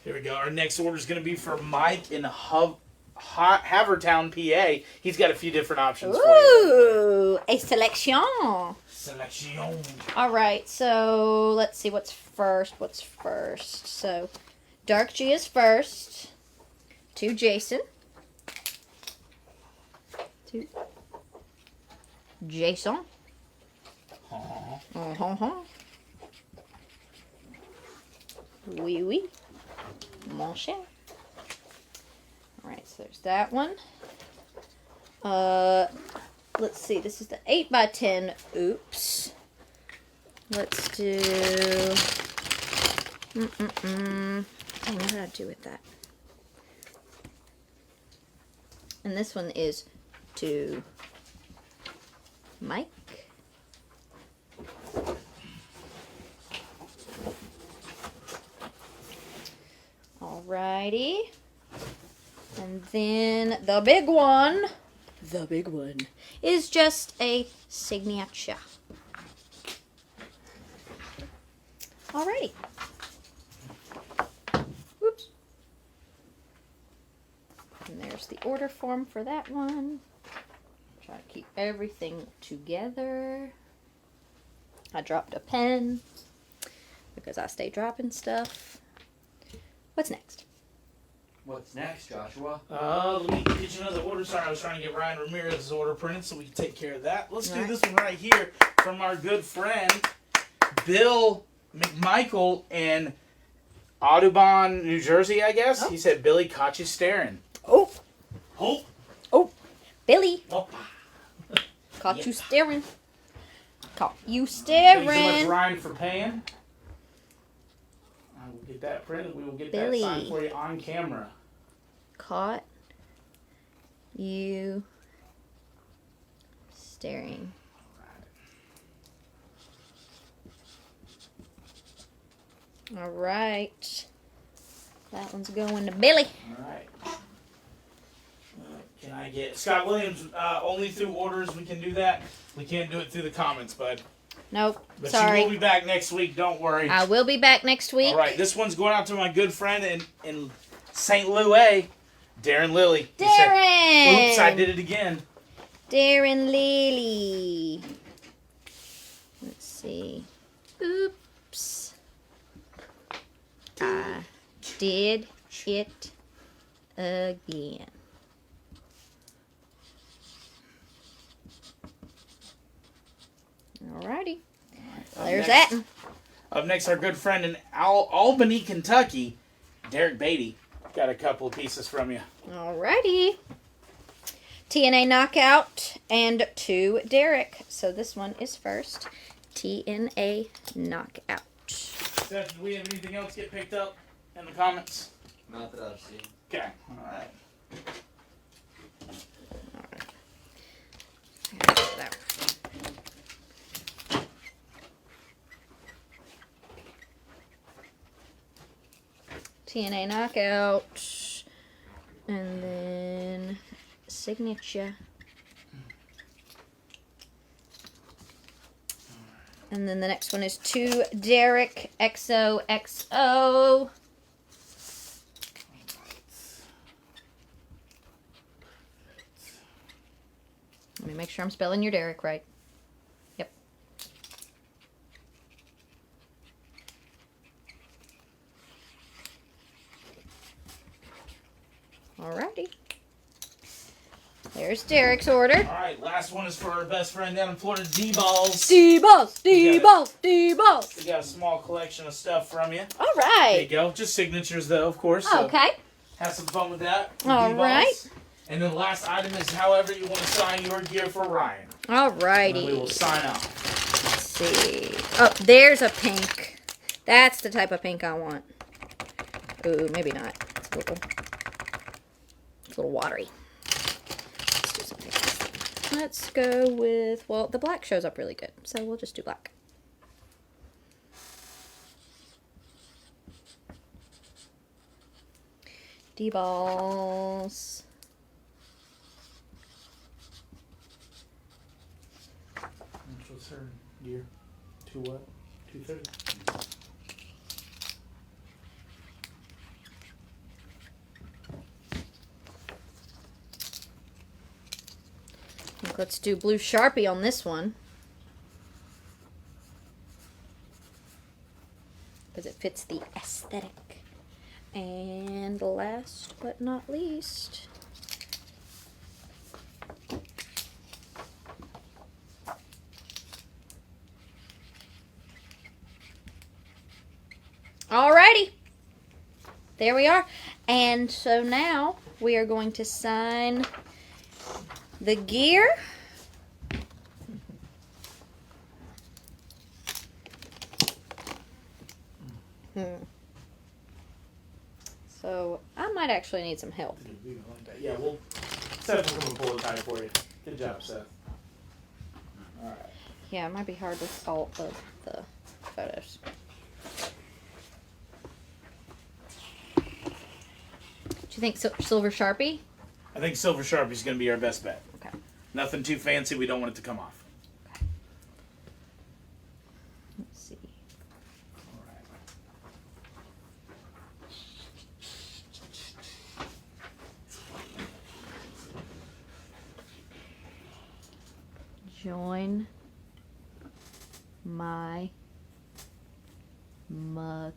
Here we go. Our next order is going to be for Mike in Havertown, PA. He's got a few different options for you. Ooh, a selection. Selection. All right, so let's see what's first. So, Dark G is first. To Jason. To Jason. Uh-huh. Oui, oui. Mon cher. Alright, so there's that one. Let's see. This is the 8x10. Oops. Let's do... I know how to do with that. And this one is to Mike. And then the big one is just a signature. Alrighty. Whoops. And there's the order form for that one. Try to keep everything together. I dropped a pen because I stay dropping stuff. What's next? What's next, Joshua? Let me get you another order. Sorry, I was trying to get Ryan Ramirez's order printed so we can take care of that. Let's do Right. this one right here from our good friend Bill McMichael in Audubon, New Jersey, I guess. Oh. He said Billy caught you staring. Oh, Oh, Billy. oh. Caught Yeah. you staring. Caught you Thank you so much, staring. Ryan, for paying. I will get that printed. We will get Billy. that signed for you on camera. Caught you staring. All right. That one's going to Billy. All right. Can I get Scott Williams? Only through orders we can do that. We can't do it through the comments, bud. Nope. But Sorry. she will be back next week. Don't worry. I will be back next week. All right. This one's going out to my good friend in St. Louis, Darren Lilly. He said, Darren. oops, I did it again. Darren Lilly. Let's see. Oops. I did it again. Alrighty. There's that. Up next, our good friend in Albany, Kentucky, Derek Beatty. Got a couple of pieces from you. Alrighty. TNA Knockout and to Derek. So this one is first. TNA Knockout. Seth, do we have anything else get picked up in the comments? Not that I've seen. Okay. All right. TNA Knockout. And then signature. And then the next one is to Derek XOXO. Let me make sure I'm spelling your Derek right. Yep. Alrighty. There's Derek's order. All right. Last one is for our best friend down in Florida, D-Balls. D-Balls, D-Balls, D-Balls. We got a small collection of stuff from you. There you Alright. go. Just signatures, though, of course. So Okay. have some fun with that. with All D-Balls. right. And then the last item is however you want to sign your gear for Ryan. And Alrighty. we will sign off. Let's see. Oh, there's a pink. That's the type of pink I want. Ooh, maybe not. It's a little watery. Let's do something else. Let's go with, well, the black shows up really good, so we'll just do black. D-balls. Which was her gear? 2 what? 230. I think let's do blue Sharpie on this one. Because it fits the aesthetic. And last but not least, alrighty. There we are. And so now we are going to sign the gear. So I might actually need some help. Yeah, we'll. Seth will come and pull it tight for you. Good job, Seth. All right. Yeah, it might be hard with all of the photos. you think Silver Sharpie? I think Silver Sharpie's going to be our best bet. Okay. Nothing too fancy. We don't want it to come off. Let's see. All right. Join my macabre.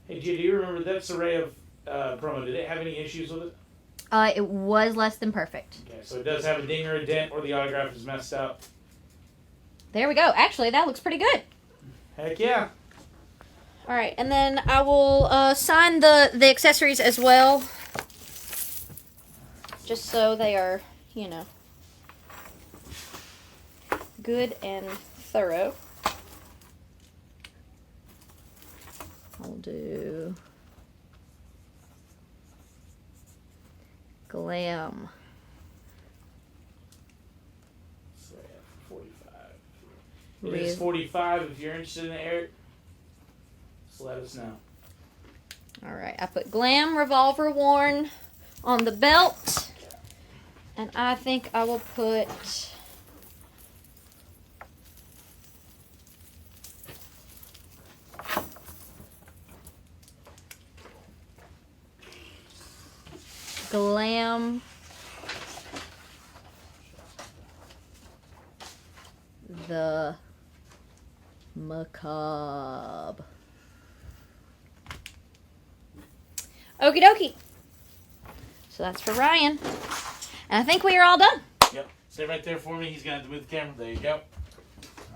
Hey, G, do you remember that Soraya promo? Did it have any issues with it? It was less than perfect. Okay, so it does have a ding or a dent, or the autograph is messed up. There we go. Actually, that looks pretty good. Heck yeah. All right, and then I will sign the accessories as well, just so they are, you know, good and thorough. I'll do Glam. So yeah, 45. It Really? is 45 if you're interested in it, Eric. Just let us know. All right, I put Glam Revolver Worn on the belt, and I think I will put Glam the Macabre. Okie dokie. So that's for Ryan. And I think we are all done. Yep. Stay right there for me. He's going to have to move the camera. There you go.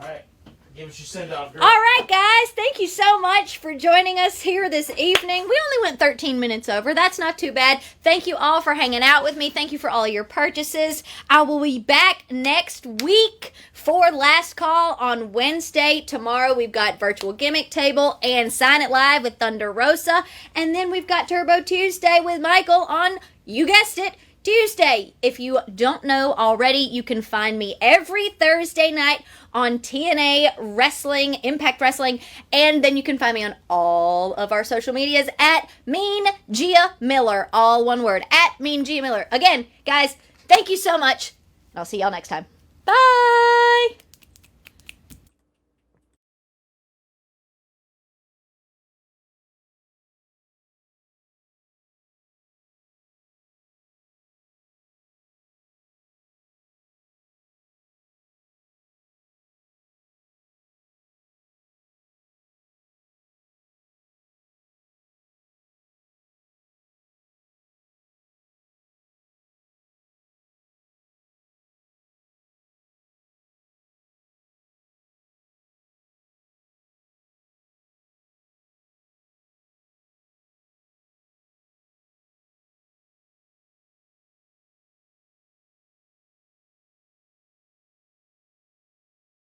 All right. Give us your send-off, girl. All right, guys. Thank you so much for joining us here this evening. We only went 13 minutes over. That's not too bad. Thank you all for hanging out with me. Thank you for all your purchases. I will be back next week for Last Call on Wednesday. Tomorrow we've got Virtual Gimmick Table and Sign It Live with Thunder Rosa. And then we've got Turbo Tuesday with Michael on, you guessed it, Tuesday. If you don't know already, you can find me every Thursday night on TNA Wrestling, Impact Wrestling, and then you can find me on all of our social medias at Mean Gia Miller, all one word, at Mean Gia Miller. Again, guys, thank you so much. I'll see y'all next time. Bye!